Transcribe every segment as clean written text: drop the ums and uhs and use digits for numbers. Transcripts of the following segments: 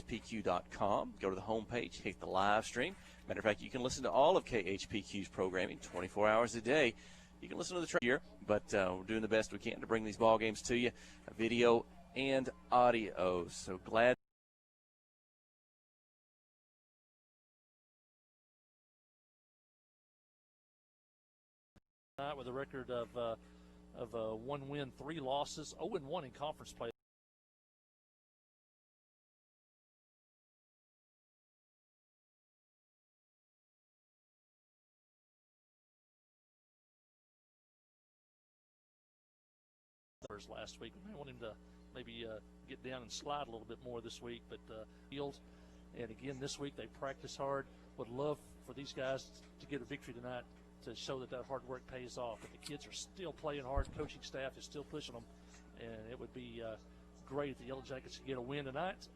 khpq.com. Go to the homepage, hit the live stream. Matter of fact, you can listen to all of KHPQ's programming 24 hours a day. You can listen to the track here, but we're doing the best we can to bring these ball games to you, video and audio. So glad. With a record of 1 win, 3 losses, 0-1 in conference play. Last week, we want him to maybe get down and slide a little bit more this week, but field. And again, this week they practice hard. Would love for these guys to get a victory tonight to show that hard work pays off. But the kids are still playing hard. Coaching staff is still pushing them, and it would be great if the Yellow Jackets could get a win tonight.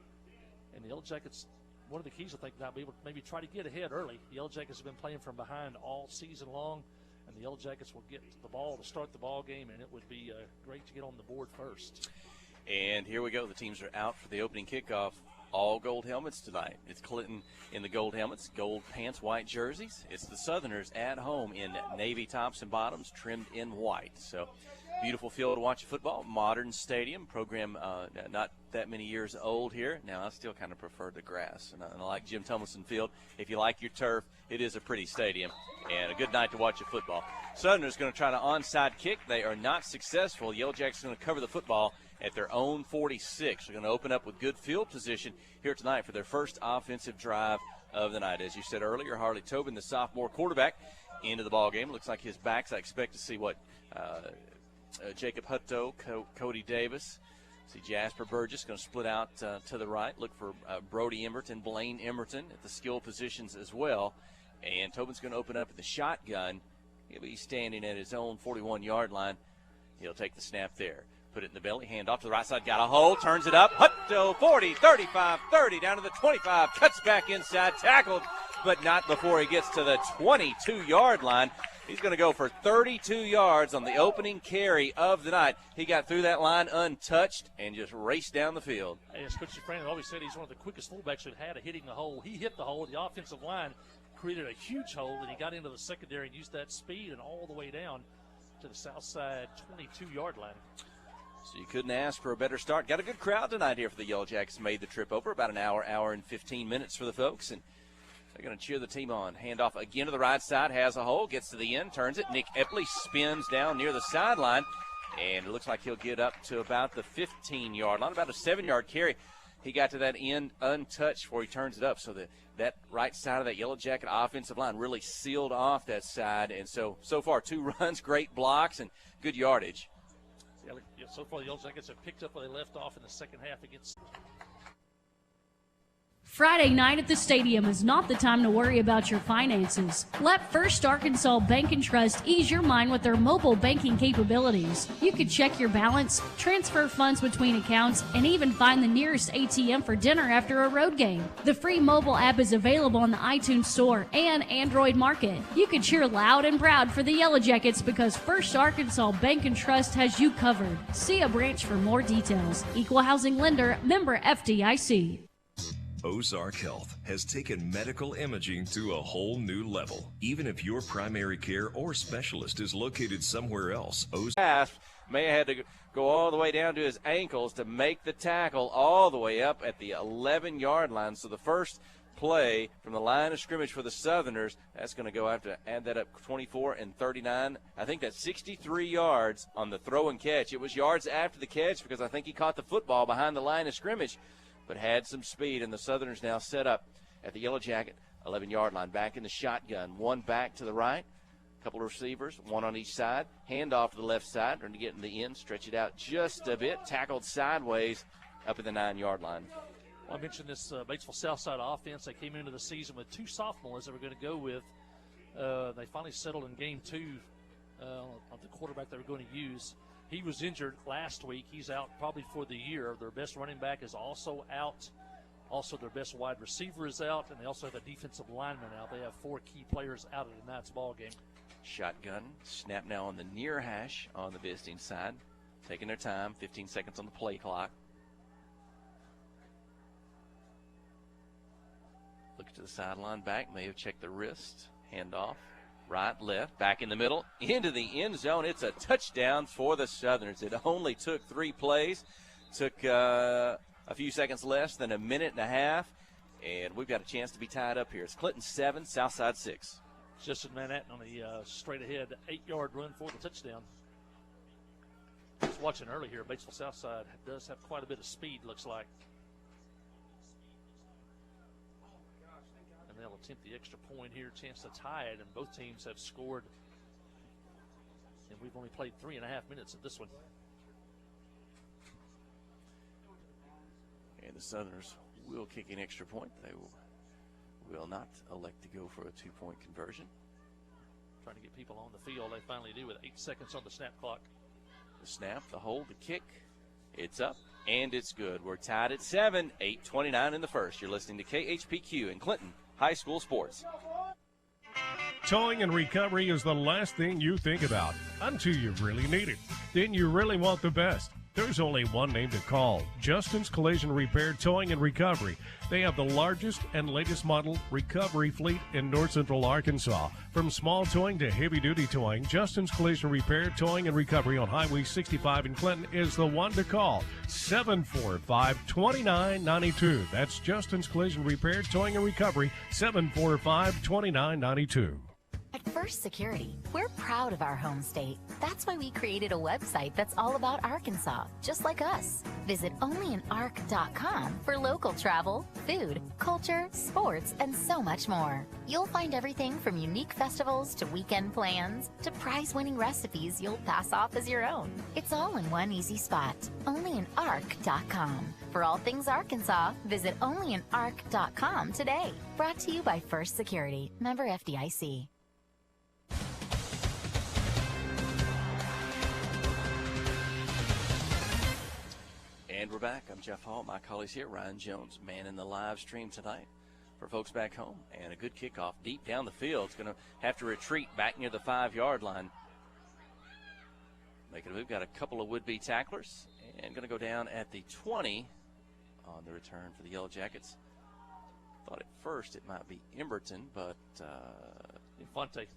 And the Yellow Jackets, one of the keys I think now, be able to maybe try to get ahead early. The Yellow Jackets have been playing from behind all season long, and the Yellow Jackets will get the ball to start the ball game, and it would be great to get on the board first. And here we go. The teams are out for the opening kickoff. All gold helmets tonight. It's Clinton in the gold helmets, gold pants, white jerseys. It's the Southerners at home in navy tops and bottoms, trimmed in white. So beautiful field to watch football. Modern stadium. Program not that many years old here. Now, I still kind of prefer the grass. And I like Jim Tumlinson Field. If you like your turf, it is a pretty stadium and a good night to watch a football. Southerners going to try to onside kick. They are not successful. Yellow Jackets going to cover the football at their own 46. They're going to open up with good field position here tonight for their first offensive drive of the night. As you said earlier, Harley Tobin, the sophomore quarterback, into the ball game. Looks like his backs. I expect to see Jacob Hutto, Cody Davis. See Jasper Burgess going to split out to the right. Look for Brody Emberton, Blaine Emberton at the skill positions as well. And Tobin's going to open up at the shotgun. He'll be standing at his own 41-yard line. He'll take the snap there. Put it in the belly, hand off to the right side, got a hole, turns it up. Hutto, 40, 35, 30, down to the 25, cuts back inside, tackled, but not before he gets to the 22-yard line. He's going to go for 32 yards on the opening carry of the night. He got through that line untouched and just raced down the field. As Coach Franklin always said, he's one of the quickest fullbacks that had hitting the hole. He hit the hole. The offensive line created a huge hole, and he got into the secondary and used that speed and all the way down to the south side 22-yard line. So you couldn't ask for a better start. Got a good crowd tonight here for the Yellow Jackets. Made the trip over about an hour and 15 minutes for the folks, and they're going to cheer the team on. Handoff again to the right side, has a hole, gets to the end, turns it. Nick Epley spins down near the sideline, and it looks like he'll get up to about the 15-yard line, about a 7-yard carry. He got to that end untouched before he turns it up, so that right side of that Yellow Jacket offensive line really sealed off that side. And so far, 2 runs, great blocks, and good yardage. Yeah, so far the Yellow Jackets have picked up where they left off in the second half against. Friday night at the stadium is not the time to worry about your finances. Let First Arkansas Bank and Trust ease your mind with their mobile banking capabilities. You can check your balance, transfer funds between accounts, and even find the nearest ATM for dinner after a road game. The free mobile app is available on the iTunes Store and Android Market. You can cheer loud and proud for the Yellow Jackets because First Arkansas Bank and Trust has you covered. See a branch for more details. Equal Housing Lender, member FDIC. Ozark Health has taken medical imaging to a whole new level. Even if your primary care or specialist is located somewhere else, Ozark may have had to go all the way down to his ankles to make the tackle all the way up at the 11-yard line. So the first play from the line of scrimmage for the Southerners, that's going to go after add that up 24 and 39. I think that's 63 yards on the throw and catch. It was yards after the catch because I think he caught the football behind the line of scrimmage, but had some speed, and the Southerners now set up at the Yellow Jacket 11-yard line, back in the shotgun. One back to the right, a couple of receivers, one on each side. Hand off to the left side, trying to get in the end, stretch it out just a bit, tackled sideways up at the 9-yard line. Well, I mentioned this Batesville Southside offense. They came into the season with 2 sophomores they were going to go with. They finally settled in game 2 of the quarterback they were going to use. He was injured last week. He's out probably for the year. Their best running back is also out. Also, their best wide receiver is out, and they also have a defensive lineman out. They have 4 key players out of tonight's ball game. Shotgun, snap now on the near hash on the visiting side. Taking their time, 15 seconds on the play clock. Look to the sideline back, may have checked the wrist. Handoff, right, left, back in the middle, into the end zone. It's a touchdown for the Southerners. It only took 3 plays, took a few seconds less than a minute and a half, and we've got a chance to be tied up here. It's Clinton 7, Southside 6. Justin Manhattan on the straight-ahead 8-yard run for the touchdown. I was watching early here. Batesville Southside does have quite a bit of speed, looks like. And they'll attempt the extra point here, chance to tie it, and both teams have scored. And we've only played 3.5 minutes of this one. And the Southerners will kick an extra point. They will not elect to go for a 2-point conversion. Trying to get people on the field. They finally do with 8 seconds on the snap clock. The snap, the hold, the kick. It's up, and it's good. We're tied at 7, 8:29 in the first. You're listening to KHPQ in Clinton High School Sports. Towing and recovery is the last thing you think about until you really need it. Then you really want the best. There's only one name to call, Justin's Collision Repair Towing and Recovery. They have the largest and latest model recovery fleet in North Central Arkansas. From small towing to heavy-duty towing, Justin's Collision Repair Towing and Recovery on Highway 65 in Clinton is the one to call, 745-2992. That's Justin's Collision Repair Towing and Recovery, 745-2992. At First Security, we're proud of our home state. That's why we created a website that's all about Arkansas, just like us. Visit onlyanark.com for local travel, food, culture, sports, and so much more. You'll find everything from unique festivals to weekend plans to prize-winning recipes you'll pass off as your own. It's all in one easy spot, onlyanark.com. For all things Arkansas, visit onlyanark.com today. Brought to you by First Security, member FDIC. And we're back. I'm Jeff Hall. My colleagues here, Ryan Jones, man in the live stream tonight for folks back home. And a good kickoff deep down the field. It's going to have to retreat back near the 5-yard line. Making a move. Got a couple of would-be tacklers. And going to go down at the 20 on the return for the Yellow Jackets. Thought at first it might be Emberton, but Infante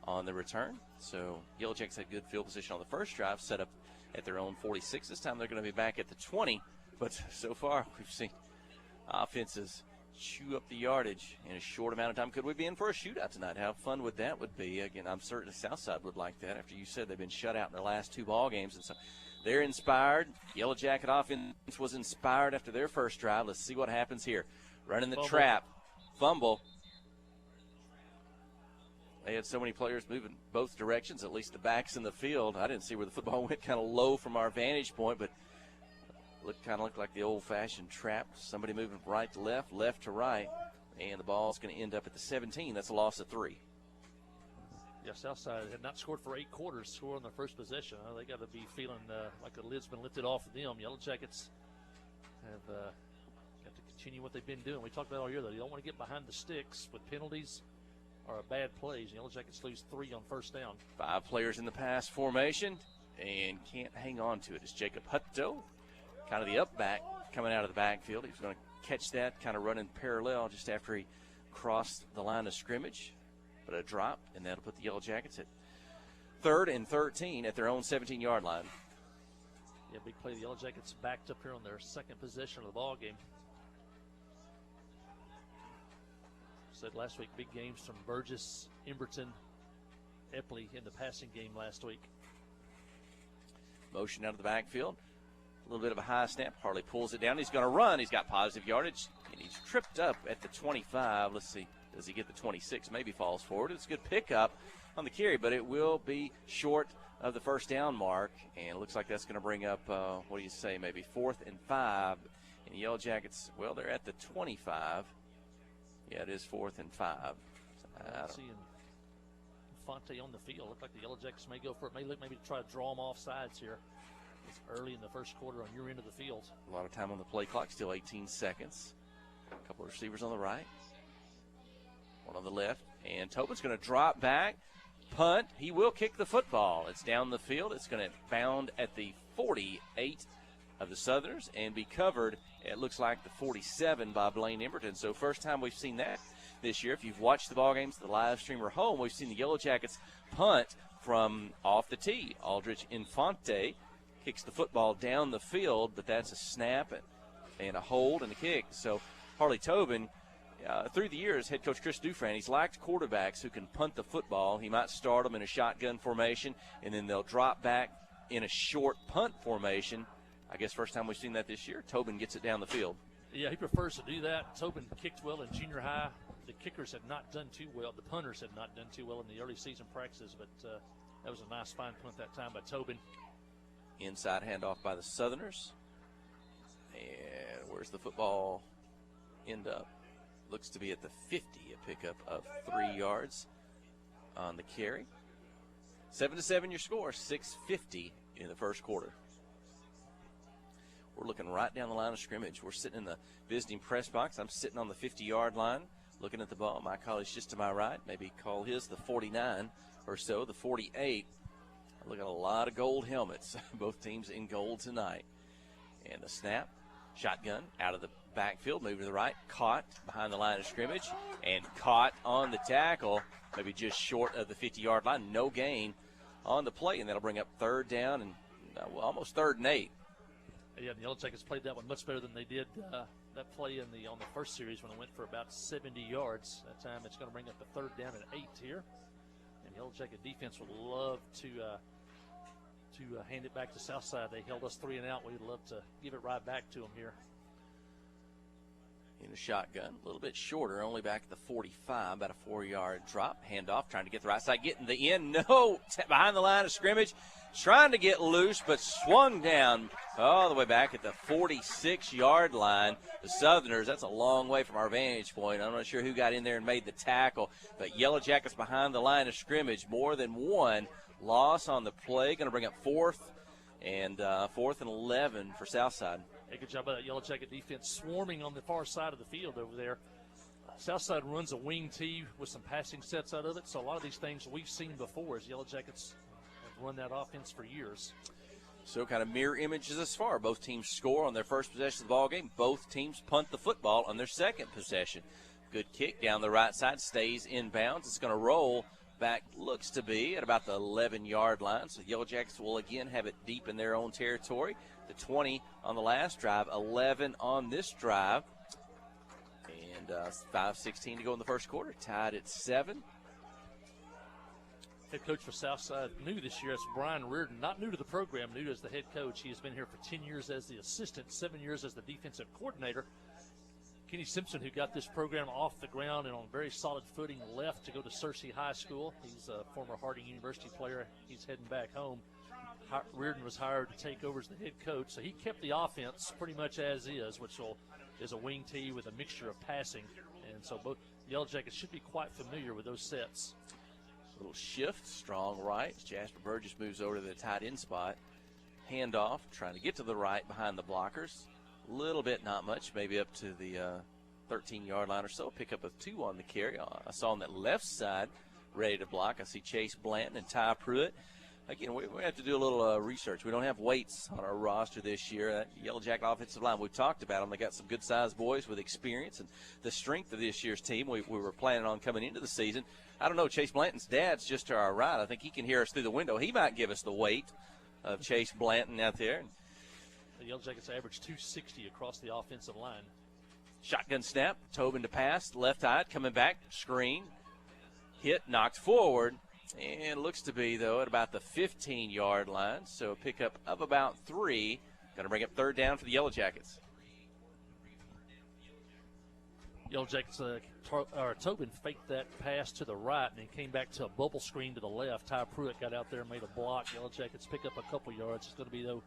on the return. So Yellow Jackets had good field position on the first drive, set up at their own 46. This time they're going to be back at the 20. But so far we've seen offenses chew up the yardage in a short amount of time. Could we be in for a shootout tonight? How fun would that would be? Again, I'm certain Southside would like that after you said they've been shut out in their last 2 ball games. And so they're inspired. Yellow Jacket offense was inspired after their first drive. Let's see what happens here. Running the trap. Fumble. They had so many players moving both directions, at least the backs in the field. I didn't see where the football went, kind of low from our vantage point, but looked like the old-fashioned trap. Somebody moving from right to left, left to right, and the ball's going to end up at the 17. That's a loss of 3. Yeah, Southside had not scored for 8 quarters, score on their first possession. They got to be feeling like the lid's been lifted off of them. Yellow Jackets have got to continue what they've been doing. We talked about all year, though. You don't want to get behind the sticks with penalties or bad plays. Yellow Jackets lose 3 on first down. 5 players in the pass formation and can't hang on to it. It's Jacob Hutto, kind of the up back coming out of the backfield. He's going to catch that, kind of running parallel just after he crossed the line of scrimmage. But a drop, and that'll put the Yellow Jackets at 3rd and 13 at their own 17-yard line. Yeah, big play. The Yellow Jackets backed up here on their second possession of the ball game. Said last week, big games from Burgess, Emberton, Epley in the passing game last week. Motion out of the backfield. A little bit of a high snap. Harley pulls it down. He's going to run. He's got positive yardage, and he's tripped up at the 25. Let's see. Does he get the 26? Maybe falls forward. It's a good pickup on the carry, but it will be short of the first down mark, and it looks like that's going to bring up, what do you say, maybe 4th and 5. And the Yellow Jackets, well, they're at the 25. Yeah, it is 4th and 5. Seeing Infante on the field. Look like the Yellow Jackets may go for it. Maybe to try to draw them off sides here. It's early in the first quarter on your end of the field. A lot of time on the play clock, still 18 seconds. A couple of receivers on the right. One on the left. And Tobin's going to drop back, punt. He will kick the football. It's down the field. It's going to bound at the 48 of the Southerners and be covered It looks like the 47 by Blaine Emberton. So first time we've seen that this year. If you've watched the ball games, the live stream or home, we've seen the Yellow Jackets punt from off the tee. Aldrich Infante kicks the football down the field, but that's a snap and a hold and a kick. So Harley Tobin, through the years, head coach Chris Dufresne, he's liked quarterbacks who can punt the football. He might start them in a shotgun formation, and then they'll drop back in a short punt formation. I guess first time we've seen that this year. Tobin gets it down the field. Yeah, he prefers to do that. Tobin kicked well in junior high. The kickers had not done too well. The punters had not done too well in the early season practices, but that was a nice fine punt that time by Tobin. Inside handoff by the Southerners. And where's the football end up? Looks to be at the 50, a pickup of 3 yards on the carry. 7-7 your score, 6:50 in the first quarter. We're looking right down the line of scrimmage. We're sitting in the visiting press box. I'm sitting on the 50-yard line looking at the ball. My colleague's just to my right. Maybe call his the 49 or so, the 48. I look at a lot of gold helmets. Both teams in gold tonight. And the snap, shotgun out of the backfield, moving to the right, caught behind the line of scrimmage, and caught on the tackle, maybe just short of the 50-yard line. No gain on the play, and that'll bring up third down and almost 3rd and 8. Yeah, the Yellow Jackets played that one much better than they did that play on the first series when it went for about 70 yards. That time it's going to bring up the 3rd down and 8 here. And the Yellow Jacket defense would love to hand it back to Southside. They held us 3 and out. We'd love to give it right back to them here. In a shotgun, a little bit shorter, only back at the 45, about a 4-yard drop. Handoff, trying to get the right side, getting the end. No, behind the line of scrimmage, trying to get loose, but swung down all the way back at the 46-yard line. The Southerners, that's a long way from our vantage point. I'm not sure who got in there and made the tackle, but Yellow Jackets behind the line of scrimmage, more than one loss on the play. Going to bring up 4th and 11 for Southside. Hey, good job by that Yellow Jacket defense swarming on the far side of the field over there. Southside runs a wing tee with some passing sets out of it, so a lot of these things we've seen before as Yellow Jackets have run that offense for years. So kind of mirror images as far. Both teams score on their first possession of the ball game. Both teams punt the football on their second possession. Good kick down the right side, stays inbounds. It's going to roll back, looks to be at about the 11-yard line. So Yellow Jackets will again have it deep in their own territory. The 20 on the last drive, 11 on this drive. And 5:16 to go in the first quarter, tied at 7. Head coach for Southside, new this year, it's Brian Reardon. Not new to the program, new as the head coach. He has been here for 10 years as the assistant, 7 years as the defensive coordinator. Kenny Simpson, who got this program off the ground and on very solid footing, left to go to Searcy High School. He's a former Harding University player. He's heading back home. Reardon was hired to take over as the head coach, so he kept the offense pretty much as is, which is a wing tee with a mixture of passing. And so both Yellow Jackets should be quite familiar with those sets. A little shift, strong right. Jasper Burgess moves over to the tight end spot. Handoff, trying to get to the right behind the blockers. A little bit, not much, maybe up to the 13-yard line or so. Pick up a 2 on the carry. I saw on that left side, ready to block. I see Chase Blanton and Ty Pruitt. Again, we have to do a little research. We don't have weights on our roster this year. That Yellow Jacket offensive line, we've talked about them. They got some good-sized boys with experience. And the strength of this year's team, we were planning on coming into the season. I don't know, Chase Blanton's dad's just to our right. I think he can hear us through the window. He might give us the weight of Chase Blanton out there. The Yellow Jackets average 260 across the offensive line. Shotgun snap, Tobin to pass, left eye, coming back, screen, hit, knocked forward. And it looks to be, though, at about the 15-yard line. So a pickup of about 3. Going to bring up 3rd down for the Yellow Jackets. Yellow Jackets, Tobin faked that pass to the right and then came back to a bubble screen to the left. Ty Pruitt got out there and made a block. Yellow Jackets pick up a couple yards. It's going to be, though,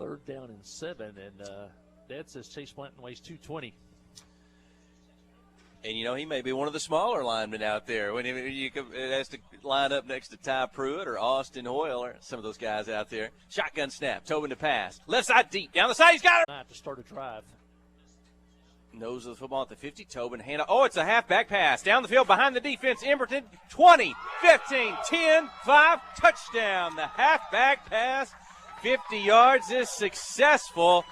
3rd down and 7. And Dad says Chase Blanton weighs 220. And, you know, he may be one of the smaller linemen out there. When it has to line up next to Ty Pruitt or Austin Hoyle or some of those guys out there. Shotgun snap, Tobin to pass. Left side deep, down the side, he's got it. To start a drive. Nose of the football at the 50, Tobin hand up. Oh, it's a halfback pass. Down the field behind the defense, Emberton, 20, 15, 10, 5, touchdown. The halfback pass, 50 yards is successful.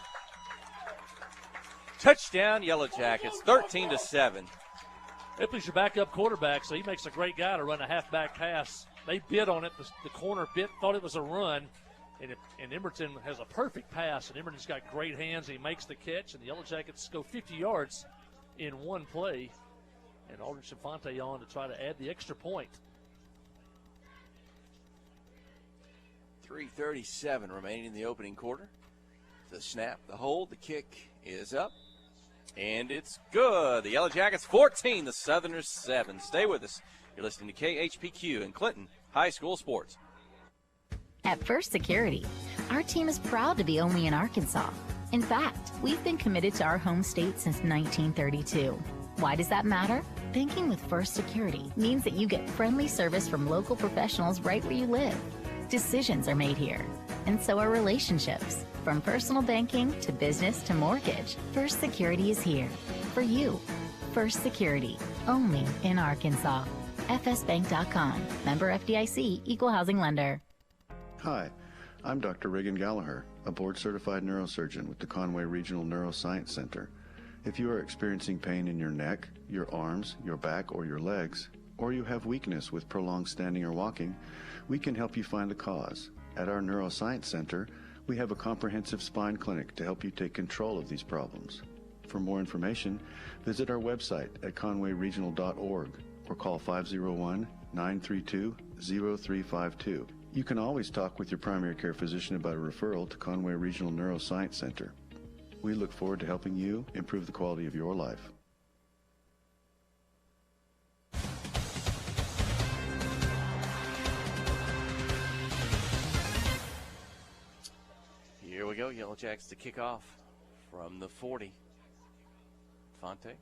Touchdown, Yellow Jackets, 13-7. Ripley's your backup quarterback, so he makes a great guy to run a halfback pass. They bid on it. The corner thought it was a run, and Emerton has a perfect pass, and Emerton's got great hands. He makes the catch, and the Yellow Jackets go 50 yards in one play, and Aldridge Infante on to try to add the extra point. 3:37 remaining in the opening quarter. The snap, the hold, the kick is up, and it's good. The Yellow Jackets 14, the Southerners 7. Stay with us. You're listening to KHPQ in Clinton High School Sports. At First Security, our team is proud to be only in Arkansas. In fact, we've been committed to our home state since 1932. Why does that matter? Banking with First Security means that you get friendly service from local professionals right where you live. Decisions are made here, and so are relationships. From personal banking to business to mortgage, First Security is here for you. First Security, only in Arkansas. FSBank.com. Member FDIC, Equal Housing Lender. Hi, I'm Dr. Reagan Gallagher, a board-certified neurosurgeon with the Conway Regional Neuroscience Center. If you are experiencing pain in your neck, your arms, your back, or your legs, or you have weakness with prolonged standing or walking, we can help you find the cause. At our Neuroscience Center, we have a comprehensive spine clinic to help you take control of these problems. For more information, visit our website at conwayregional.org or call 501-932-0352. You can always talk with your primary care physician about a referral to Conway Regional Neuroscience Center. We look forward to helping you improve the quality of your life. Here we go, Yellow Jacks to kick off from the 40. Fonte. A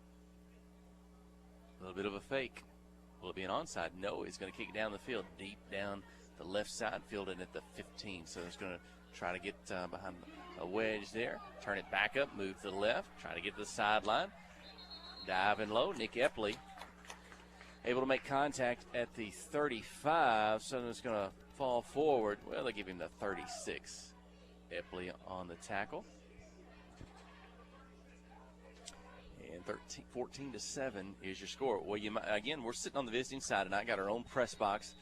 little bit of a fake. Will it be an onside? No, he's going to kick it down the field, deep down the left side, fielded at the 15. So he's going to try to get behind a wedge there, turn it back up, move to the left, try to get to the sideline. Diving low, Nick Epley able to make contact at the 35. So it's going to fall forward. Well, they give him the 36. Epley on the tackle. And 14-7 is your score. Well, again, we're sitting on the visiting side, and I got our own press box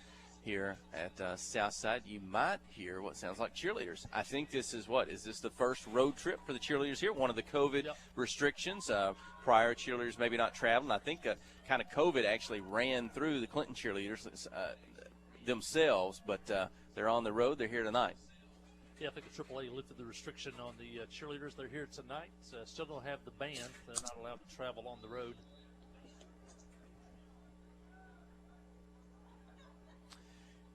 here at Southside. You might hear what sounds like cheerleaders. I think this is is this the first road trip for the cheerleaders here? One of the COVID restrictions. Prior cheerleaders maybe not traveling. I think kind of COVID actually ran through the Clinton cheerleaders themselves, but they're on the road. They're here tonight. Yeah, I think the AAA lifted the restriction on the cheerleaders. They're here tonight. Still don't have the band. They're not allowed to travel on the road.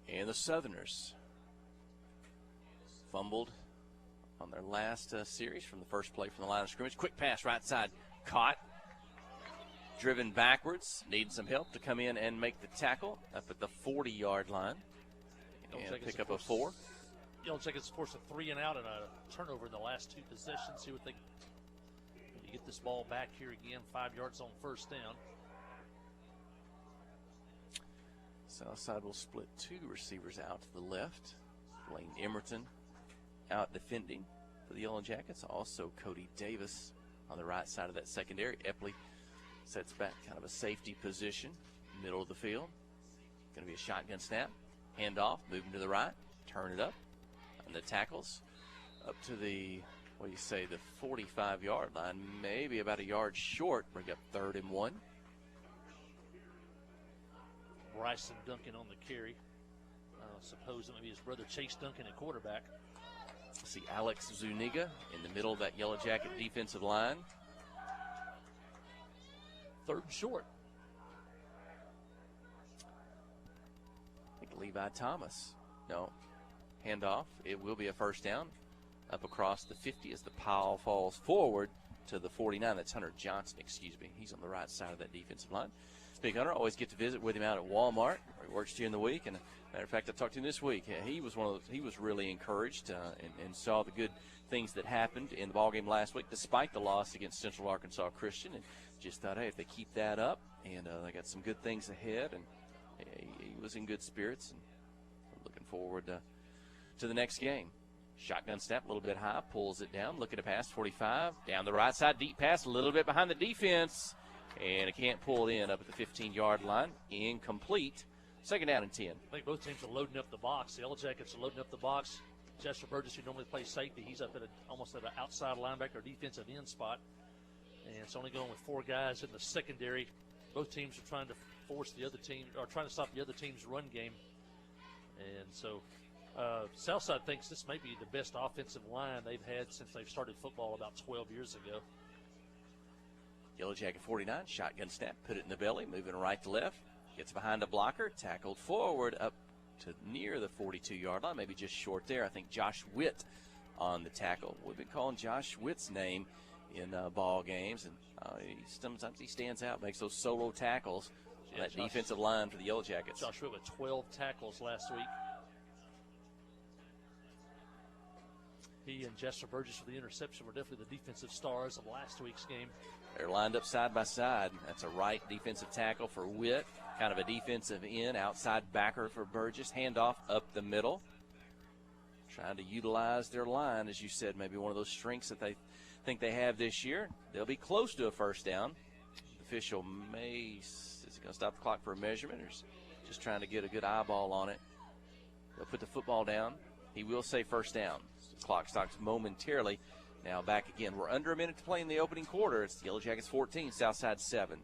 And the Southerners fumbled on their last series from the first play from the line of scrimmage. Quick pass right side, caught, driven backwards, needing some help to come in and make the tackle up at the 40-yard line and pick up a 4. Yellow Jackets forced a 3 and out and a turnover in the last 2 possessions. See what they you get this ball back here again, 5 yards on first down. Southside will split 2 receivers out to the left. Blaine Emerton out defending for the Yellow Jackets. Also Cody Davis on the right side of that secondary. Epley sets back kind of a safety position, middle of the field. Going to be a shotgun snap. Handoff, moving to the right, turn it up. And the tackles up to the, the 45-yard line, maybe about a yard short, bring up 3rd and 1. Bryson Duncan on the carry. Suppose maybe his brother Chase Duncan at quarterback. See Alex Zuniga in the middle of that Yellow Jacket defensive line. 3rd and short. I think Levi Thomas. No. Handoff. It will be a first down up across the 50 as the pile falls forward to the 49. That's Hunter Johnson, He's on the right side of that defensive line. Big Hunter, always get to visit with him out at Walmart, where he works during the week. And matter of fact, I talked to him this week. He was he was really encouraged and saw the good things that happened in the ballgame last week, despite the loss against Central Arkansas Christian. And just thought, hey, if they keep that up, and they got some good things ahead, and he was in good spirits, and looking forward to the next game. Shotgun snap, a little bit high, pulls it down, looking to pass, 45. Down the right side, deep pass, a little bit behind the defense. And it can't pull it in up at the 15-yard line. Incomplete. Second down and 10. I think both teams are loading up the box. The Yellow Jackets are loading up the box. Jester Burgess, who normally plays safety, he's up at almost at an outside linebacker defensive end spot. And it's only going with 4 guys in the secondary. Both teams are trying to force the other team, or trying to stop the other team's run game. And so Southside thinks this may be the best offensive line they've had since they've started football about 12 years ago. Yellow Jacket 49, shotgun snap, put it in the belly, moving right to left. Gets behind a blocker, tackled forward up to near the 42-yard line, maybe just short there. I think Josh Witt on the tackle. We've been calling Josh Witt's name in ball games, and sometimes he stands out, makes those solo tackles. Yeah, that defensive line for the Yellow Jackets. Josh Witt with 12 tackles last week. He and Jester Burgess for the interception were definitely the defensive stars of last week's game. They're lined up side by side. That's a right defensive tackle for Witt, kind of a defensive end, outside backer for Burgess. Handoff up the middle. Trying to utilize their line, as you said, maybe one of those strengths that they think they have this year. They'll be close to a first down. The official is he going to stop the clock for a measurement, or is just trying to get a good eyeball on it? They'll put the football down. He will say first down. The clock stops momentarily. Now back again. We're under a minute to play in the opening quarter. It's the Yellow Jackets 14, Southside 7.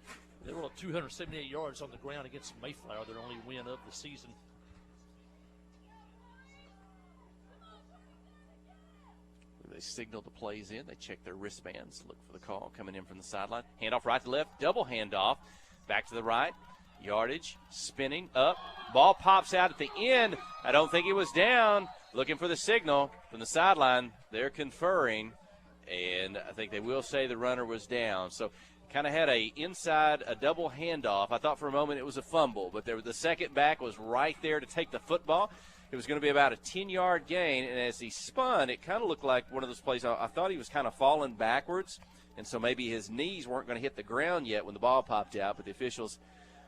They were 278 yards on the ground against Mayflower, their only win of the season. They signal the plays in. They check their wristbands, look for the call coming in from the sideline. Handoff right to left, double handoff. Back to the right. Yardage, spinning, up. Ball pops out at the end. I don't think it was down. Looking for the signal from the sideline. They're conferring, and I think they will say the runner was down. So kind of had a double handoff. I thought for a moment it was a fumble, but the second back was right there to take the football. It was going to be about a 10-yard gain, and as he spun, it kind of looked like one of those plays. I thought he was kind of falling backwards, and so maybe his knees weren't going to hit the ground yet when the ball popped out, but the officials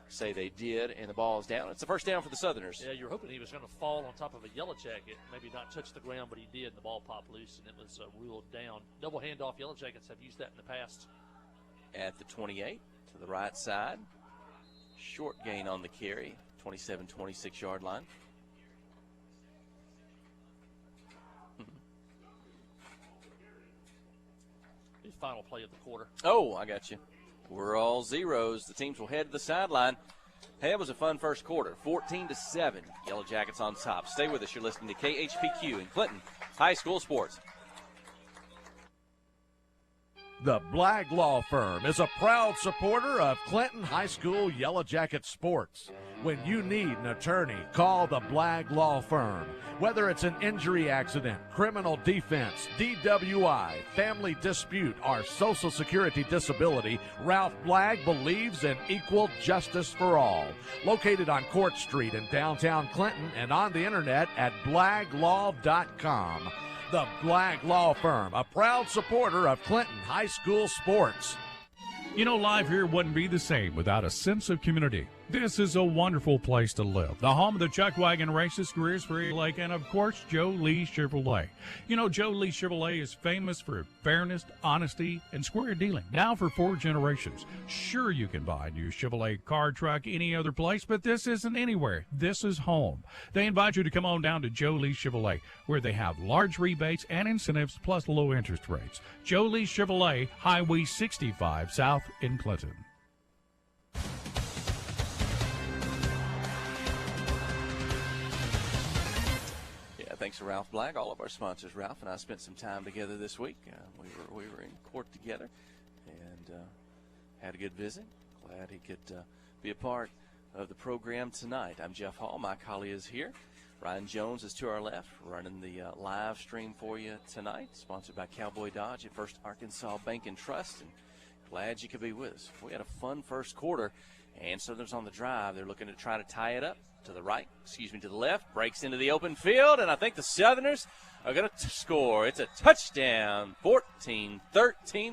say they did, and the ball is down. It's the first down for the Southerners. Yeah, you're hoping he was going to fall on top of a Yellow Jacket, maybe not touch the ground, but he did, and the ball popped loose, and it was ruled down. Double handoff, Yellow Jackets have used that in the past. At the 28, to the right side. Short gain on the carry, 27, 26-yard line. The final play of the quarter. Oh, I got you. We're all zeros. The teams will head to the sideline. Hey, it was a fun first quarter. 14-7. Yellow Jackets on top. Stay with us. You're listening to KHPQ in Clinton High School Sports. The Blagg Law Firm is a proud supporter of Clinton High School Yellow Jacket sports. When you need an attorney, call the Blagg Law Firm. Whether it's an injury accident, criminal defense, DWI, family dispute, or Social Security disability, Ralph Blagg believes in equal justice for all. Located on Court Street in downtown Clinton and on the internet at blagglaw.com. The Blagg Law Firm, a proud supporter of Clinton High School sports. You know, life here wouldn't be the same without a sense of community. This is a wonderful place to live. The home of the Chuck Wagon races, Greers Ferry Lake, and of course, Joe Lee Chevrolet. You know, Joe Lee Chevrolet is famous for fairness, honesty, and square dealing. Now for 4 generations. Sure, you can buy a new Chevrolet car, truck, any other place, but this isn't anywhere. This is home. They invite you to come on down to Joe Lee Chevrolet, where they have large rebates and incentives plus low interest rates. Joe Lee Chevrolet, Highway 65 South in Clinton. Thanks to Ralph Blagg, all of our sponsors. Ralph and I spent some time together this week. We were in court together and had a good visit. Glad he could be a part of the program tonight. I'm Jeff Hall. My colleague is here. Ryan Jones is to our left, running the live stream for you tonight, sponsored by Cowboy Dodge at First Arkansas Bank and Trust. And glad you could be with us. We had a fun first quarter, and Southerners on the drive. They're looking to try to tie it up. To the left, breaks into the open field, and I think the Southerners are going to score. It's a touchdown, 14-13.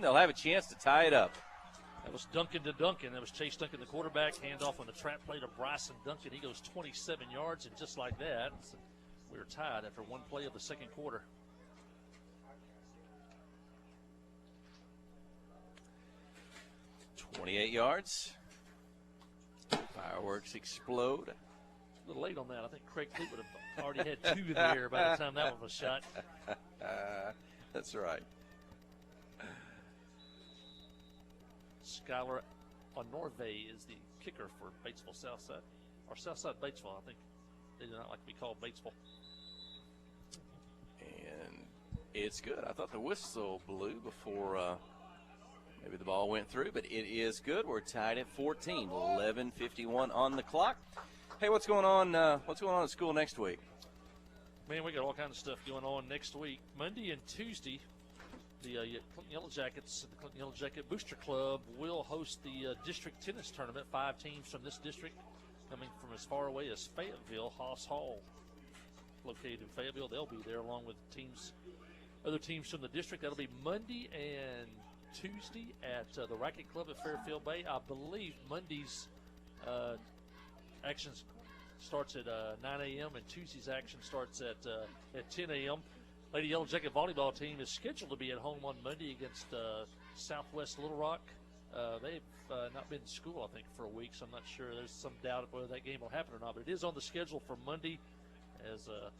They'll have a chance to tie it up. That was Duncan to Duncan. That was Chase Duncan, the quarterback. Handoff on the trap play to Bryson Duncan. He goes 27 yards, and just like that, we were tied after one play of the second quarter. 28 yards. Fireworks explode. A little late on that. I think Craig Fleet would have already had 2 in the air by the time that one was shot. That's right. Skylar Honorve is the kicker for Batesville Southside. Or Southside Batesville, I think. They do not like to be called Batesville. And it's good. I thought the whistle blew before maybe the ball went through, but it is good. We're tied at 14, 11:51 on the clock. Hey, what's going on? What's going on at school next week? Man, we got all kinds of stuff going on next week. Monday and Tuesday, the Clinton Yellow Jackets, the Clinton Yellow Jacket Booster Club will host the district tennis tournament. 5 teams from this district coming from as far away as Fayetteville. Haas Hall, located in Fayetteville, they'll be there along with other teams from the district. That'll be Monday and Tuesday at the Racket Club at Fairfield Bay. I believe Monday's action starts at 9 a.m. and Tuesday's action starts at 10 a.m. Lady Yellow Jacket volleyball team is scheduled to be at home on Monday against Southwest Little Rock. They've not been in school, I think, for a week, so I'm not sure. There's some doubt whether that game will happen or not, but it is on the schedule for Monday as the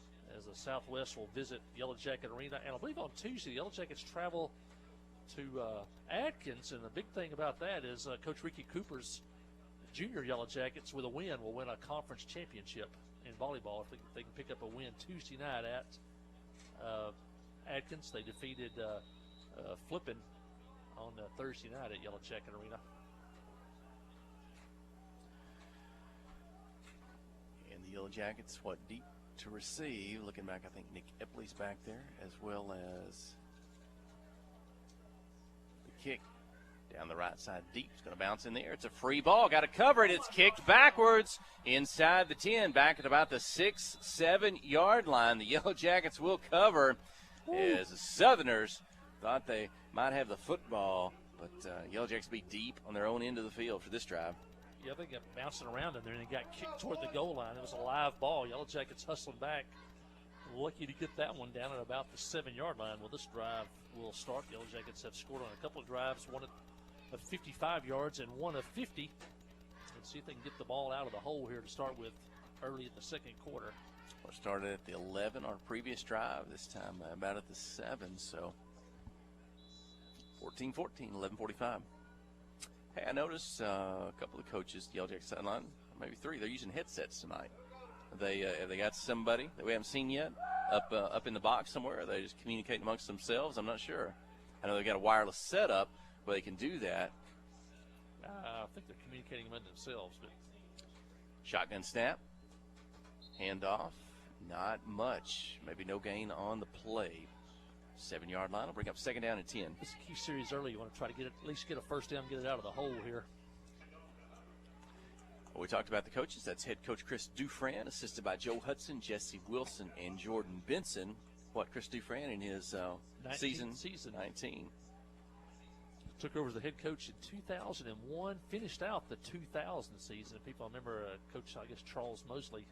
Southwest will visit Yellow Jacket Arena. And I believe on Tuesday, the Yellow Jackets travel to Adkins, and the big thing about that is Coach Ricky Cooper's junior Yellow Jackets with a win will win a conference championship in volleyball if they can pick up a win Tuesday night at Adkins. They defeated Flippin on Thursday night at Yellow Jacket Arena. And the Yellow Jackets, deep to receive. Looking back, I think Nick Epley's back there, as well as the kick down the right side deep. It's going to bounce in the air. It's a free ball. Got to cover it. It's kicked backwards inside the 10, back at about the 6-7 yard line. The Yellow Jackets will cover as the Southerners thought they might have the football, but Yellow Jackets be deep on their own end of the field for this drive. Yeah, they got bouncing around in there, and they got kicked toward the goal line. It was a live ball. Yellow Jackets hustling back. Lucky to get that one down at about the 7 yard line. Well, this drive will start. The Yellow Jackets have scored on a couple of drives, one of 55 yards and one of 50. Let's see if they can get the ball out of the hole here to start with early in the second quarter. We started at the 11 on our previous drive, this time about at the 7, so 14-14, 11:45. Hey, I noticed a couple of coaches, Yellow Jacket sideline, maybe 3, they're using headsets tonight. Have they got somebody that we haven't seen yet up in the box somewhere? Are they just communicating amongst themselves? I'm not sure. I know they've got a wireless setup where they can do that. I think they're communicating among themselves. But Shotgun snap, handoff, not much. Maybe no gain on the play. 7 yard line will bring up second down and 10. It's a key series early. You want to try to at least get a first down, get it out of the hole here. Well, we talked about the coaches. That's head coach Chris Dufran, assisted by Joe Hudson, Jesse Wilson, and Jordan Benson. Chris Dufran in his season 19. Took over as the head coach in 2001, finished out the 2000 season. If people remember, Coach, I guess, Charles Mosley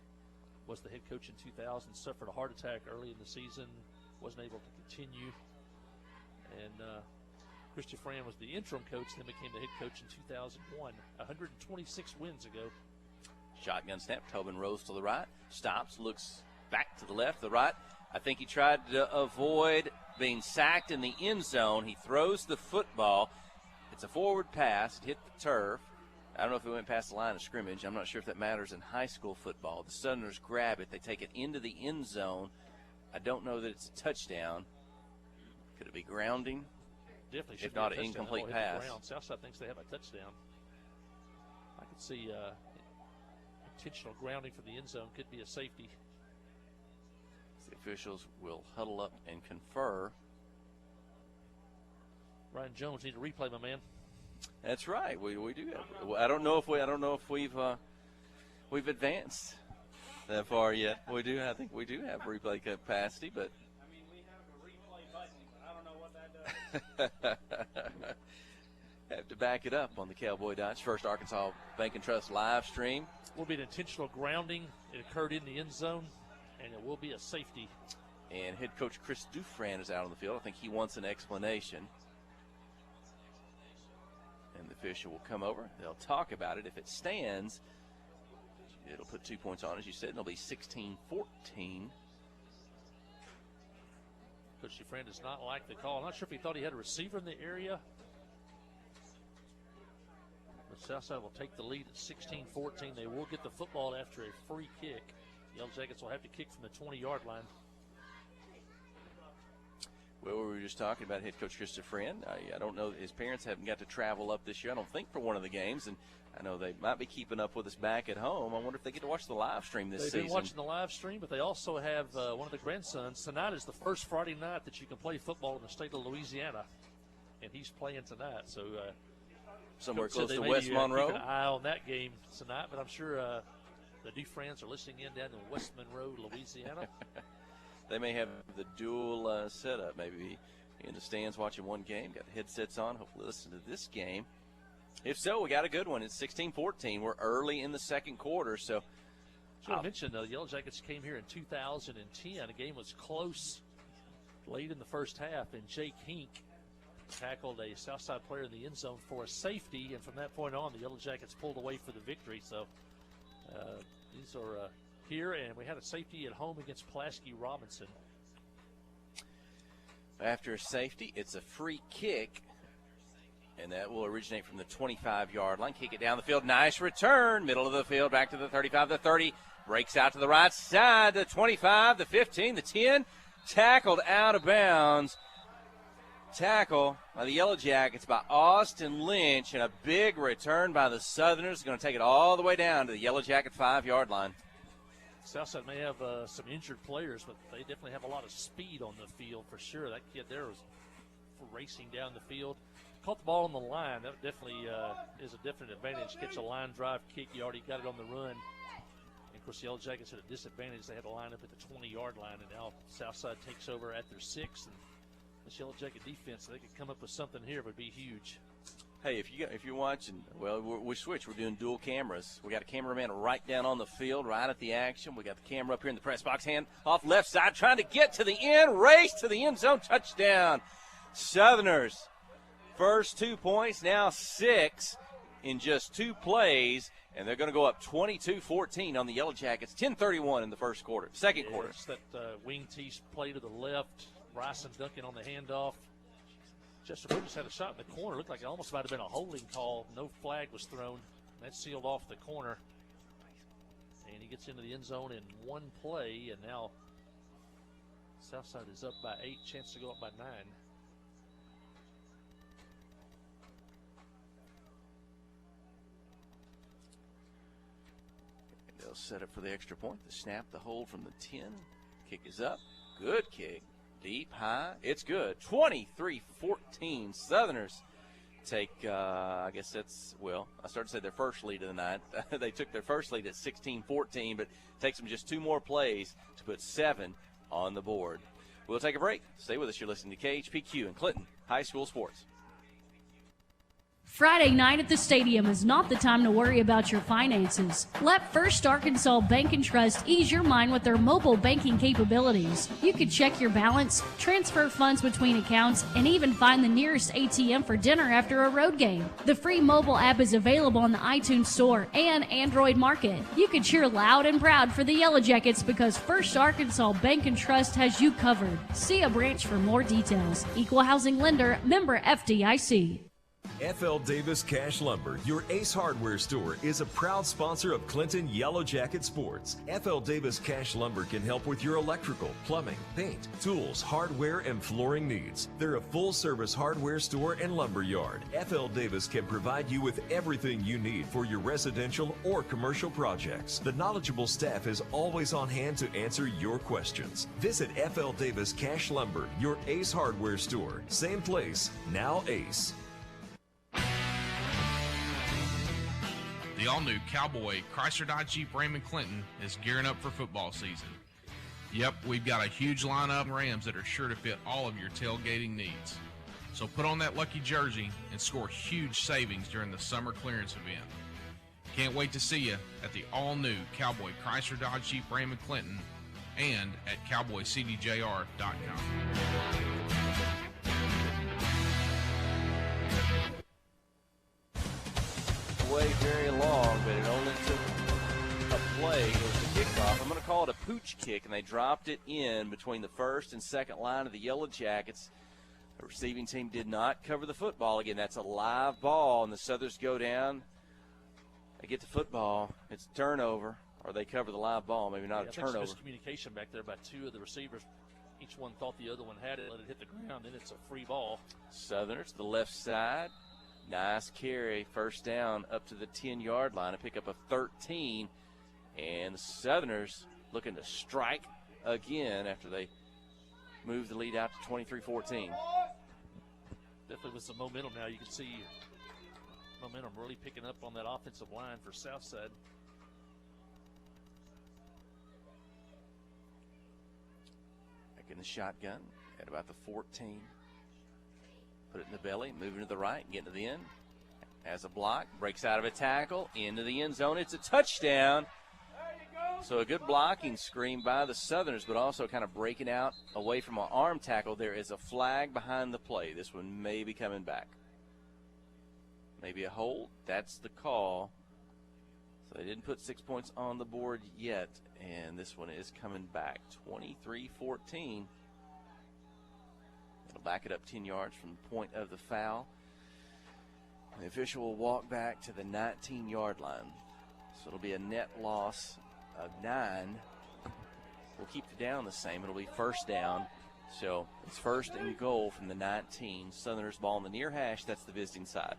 was the head coach in 2000, suffered a heart attack early in the season, wasn't able to continue. And Chris Dufran was the interim coach, then became the head coach in 2001, 126 wins ago. Shotgun snap. Tobin Rose to the right, stops, looks back to the left, the right. I think he tried to avoid being sacked in the end zone. He throws the football. It's a forward pass. It hit the turf. I don't know if it went past the line of scrimmage. I'm not sure if that matters in high school football. The Southerners grab it. They take it into the end zone. I don't know that it's a touchdown. Could it be grounding? Definitely should if not be an incomplete pass. Southside thinks they have a touchdown. I could see intentional grounding for the end zone. Could be a safety. The officials will huddle up and confer. Ryan Jones need to replay, my man. That's right. We do have. I don't know if we've advanced that far yet. We do. I think we do have replay capacity, but. I mean, we have a replay button, but I don't know what that does. Have to back it up on the Cowboy Dodge First Arkansas Bank and Trust live stream. Will be an intentional grounding. It occurred in the end zone, and it will be a safety. And head coach Chris Dufran is out on the field. I think he wants an explanation. And the official will come over. They'll talk about it. If it stands, it'll put 2 points on, as you said, and it'll be 16-14. Coach Dufresne does not like the call. I'm not sure if he thought he had a receiver in the area. But Southside will take the lead at 16-14. They will get the football after a free kick. Yellow Jackets will have to kick from the 20-yard line. Well, we were just talking about head coach Chris Dufresne. I don't know. His parents haven't got to travel up this year, I don't think, for one of the games. And I know they might be keeping up with us back at home. I wonder if they get to watch the live stream this season. They've been watching the live stream, but they also have one of the grandsons. Tonight is the first Friday night that you can play football in the state of Louisiana, and he's playing tonight. So somewhere close to West Monroe. Keep an eye on that game tonight, but I'm sure the Dufresnes are listening in down in West Monroe, Louisiana. They may have the dual setup, maybe in the stands watching one game, got the headsets on, hopefully listen to this game. If so, we got a good one. It's 16-14. We're early in the second quarter, so. I mentioned the Yellow Jackets came here in 2010. The game was close late in the first half, and Jake Hink tackled a Southside player in the end zone for a safety, and from that point on, the Yellow Jackets pulled away for the victory. So these are here, and we had a safety at home against Pulaski Robinson. After a safety, it's a free kick, and that will originate from the 25-yard line. Kick it down the field. Nice return. Middle of the field, back to the 35, the 30. Breaks out to the right side, the 25, the 15, the 10. Tackled out of bounds. Tackle by the Yellow Jackets by Austin Lynch, and a big return by the Southerners. Going to take it all the way down to the Yellow Jacket 5-yard line. Southside may have some injured players, but they definitely have a lot of speed on the field for sure. That kid there was racing down the field. Caught the ball on the line. That definitely is a different advantage. Catch a line drive kick. You already got it on the run. And of course, the Yellow Jackets had a disadvantage. They had to line up at the 20-yard line, and now Southside takes over at their 6. And this Yellow Jacket defense, they could come up with something here, would be huge. Hey, if you're watching, well, we switch. We're doing dual cameras. We got a cameraman right down on the field, right at the action. We got the camera up here in the press box, hand off left side, trying to get to the end, race to the end zone, touchdown. Southerners, first 2 points, now 6 in just 2 plays, and they're going to go up 22-14 on the Yellow Jackets. 10:31 in the second quarter. It's that wing T play to the left, Bryson Duncan on the handoff. Chester Burgess had a shot in the corner. Looked like it almost might have been a holding call. No flag was thrown. That sealed off the corner. And he gets into the end zone in one play, and now Southside is up by 8, chance to go up by 9. They'll set up for the extra point. The snap, the hold from the 10. Kick is up. Good kick. Deep, high. It's good. 23-14. Southerners take, I guess that's, well, I started to say their first lead of the night. They took their first lead at 16-14, but it takes them just 2 more plays to put 7 on the board. We'll take a break. Stay with us. You're listening to KHPQ and Clinton High School Sports. Friday night at the stadium is not the time to worry about your finances. Let First Arkansas Bank and Trust ease your mind with their mobile banking capabilities. You can check your balance, transfer funds between accounts, and even find the nearest ATM for dinner after a road game. The free mobile app is available on the iTunes Store and Android Market. You can cheer loud and proud for the Yellow Jackets because First Arkansas Bank and Trust has you covered. See a branch for more details. Equal housing lender, member FDIC. FL Davis Cash Lumber, your Ace Hardware store, is a proud sponsor of Clinton Yellow Jacket Sports. FL Davis Cash Lumber can help with your electrical, plumbing, paint, tools, hardware, and flooring needs. They're a full-service hardware store and lumber yard. FL Davis can provide you with everything you need for your residential or commercial projects. The knowledgeable staff is always on hand to answer your questions. Visit FL Davis Cash Lumber, your Ace Hardware store. Same place, now Ace. The all-new Cowboy Chrysler Dodge Jeep Ram and Clinton is gearing up for football season. Yep, we've got a huge lineup of Rams that are sure to fit all of your tailgating needs. So put on that lucky jersey and score huge savings during the summer clearance event. Can't wait to see you at the all-new Cowboy Chrysler Dodge Jeep Ram and Clinton and at cowboycdjr.com. away very long, but it only took a play. It was the kickoff. I'm going to call it a pooch kick, and they dropped it in between the first and second line of the Yellow Jackets. The receiving team did not cover the football. Again, that's a live ball, and the Southers go down. They get the football. It's a turnover, or they cover the live ball. Maybe not a turnover. There's miscommunication back there by two of the receivers. Each one thought the other one had it, let it hit the ground, then it's a free ball. Southerners, the left side. Nice carry, first down up to the 10-yard line and pick up a 13. And the Southerners looking to strike again after they move the lead out to 23-14. Definitely with some momentum now. You can see momentum really picking up on that offensive line for Southside. Back in the shotgun at about the 14. Put it in the belly, moving to the right, getting to the end. Has a block, breaks out of a tackle, into the end zone. It's a touchdown. So a good blocking screen by the Southerners, but also kind of breaking out away from an arm tackle. There is a flag behind the play. This one may be coming back. Maybe a hold. That's the call. So they didn't put 6 points on the board yet, and this one is coming back. 23-14. It'll back it up 10 yards from the point of the foul. The official will walk back to the 19-yard line. So it'll be a net loss of 9. We'll keep the down the same. It'll be first down. So it's first and goal from the 19. Southerners ball in the near hash. That's the visiting side.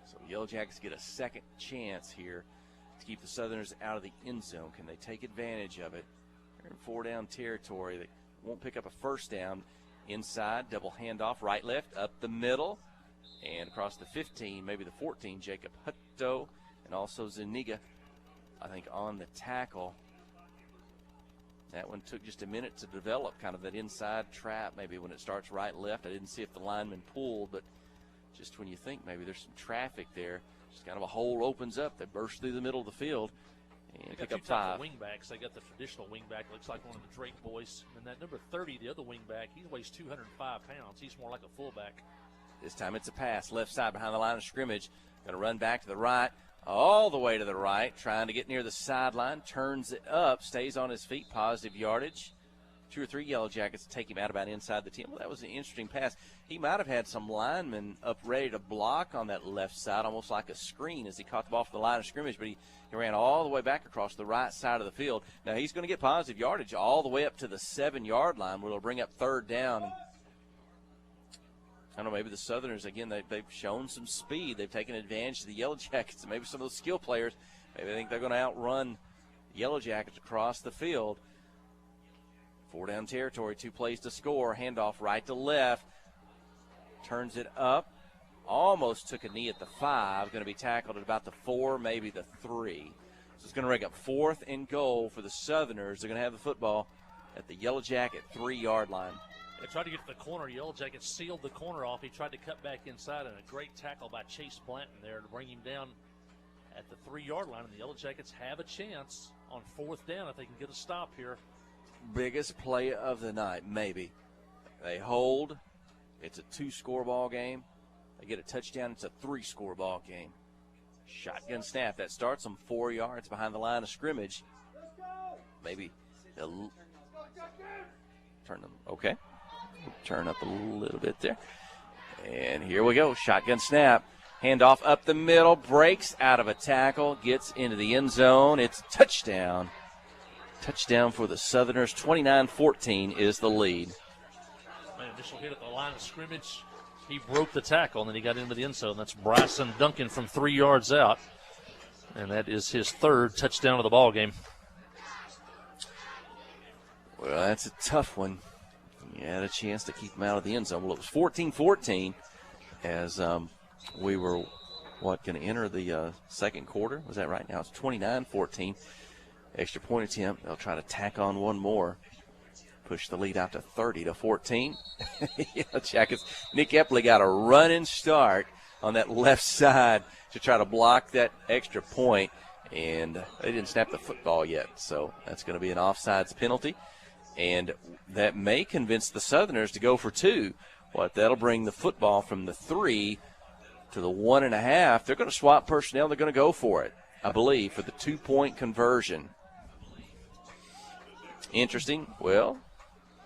So Yellow Jackets get a second chance here to keep the Southerners out of the end zone. Can they take advantage of it? They're in 4-down territory. They won't pick up a first down. Inside, double handoff, right, left, up the middle, and across the 15, maybe the 14, Jacob Hutto, and also Zuniga, I think, on the tackle. That one took just a minute to develop, kind of that inside trap, maybe when it starts right, left. I didn't see if the lineman pulled, but just when you think maybe there's some traffic there, just kind of a hole opens up. They burst through the middle of the field. And pick up 5. Wingbacks. They got the traditional wingback, looks like one of the Drake boys. And that number 30, the other wingback, he weighs 205 pounds. He's more like a fullback. This time it's a pass, left side behind the line of scrimmage. Going to run back to the right, all the way to the right, trying to get near the sideline. Turns it up, stays on his feet, positive yardage. 2 or 3 Yellow Jackets take him out about inside the 10. Well, that was an interesting pass. He might have had some linemen up ready to block on that left side, almost like a screen as he caught the ball from the line of scrimmage, but he ran all the way back across the right side of the field. Now he's going to get positive yardage all the way up to the 7-yard line, where it'll bring up third down. I don't know, maybe the Southerners, again, they've shown some speed. They've taken advantage of the Yellow Jackets, and maybe some of those skill players, maybe they think they're going to outrun the Yellow Jackets across the field. 4-down territory, 2 plays to score. Handoff right to left. Turns it up. Almost took a knee at the 5. Going to be tackled at about the 4, maybe the 3. So it's going to ring up 4th and goal for the Southerners. They're going to have the football at the Yellow Jacket 3-yard line. They tried to get to the corner. Yellow Jackets sealed the corner off. He tried to cut back inside, and a great tackle by Chase Blanton there to bring him down at the 3-yard line. And the Yellow Jackets have a chance on 4th down if they can get a stop here. Biggest play of the night, maybe. They hold. It's a 2-score ball game. They get a touchdown. It's a 3-score ball game. Shotgun snap. That starts them 4 yards behind the line of scrimmage. Maybe they'll turn them. Okay. Turn up a little bit there. And here we go. Shotgun snap. Handoff up the middle. Breaks out of a tackle. Gets into the end zone. It's touchdown. Touchdown for the Southerners. 29-14 is the lead. Man, initial hit at the line of scrimmage. He broke the tackle, and then he got into the end zone. That's Bryson Duncan from 3 yards out. And that is his 3rd touchdown of the ball game. Well, that's a tough one. You had a chance to keep him out of the end zone. Well, it was 14-14 as we were, going to enter the second quarter. Was that right? Now it's 29-14. Extra point attempt. They'll try to tack on one more. Push the lead out to 30-14. Yellow Jackets. Nick Epley got a running start on that left side to try to block that extra point, and they didn't snap the football yet. So that's going to be an offsides penalty, and that may convince the Southerners to go for 2. That'll bring the football from the 3 to the 1.5. They're going to swap personnel. They're going to go for it, I believe, for the 2-point conversion. Interesting. Well,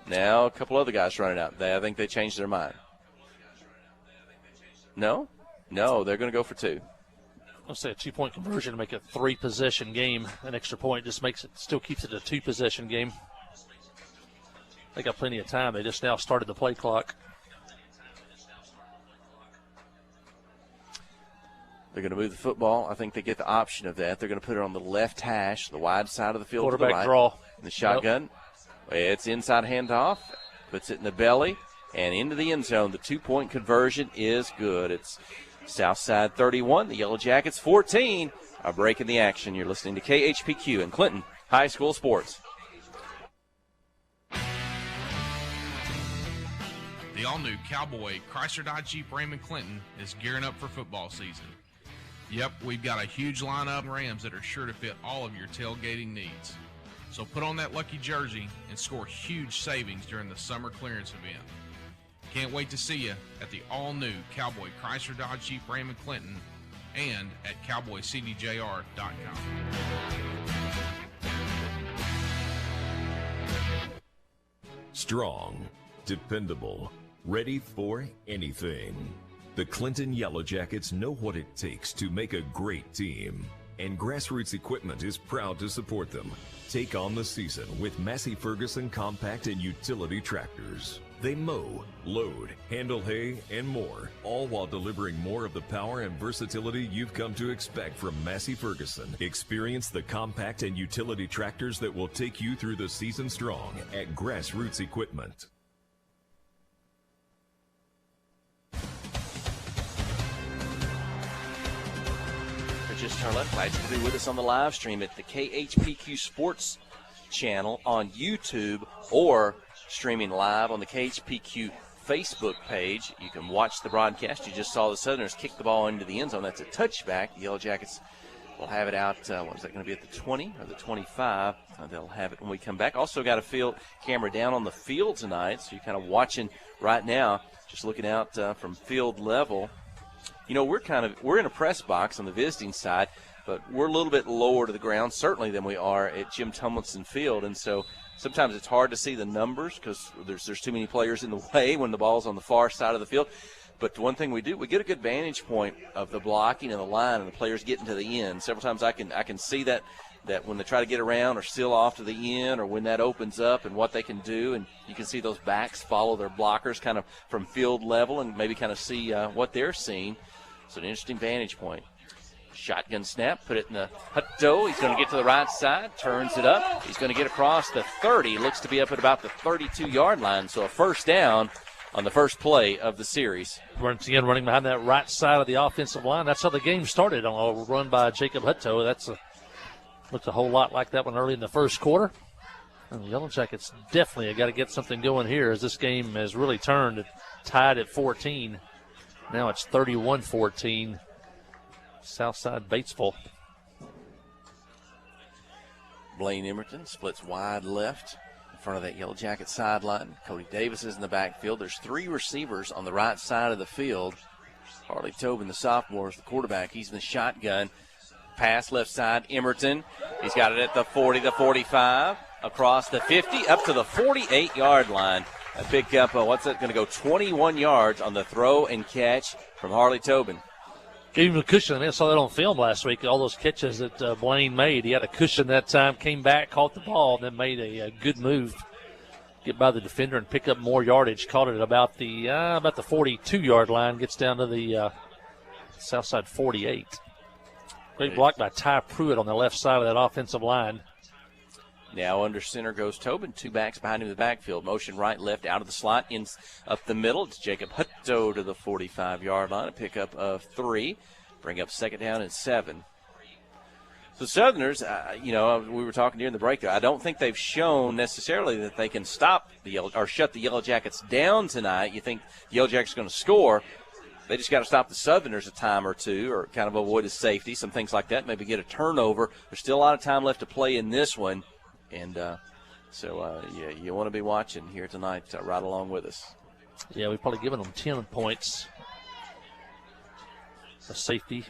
now a couple other guys running out. I think they changed their mind. No, they're going to go for 2. I'll say a 2-point conversion to make a 3-possession game. An extra point just still keeps it a 2-possession game. They got plenty of time. They just now started the play clock. They're going to move the football. I think they get the option of that. They're going to put it on the left hash, the wide side of the field. Quarterback to the right. draw. The shotgun. It's inside handoff. Puts it in the belly and into the end zone. The 2-point conversion is good. It's Southside 31, the Yellow Jackets 14. A break in the action. You're listening to KHPQ and Clinton High School Sports. The all-new Cowboy Chrysler Dodge Jeep Ram and Clinton is gearing up for football season. Yep, we've got a huge lineup of Rams that are sure to fit all of your tailgating needs. So put on that lucky jersey and score huge savings during the summer clearance event. Can't wait to see you at the all-new Cowboy Chrysler Dodge Jeep Ram and Clinton and at cowboycdjr.com. Strong, dependable, ready for anything. The Clinton Yellow Jackets know what it takes to make a great team, and Grassroots Equipment is proud to support them. Take on the season with Massey Ferguson compact and utility tractors. They mow, load, handle hay, and more, all while delivering more of the power and versatility you've come to expect from Massey Ferguson. Experience the compact and utility tractors that will take you through the season strong at Grassroots Equipment. Just turn left. Glad you could be with us on the live stream at the KHPQ Sports channel on YouTube or streaming live on the KHPQ Facebook page. You can watch the broadcast. You just saw the Southerners kick the ball into the end zone. That's a touchback. The Yellow Jackets will have it out. What is that going to be, at the 20 or the 25? They'll have it when we come back. Also got a field camera down on the field tonight, so you're kind of watching right now, just looking out from field level. You know, we're in a press box on the visiting side, but we're a little bit lower to the ground, certainly, than we are at Jim Tomlinson Field. And so sometimes it's hard to see the numbers because there's too many players in the way when the ball's on the far side of the field. But the one thing we do, we get a good vantage point of the blocking and the line and the players getting to the end. Several times I can see that when they try to get around or seal off to the end, or when that opens up and what they can do. And you can see those backs follow their blockers kind of from field level and maybe kind of see what they're seeing. So an interesting vantage point. Shotgun snap, put it in the Hutto. He's going to get to the right side, turns it up. He's going to get across the 30. Looks to be up at about the 32-yard line. So a first down on the first play of the series. Once again, running behind that right side of the offensive line. That's how the game started, on a run by Jacob Hutto. Looked a whole lot like that one early in the first quarter. And the Yellow Jackets definitely have got to get something going here, as this game has really turned, tied at 14. Now it's 31-14, Southside Batesville. Blaine Emerton splits wide left in front of that Yellow Jacket sideline. Cody Davis is in the backfield. There's 3 receivers on the right side of the field. Harley Tobin, the sophomore, is the quarterback. He's in the shotgun. Pass left side, Emerton. He's got it at the 40, the 45, across the 50, up to the 48-yard line. A pickup, what's that going to go, 21 yards on the throw and catch from Harley Tobin. Gave him a cushion. I saw that on film last week, all those catches that Blaine made. He had a cushion that time, came back, caught the ball, and then made a good move. Get by the defender and pick up more yardage. Caught it at about the 42-yard line. Gets down to the Southside 48. Great block by Ty Pruitt on the left side of that offensive line. Now under center goes Tobin. 2 backs behind him in the backfield. Motion right, left, out of the slot, in up the middle. It's Jacob Hutto to the 45-yard line. A pickup of 3. Bring up second down and 7. The Southerners, we were talking during the break there. I don't think they've shown necessarily that they can stop shut the Yellow Jackets down tonight. You think the Yellow Jackets are going to score. They just got to stop the Southerners a time or two, or kind of avoid a safety, some things like that, maybe get a turnover. There's still a lot of time left to play in this one. And you want to be watching here tonight right along with us. Yeah, we've probably given them 10 points. a safety,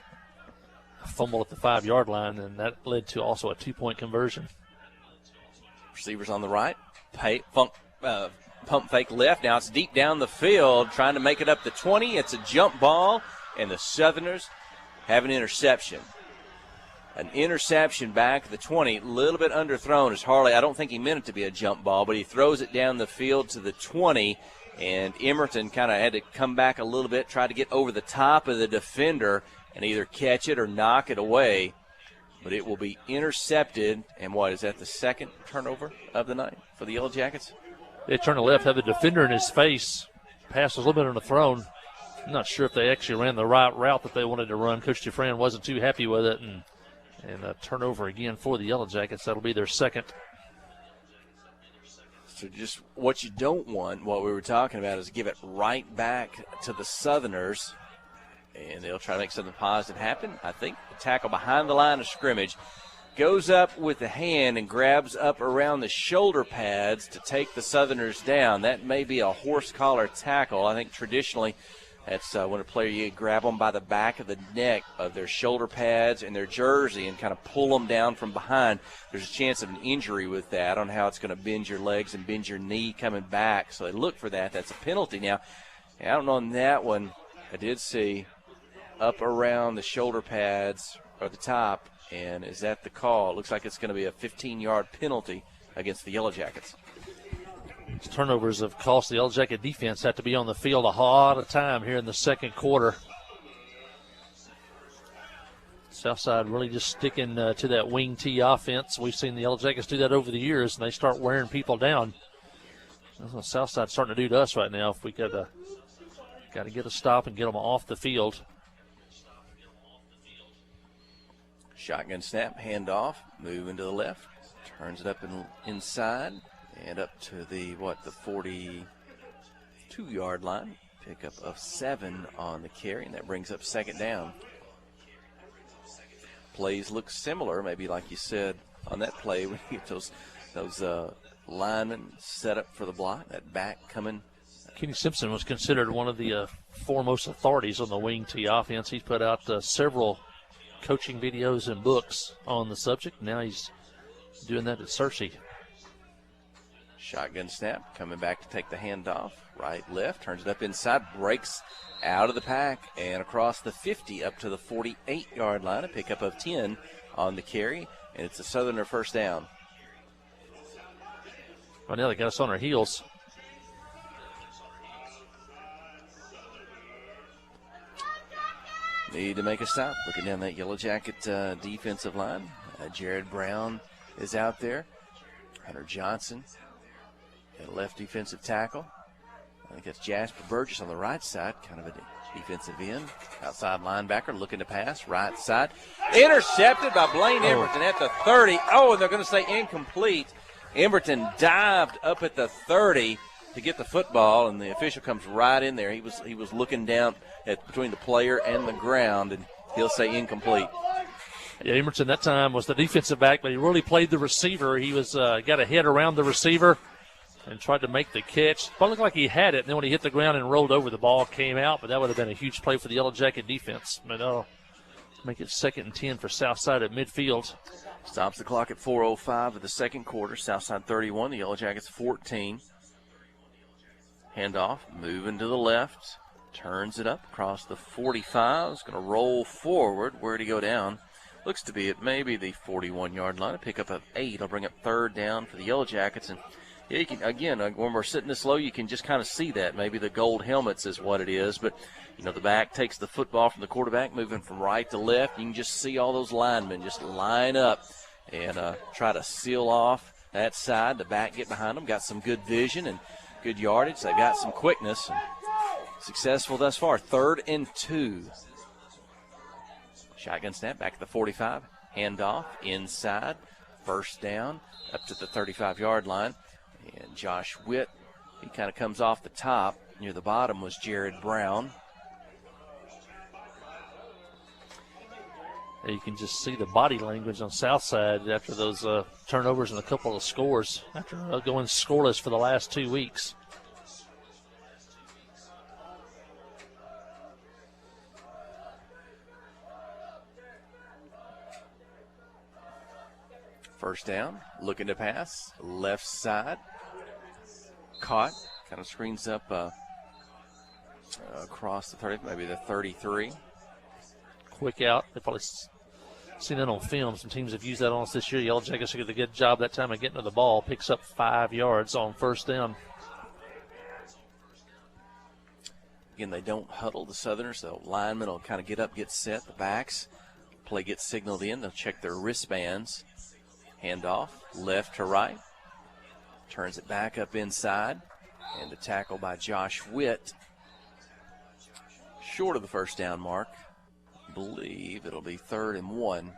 a fumble at the 5-yard line, and that led to also a 2-point conversion. Receivers on the right, pump fake left. Now it's deep down the field, trying to make it up the 20. It's a jump ball, and the Southerners have an interception. An interception back at the 20, a little bit underthrown as Harley. I don't think he meant it to be a jump ball, but he throws it down the field to the 20, and Emerton kind of had to come back a little bit, try to get over the top of the defender and either catch it or knock it away. But it will be intercepted, and what, is that the second turnover of the night for the Yellow Jackets? They turn to left, have the defender in his face. Pass was a little bit underthrown. I'm not sure if they actually ran the right route that they wanted to run. Coach Dufresne wasn't too happy with it, and a turnover again for the Yellow Jackets. That'll be their second. So just what you don't want, what we were talking about, is give it right back to the Southerners, and they'll try to make something positive happen. I think the tackle behind the line of scrimmage goes up with the hand and grabs up around the shoulder pads to take the Southerners down. That may be a horse collar tackle. I think traditionally that's when a player, you grab them by the back of the neck of their shoulder pads and their jersey and kind of pull them down from behind. There's a chance of an injury with that. I don't know how it's going to bend your legs and bend your knee coming back. So they look for that. That's a penalty. Now, I don't know on that one. I did see up around the shoulder pads or the top, and is that the call? It looks like it's going to be a 15-yard penalty against the Yellow Jackets. These turnovers have cost the Yellow Jacket defense. Have to be on the field a lot of time here in the second quarter. Southside really just sticking to that wing T offense. We've seen the Yellow Jackets do that over the years, and they start wearing people down. That's what Southside's starting to do to us right now. If we got to get a stop and get them off the field. Shotgun snap, handoff, moving to the left, turns it up inside. And up to the 42-yard line. Pickup of 7 on the carry, and that brings up second down. Plays look similar, maybe like you said on that play when you get those linemen set up for the block, that back coming. Kenny Simpson was considered one of the foremost authorities on the wing T offense. He's put out several coaching videos and books on the subject. Now he's doing that at Searcy. Shotgun snap, coming back to take the handoff. Right, left, turns it up inside, breaks out of the pack and across the 50 up to the 48-yard line. A pickup of 10 on the carry, and it's a Southerner first down. Right now they got us on our heels. Need to make a stop. Looking down that Yellow Jacket defensive line. Jared Brown is out there. Hunter Johnson at left defensive tackle. I think that's Jasper Burgess on the right side, kind of a defensive end. Outside linebacker looking to pass, right side. Intercepted by Blaine Emberton at the 30. Oh, and they're going to say incomplete. Emberton dived up at the 30 to get the football, and the official comes right in there. He was looking down at between the player and the ground, and he'll say incomplete. Yeah, Emerson that time was the defensive back, but he really played the receiver. He was got a head around the receiver and tried to make the catch. It looked like he had it, and then when he hit the ground and rolled over, the ball came out, but that would have been a huge play for the Yellow Jacket defense. But that'll make it 2nd and 10 for Southside at midfield. Stops the clock at 4:05 of the second quarter. Southside 31, the Yellow Jackets 14. Handoff, moving to the left, turns it up across the 45. Is going to roll forward. Where'd he go down? Looks to be at maybe the 41-yard line. A pickup of 8. I'll bring up 3rd down for the Yellow Jackets. And yeah, you can, again, when we're sitting this low, you can just kind of see that. Maybe the gold helmets is what it is. But, the back takes the football from the quarterback, moving from right to left. You can just see all those linemen just line up and try to seal off that side. The back get behind them, got some good vision and good yardage. They've got some quickness. And successful thus far. 3rd and 2. Shotgun snap back to the 45. Handoff inside. First down up to the 35-yard line. And Josh Witt, he kind of comes off the top. Near the bottom was Jared Brown. You can just see the body language on Southside after those turnovers and a couple of scores after going scoreless for the last 2 weeks. First down, looking to pass, left side, caught, kind of screens up across the 30, maybe the 33. Quick out. They've probably seen that on film. Some teams have used that on us this year. Yellow Jackets did a good job that time of getting to the ball. Picks up 5 yards on first down. Again, they don't huddle the Southerners. The linemen will kind of get up, get set. The backs, play gets signaled in. They'll check their wristbands. Handoff, left to right. Turns it back up inside. And the tackle by Josh Witt. Short of the first down mark. I believe it'll be 3rd and 1.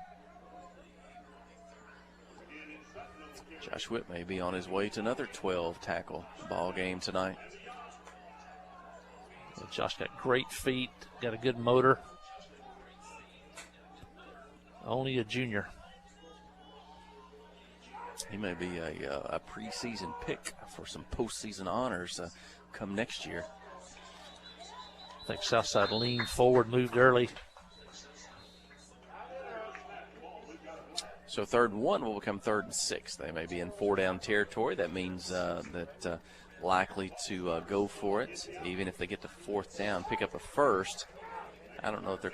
Josh Witt may be on his way to another 12-tackle ball game tonight. Well, Josh got great feet, got a good motor. Only a junior. He may be a preseason pick for some postseason honors come next year. I think Southside leaned forward, moved early. So 3rd and 1 will become 3rd and 6. They may be in 4-down territory. That means that likely to go for it, even if they get to 4th down, pick up a first. I don't know if they're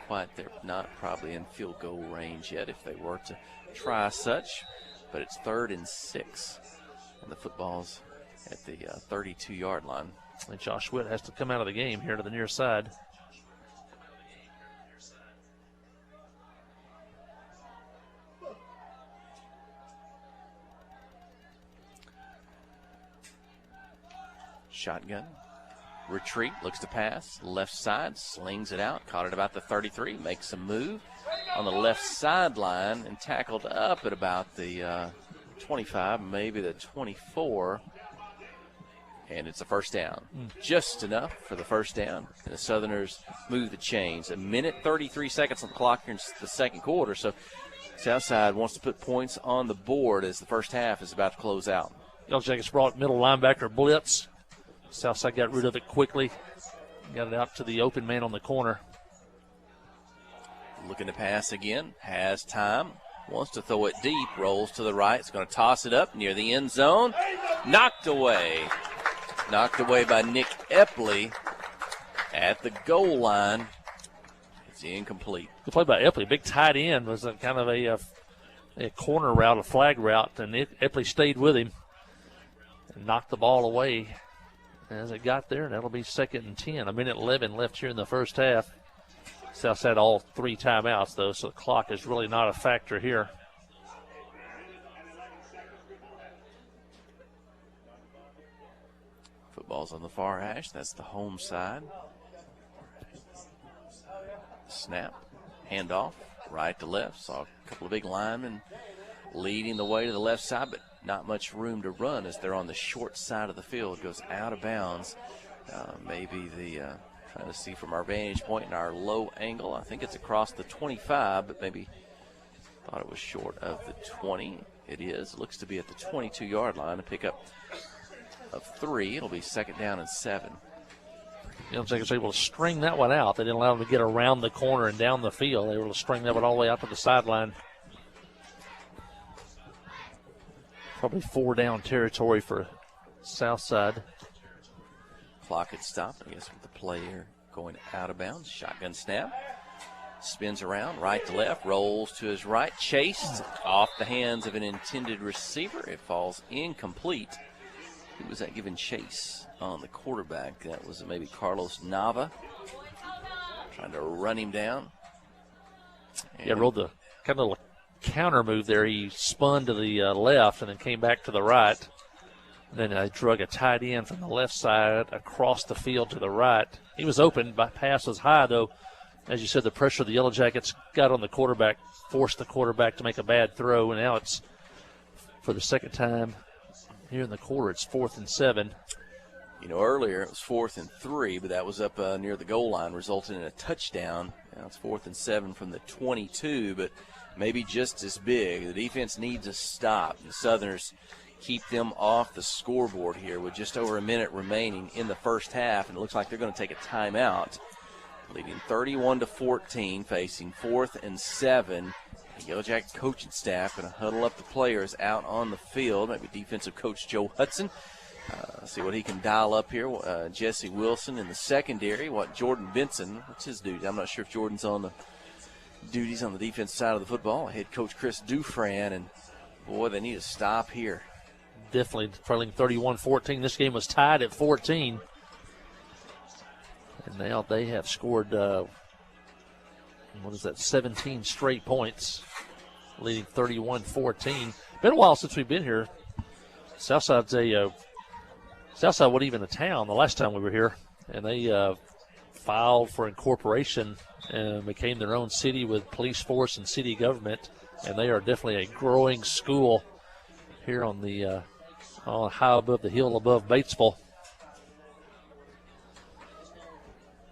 not probably in field goal range yet if they were to try such. But it's 3rd and 6, and the football's at the 32-yard line. And Josh Witt has to come out of the game here to the near side. Shotgun, retreat, looks to pass, left side, slings it out, caught it about the 33, makes a move on the left sideline and tackled up at about the 25, maybe the 24, and it's a first down. Just enough for the first down, and the Southerners move the chains. 1:33 seconds on the clock here in the second quarter, so Southside wants to put points on the board as the first half is about to close out. Yellow Jackets brought middle linebacker blitz. Southside got rid of it quickly, got it out to the open man on the corner. Looking to pass again, has time, wants to throw it deep, rolls to the right, is going to toss it up near the end zone. Knocked away by Nick Epley at the goal line. It's incomplete. Good play by Epley. Big tight end was a kind of a corner route, a flag route, and Epley stayed with him and knocked the ball away as it got there, and that'll be 2nd and 10. 1:11 left here in the first half. Southside all 3 timeouts, though, so the clock is really not a factor here. Football's on the far hash. That's the home side. Snap, handoff, right to left. Saw a couple of big linemen leading the way to the left side, but not much room to run as they're on the short side of the field. Goes out of bounds. Maybe trying to see from our vantage point in our low angle. I think it's across the 25, but maybe thought it was short of the 20. It is. Looks to be at the 22-yard line to pick up of 3. It'll be 2nd down and 7. Yellow Jackets were able to string that one out. They didn't allow them to get around the corner and down the field. They were able to string that one all the way out to the sideline. Probably 4-down territory for Southside. Clock had stopped, I guess, with the player going out of bounds. Shotgun snap. Spins around, right to left, rolls to his right, chased off the hands of an intended receiver. It falls incomplete. Who was that giving chase on the quarterback? That was maybe Carlos Nava. Trying to run him down. Yeah, rolled the kind of little counter move there. He spun to the left and then came back to the right. Then I drug a tight end from the left side across the field to the right. He was open, but pass was high, though. As you said, the pressure of the Yellow Jackets got on the quarterback, forced the quarterback to make a bad throw, and now it's, for the second time here in the quarter, it's 4th and 7. You know, earlier it was 4th and 3, but that was up near the goal line, resulting in a touchdown. Now it's 4th and 7 from the 22, but maybe just as big. The defense needs a stop. The Southerners keep them off the scoreboard here with just over a minute remaining in the first half, and it looks like they're going to take a timeout, leading 31-14, facing 4th and 7, The Yellow Jacket coaching staff going to huddle up the players out on the field. Maybe defensive coach Joe Hudson. See what he can dial up here. Jesse Wilson in the secondary. Jordan Benson, what's his duty? I'm not sure if Jordan's on the duties on the defense side of the football. Head coach Chris Dufran, and boy, they need to stop here. Definitely trailing 31-14. This game was tied at 14. And now they have scored, 17 straight points, leading 31-14. Been a while since we've been here. Southside wasn't even a town the last time we were here, and they filed for incorporation and became their own city with police force and city government, and they are definitely a growing school here on the high above the hill above Batesville.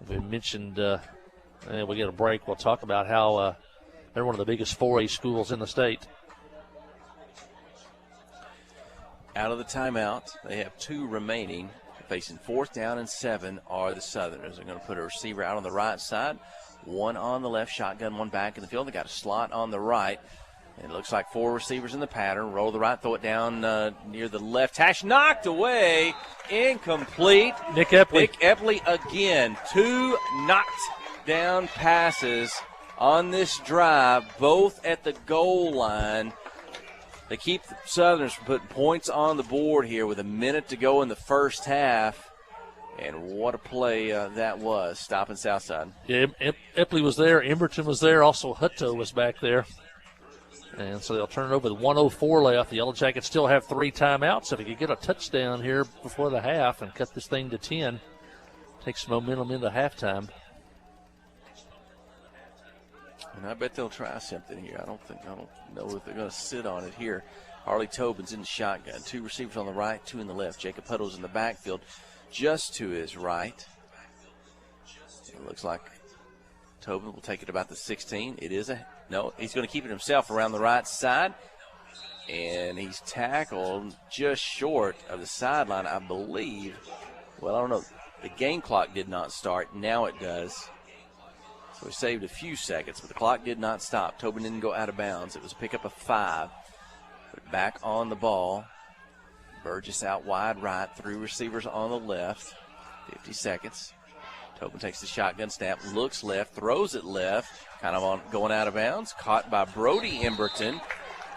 We mentioned, we get a break, we'll talk about how they're one of the biggest 4A schools in the state. Out of the timeout, they have 2 remaining. Facing 4th down and 7 are the Southerners. They're going to put a receiver out on the right side, 1 on the left, shotgun 1 back in the field. They got a slot on the right. And it looks like 4 receivers in the pattern. Roll the right, throw it down near the left hash. Knocked away. Incomplete. Nick Epley again. 2 knocked down passes on this drive, both at the goal line. They keep the Southerners from putting points on the board here with a minute to go in the first half. And what a play that was, stopping Southside. Yeah, Epley was there. Emberton was there. Also, Hutto was back there. And so they'll turn it over with 1:04 left. The Yellow Jackets still have 3 timeouts. If they could get a touchdown here before the half and cut this thing to 10, take some momentum into halftime. And I bet they'll try something here. I don't know if they're going to sit on it here. Harley Tobin's in the shotgun. 2 receivers on the right, 2 in the left. Jacob Huddle's in the backfield just to his right. It looks like Tobin will take it about the 16. He's going to keep it himself around the right side. And he's tackled just short of the sideline, I believe. Well, I don't know. The game clock did not start. Now it does. So we saved a few seconds, but the clock did not stop. Tobin didn't go out of bounds. It was a pickup of 5. But back on the ball. Burgess out wide right, 3 receivers on the left. 50 seconds. Tobin takes the shotgun snap, looks left, throws it left, kind of going out of bounds. Caught by Brody Emberton.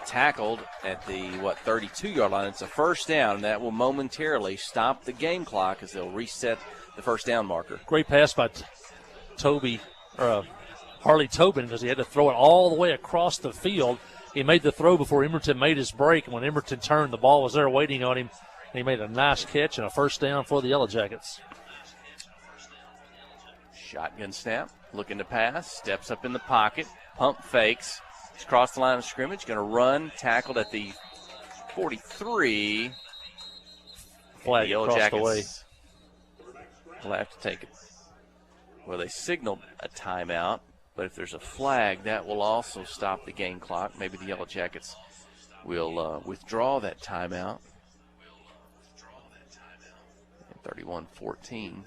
Tackled at the, 32-yard line. It's a first down, and that will momentarily stop the game clock as they'll reset the first down marker. Great pass by Harley Tobin, because he had to throw it all the way across the field. He made the throw before Emberton made his break, and when Emberton turned, the ball was there waiting on him. And he made a nice catch and a first down for the Yellow Jackets. Shotgun snap, looking to pass, steps up in the pocket, pump fakes. He's crossed the line of scrimmage, going to run, tackled at the 43. Flag the Yellow across Jackets the way. Will have to take it. Well, they signaled a timeout, but if there's a flag, that will also stop the game clock. Maybe the Yellow Jackets will withdraw that timeout. 31-14.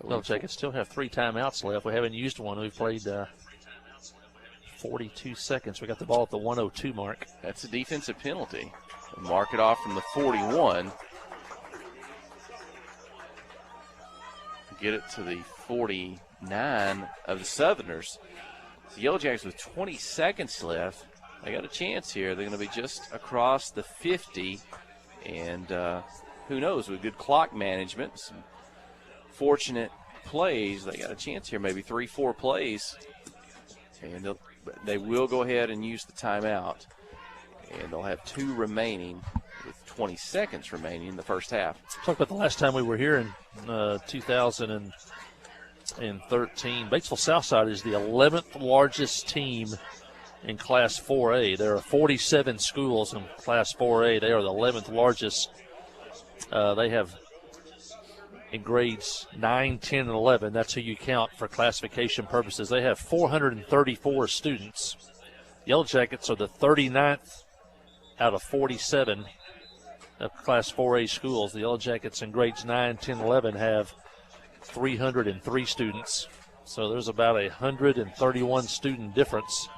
Yellow Jackets still have 3 timeouts left. We haven't used one. We've played 42 seconds. We got the ball at the 1:02 mark. That's a defensive penalty. Mark it off from the 41. Get it to the 49 of the Southerners. The Yellow Jackets with 20 seconds left. They got a chance here. They're going to be just across the 50. And who knows, with good clock management, some fortunate plays, they got a chance here, maybe 3-4 plays. And they will go ahead and use the timeout. And they'll have 2 remaining with 20 seconds remaining in the first half. Talk about the last time we were here in 2013. Batesville Southside is the 11th largest team in Class 4A. There are 47 schools in Class 4A. They are the 11th largest. They have in grades 9, 10, and 11. That's who you count for classification purposes. They have 434 students. Yellow Jackets are the 39th out of 47 of Class 4A schools. The Yellow Jackets in grades 9, 10, 11 have 303 students. So there's about 131 student difference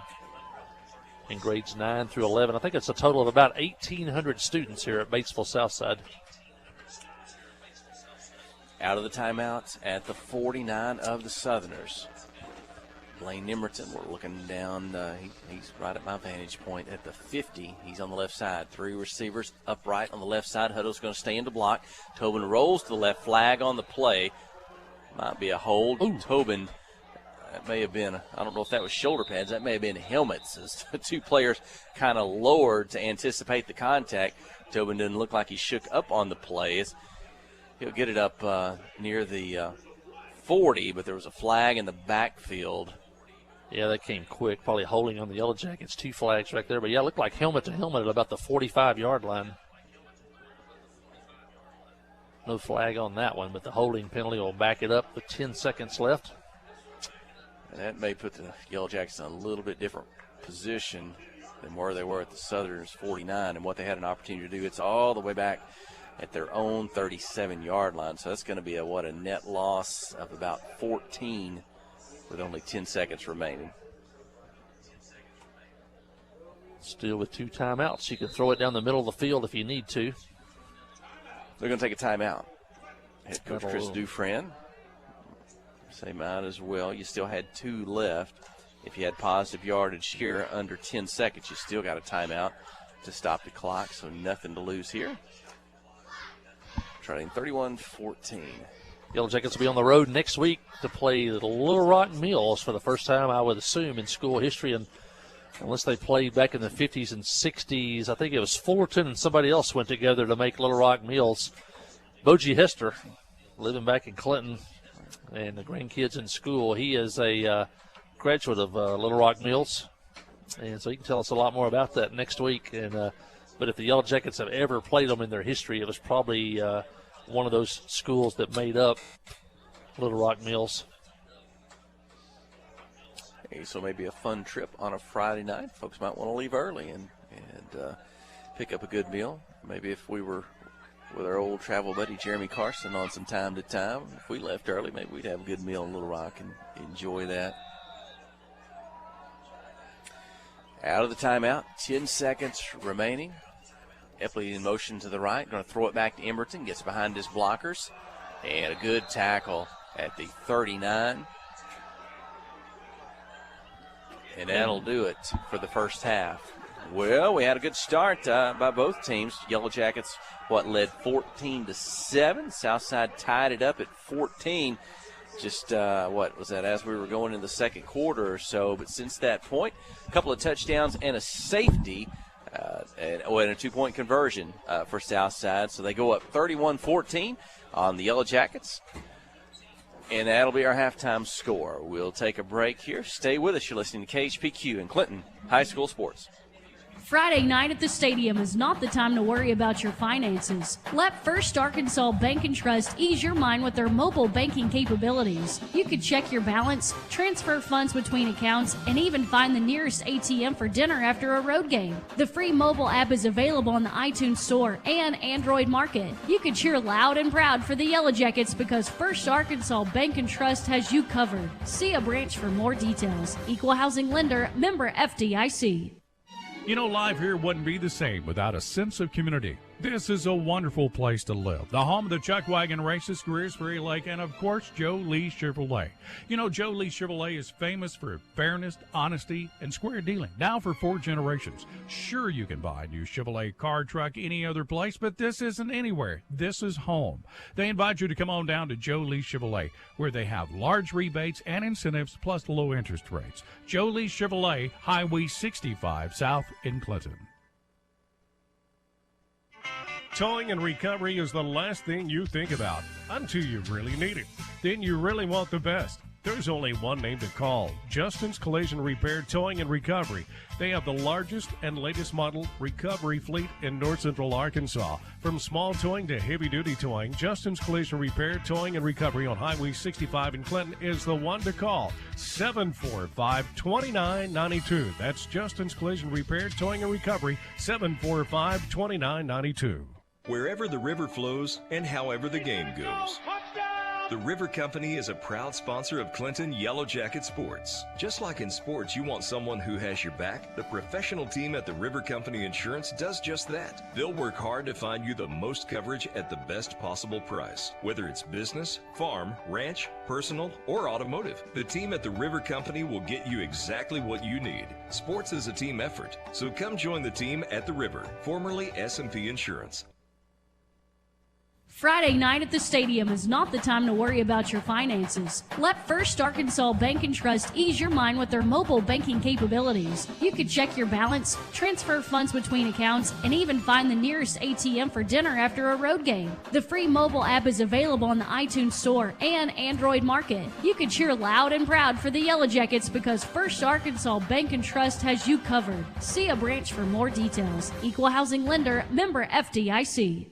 in grades 9 through 11. I think it's a total of about 1,800 students here at Batesville Southside. Out of the timeouts at the 49 of the Southerners. Blaine Nimmerton, we're looking down. He's right at my vantage point at the 50. He's on the left side. 3 receivers upright on the left side. Huddle's going to stay in to block. Tobin rolls to the left. Flag on the play. Might be a hold. Ooh. Tobin, that may have been, I don't know if that was shoulder pads. That may have been helmets as the 2 players kind of lowered to anticipate the contact. Tobin didn't look like he shook up on the play. He'll get it up near the 40, but there was a flag in the backfield. Yeah, that came quick, probably holding on the Yellow Jackets. 2 flags right there. But, yeah, it looked like helmet to helmet at about the 45-yard line. No flag on that one, but the holding penalty will back it up with 10 seconds left. And that may put the Yellow Jackets in a little bit different position than where they were at the Southerners 49 and what they had an opportunity to do. It's all the way back at their own 37-yard line. So that's going to be a net loss of about 14 with only 10 seconds remaining. Still with 2 timeouts. You can throw it down the middle of the field if you need to. They're going to take a timeout. Head coach Chris Dufresne. Say might as well. You still had 2 left. If you had positive yardage here under 10 seconds, you still got a timeout to stop the clock, so nothing to lose here. Trying 31-14. Yellow Jackets will be on the road next week to play the Little Rock Mills for the first time, I would assume, in school history. And unless they played back in the 50s and 60s, I think it was Fullerton and somebody else went together to make Little Rock Mills. Boji Hester, living back in Clinton, and the grandkids in school. He is a graduate of Little Rock Mills, and so he can tell us a lot more about that next week. And but if the Yellow Jackets have ever played them in their history, it was probably one of those schools that made up Little Rock Mills. Hey, so maybe a fun trip on a Friday night. Folks might want to leave early and pick up a good meal. Maybe if we were with our old travel buddy Jeremy Carson on some time to time, if we left early, maybe we'd have a good meal in Little Rock and enjoy that. Out of the timeout, 10 seconds remaining. Epley in motion to the right, going to throw it back to Emberton, gets behind his blockers, and a good tackle at the 39. And that'll do it for the first half. Well, we had a good start by both teams. Yellow Jackets, led 14-7. Southside tied it up at 14. Just, what was that, as we were going into the second quarter or so. But since that point, a couple of touchdowns and a safety and a 2-point conversion for Southside. So they go up 31-14 on the Yellow Jackets. And that'll be our halftime score. We'll take a break here. Stay with us. You're listening to KHPQ and Clinton High School Sports. Friday night at the stadium is not the time to worry about your finances. Let First Arkansas Bank and Trust ease your mind with their mobile banking capabilities. You can check your balance, transfer funds between accounts, and even find the nearest ATM for dinner after a road game. The free mobile app is available on the iTunes Store and Android Market. You can cheer loud and proud for the Yellow Jackets because First Arkansas Bank and Trust has you covered. See a branch for more details. Equal housing lender, member FDIC. You know, life here wouldn't be the same without a sense of community. This is a wonderful place to live. The home of the Chuck Wagon Races, Greers Ferry Lake, and of course, Joe Lee Chevrolet. You know, Joe Lee Chevrolet is famous for fairness, honesty, and square dealing. Now for 4 generations. Sure, you can buy a new Chevrolet car, truck, any other place, but this isn't anywhere. This is home. They invite you to come on down to Joe Lee Chevrolet, where they have large rebates and incentives plus low interest rates. Joe Lee Chevrolet, Highway 65 South in Clinton. Towing and recovery is the last thing you think about until you really need it. Then you really want the best. There's only one name to call, Justin's Collision Repair Towing and Recovery. They have the largest and latest model recovery fleet in North Central Arkansas. From small towing to heavy-duty towing, Justin's Collision Repair Towing and Recovery on Highway 65 in Clinton is the one to call, 745-2992. That's Justin's Collision Repair Towing and Recovery, 745-2992. Wherever the river flows and however the game goes. The River Company is a proud sponsor of Clinton Yellow Jacket Sports. Just like in sports, you want someone who has your back. The professional team at the River Company Insurance does just that. They'll work hard to find you the most coverage at the best possible price. Whether it's business, farm, ranch, personal, or automotive, the team at the River Company will get you exactly what you need. Sports is a team effort, so come join the team at the River, formerly S&P Insurance. Friday night at the stadium is not the time to worry about your finances. Let First Arkansas Bank and Trust ease your mind with their mobile banking capabilities. You can check your balance, transfer funds between accounts, and even find the nearest ATM for dinner after a road game. The free mobile app is available on the iTunes Store and Android Market. You can cheer loud and proud for the Yellow Jackets because First Arkansas Bank and Trust has you covered. See a branch for more details. Equal Housing Lender, member FDIC.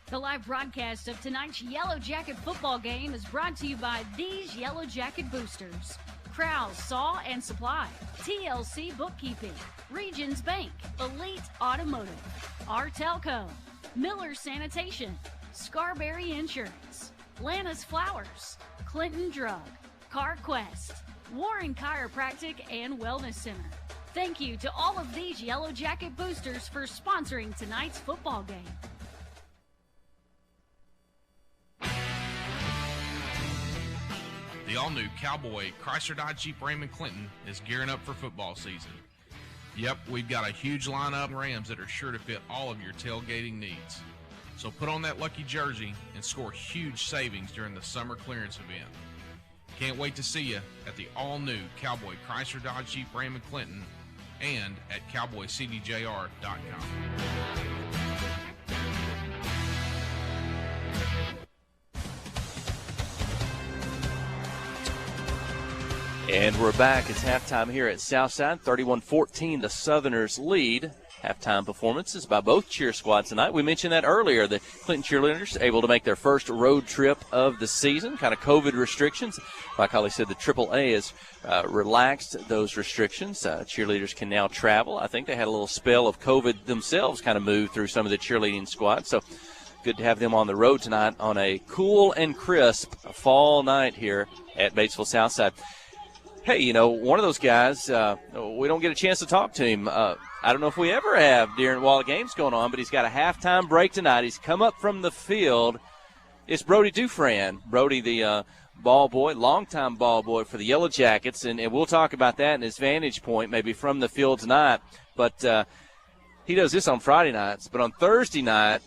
The live broadcast of tonight's Yellow Jacket football game is brought to you by these Yellow Jacket boosters: Krause Saw and Supply, TLC Bookkeeping, Regions Bank, Elite Automotive, Artelco, Miller Sanitation, Scarberry Insurance, Lana's Flowers, Clinton Drug, CarQuest, Warren Chiropractic and Wellness Center. Thank you to all of these Yellow Jacket boosters for sponsoring tonight's football game. The all-new Cowboy Chrysler Dodge Jeep Ram in Clinton is gearing up for football season. Yep, we've got a huge lineup of Rams that are sure to fit all of your tailgating needs. So put on that lucky jersey and score huge savings during the summer clearance event. Can't wait to see you at the all-new Cowboy Chrysler Dodge Jeep Ram in Clinton and at cowboycdjr.com. And we're back. It's halftime here at Southside. 31-14, the Southerners lead. Halftime performances by both cheer squads tonight. We mentioned that earlier. The Clinton cheerleaders able to make their first road trip of the season. Kind of COVID restrictions. Like Holly said, the AAA has relaxed those restrictions. Cheerleaders can now travel. I think they had a little spell of COVID themselves kind of move through some of the cheerleading squads. So good to have them on the road tonight on a cool and crisp fall night here at Batesville Southside. Hey, you know, one of those guys, we don't get a chance to talk to him. I don't know if we ever have while the game's going on, but he's got a halftime break tonight. He's come up from the field. It's Brody Dufran. Brody, the ball boy, longtime ball boy for the Yellow Jackets, and we'll talk about that and his vantage point maybe from the field tonight. But he does this on Friday nights. But on Thursday night,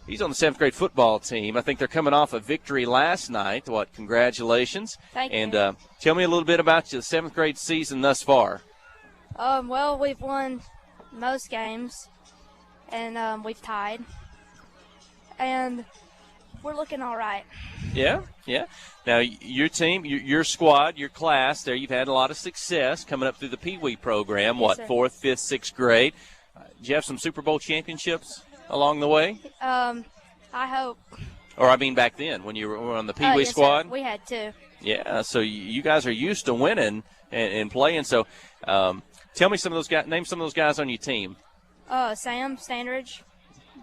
he's on the 7th grade football team. I think they're coming off a victory last night. Congratulations. Thank you. And tell me a little bit about your 7th grade season thus far. Well, we've won most games, and we've tied. And we're looking all right. Yeah. Now, your team, your squad, your class there, you've had a lot of success coming up through the Pee Wee program, Yes, sir. 4th, 5th, 6th grade. Did you have some Super Bowl championships along the way? I hope. Or I mean back then when you were on the Pee Wee Yes, squad? sir. We had two. Yeah, so you guys are used to winning and playing. So tell me some of those guys, name some of those guys on your team. Sam Standridge,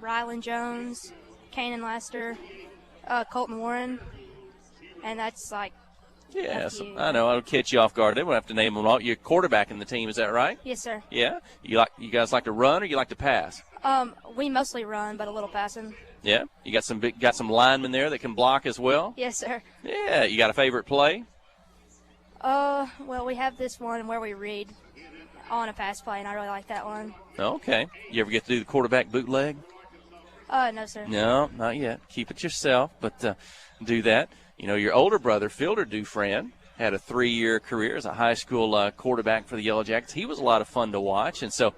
Rylan Jones, Kanan Lester, Colton Warren, and that's like Yeah, so I know. I'll catch you off guard. They won't have to name them all. You're quarterbacking the team, is that right? Yes, sir. Yeah? You guys like to run or you like to pass? We mostly run, but a little passing. Yeah? You got some linemen there that can block as well? Yes, sir. Yeah. You got a favorite play? Well, we have this one where we read on a pass play, and I really like that one. Okay. You ever get to do the quarterback bootleg? No, sir. No, not yet. Keep it yourself, but do that. You know, your older brother, Fielder Dufran, had a 3-year career as a high school quarterback for the Yellow Jackets. He was a lot of fun to watch, and so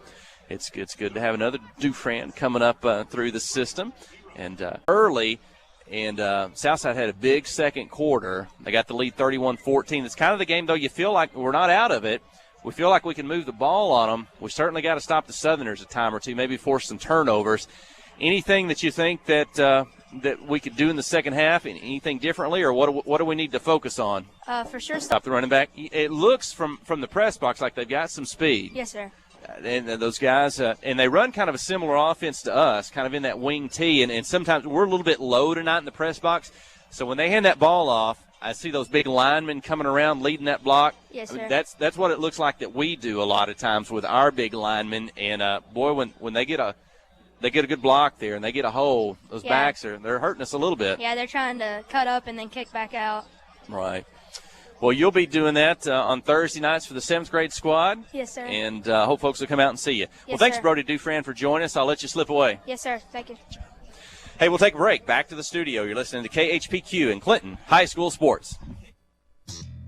it's good to have another Dufran coming up through the system. And early, and Southside had a big second quarter. They got the lead 31-14. It's kind of the game, though, you feel like we're not out of it. We feel like we can move the ball on them. We certainly got to stop the Southerners a time or two, maybe force some turnovers. Anything that you think that we could do in the second half, anything differently, or what do we need to focus on? For sure. Stop the running back. It looks from the press box like they've got some speed. Yes, sir. And those guys, and they run kind of a similar offense to us, kind of in that wing tee, and sometimes we're a little bit low tonight in the press box. So when they hand that ball off, I see those big linemen coming around leading that block. Yes, I mean, sir. that's what it looks like that we do a lot of times with our big linemen. And boy, when they get a good block there and they get a hole, those backs they're hurting us a little bit. Yeah, they're trying to cut up and then kick back out. Right. Well, you'll be doing that on Thursday nights for the 7th grade squad. Yes, sir. And hope folks will come out and see you. Well, Yes, thanks, sir. Brody Dufran, for joining us. I'll let you slip away. Yes, sir. Thank you. Hey, we'll take a break. Back to the studio. You're listening to KHPQ in Clinton High School Sports.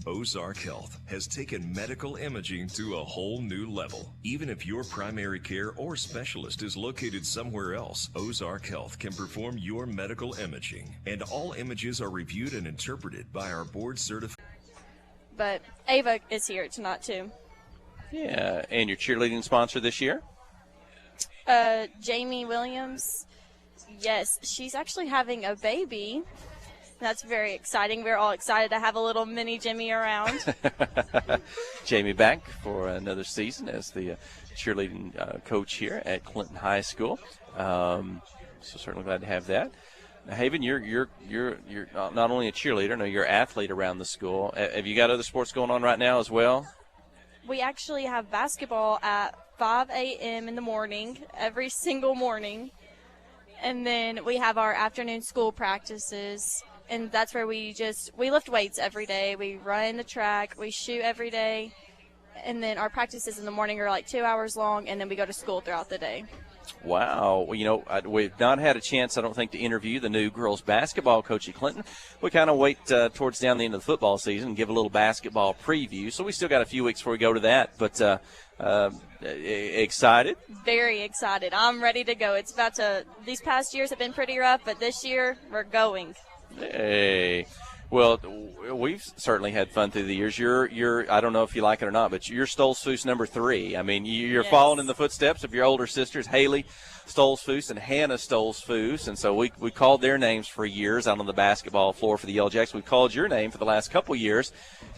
Ozark Health has taken medical imaging to a whole new level. Even if your primary care or specialist is located somewhere else, Ozark Health can perform your medical imaging. And all images are reviewed and interpreted by our board-certified. But Ava is here tonight, too. Yeah, and your cheerleading sponsor this year? Jamie Williams. Yes, she's actually having a baby. That's very exciting. We're all excited to have a little mini Jimmy around. Jamie back for another season as the cheerleading coach here at Clinton High School. So certainly glad to have that. Now, Haven, you're not only a cheerleader, no, you're an athlete around the school. Have you got other sports going on right now as well? We actually have basketball at 5 a.m. in the morning, every single morning. And then we have our afternoon school practices. And that's where we lift weights every day. We run the track. We shoot every day. And then our practices in the morning are like 2 hours long, and then we go to school throughout the day. Wow. Well, we've not had a chance, I don't think, to interview the new girls basketball coach at Clinton. We kind of wait towards down the end of the football season and give a little basketball preview. So we still got a few weeks before we go to that. But excited? Very excited. I'm ready to go. These past years have been pretty rough, but this year we're going. Hey. Well, we've certainly had fun through the years. You're I don't know if you like it or not, but you're Stolzfus number 3. I mean, you're following in the footsteps of your older sisters, Haley Stolzfus and Hannah Stolzfus, and so we called their names for years out on the basketball floor for the Yellow Jacks. We've called your name for the last couple years,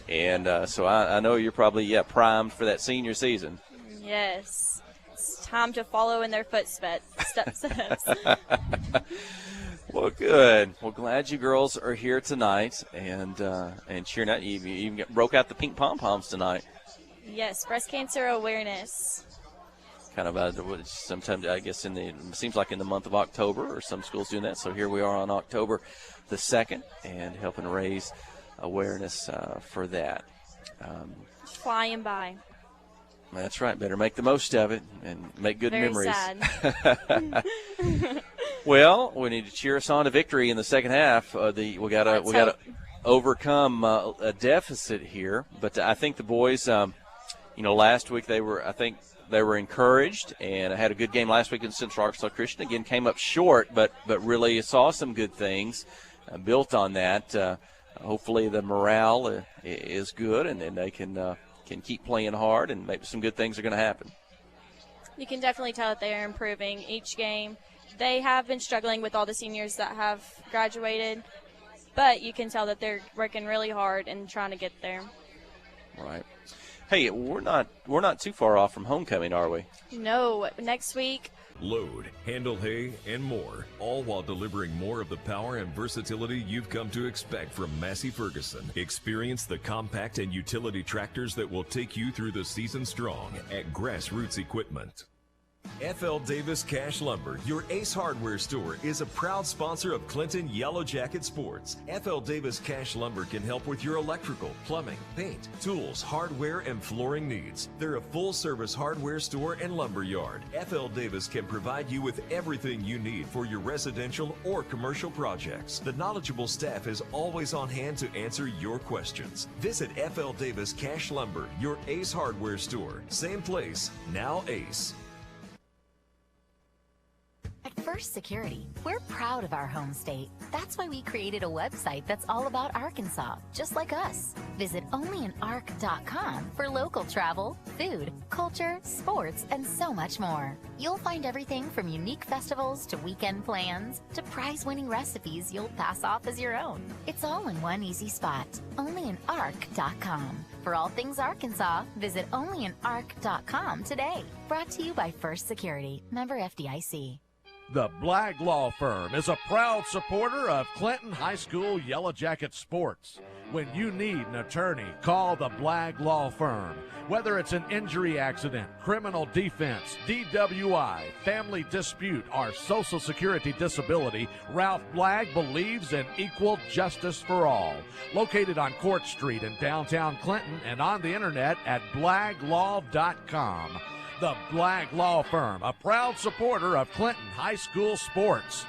and so I know you're probably primed for that senior season. Yes. It's time to follow in their footsteps. Well, good. Well, glad you girls are here tonight and cheering out. You even broke out the pink pom-poms tonight. Yes, breast cancer awareness. Kind of sometimes, I guess, seems like in the month of October, or some schools doing that. So here we are on October the 2nd and helping raise awareness for that. Flying by. That's right. Better make the most of it and make good memories. Sad. Well, we need to cheer us on to victory in the second half. We got to overcome a deficit here. But I think the boys, last week they were encouraged and had a good game last week in Central Arkansas Christian. Again, came up short, but really saw some good things built on that. Hopefully the morale is good and they can keep playing hard, and maybe some good things are going to happen. You can definitely tell that they are improving each game. They have been struggling with all the seniors that have graduated, but you can tell that they're working really hard and trying to get there. Right. Hey, we're not too far off from homecoming, are we? No, next week. Load, handle hay, and more, all while delivering more of the power and versatility you've come to expect from Massey Ferguson. Experience the compact and utility tractors that will take you through the season strong at Grassroots Equipment. F.L. Davis Cash Lumber, your Ace Hardware store, is a proud sponsor of Clinton Yellow Jacket Sports. F.L. Davis Cash Lumber can help with your electrical, plumbing, paint, tools, hardware, and flooring needs. They're a full-service hardware store and lumber yard. F.L. Davis can provide you with everything you need for your residential or commercial projects. The knowledgeable staff is always on hand to answer your questions. Visit F.L. Davis Cash Lumber, your Ace Hardware store. Same place, now Ace. At First Security, we're proud of our home state. That's why we created a website that's all about Arkansas, just like us. Visit onlyinark.com for local travel, food, culture, sports, and so much more. You'll find everything from unique festivals to weekend plans to prize-winning recipes you'll pass off as your own. It's all in one easy spot, onlyinark.com. For all things Arkansas, visit onlyinark.com today. Brought to you by First Security, member FDIC. The Blagg Law Firm is a proud supporter of Clinton High School Yellow Jacket sports. When you need an attorney, call the Blagg Law Firm. Whether it's an injury accident, criminal defense, DWI, family dispute, or Social Security disability, Ralph Blagg believes in equal justice for all. Located on Court Street in downtown Clinton and on the internet at blagglaw.com. The Blagg Law Firm, a proud supporter of Clinton High School sports.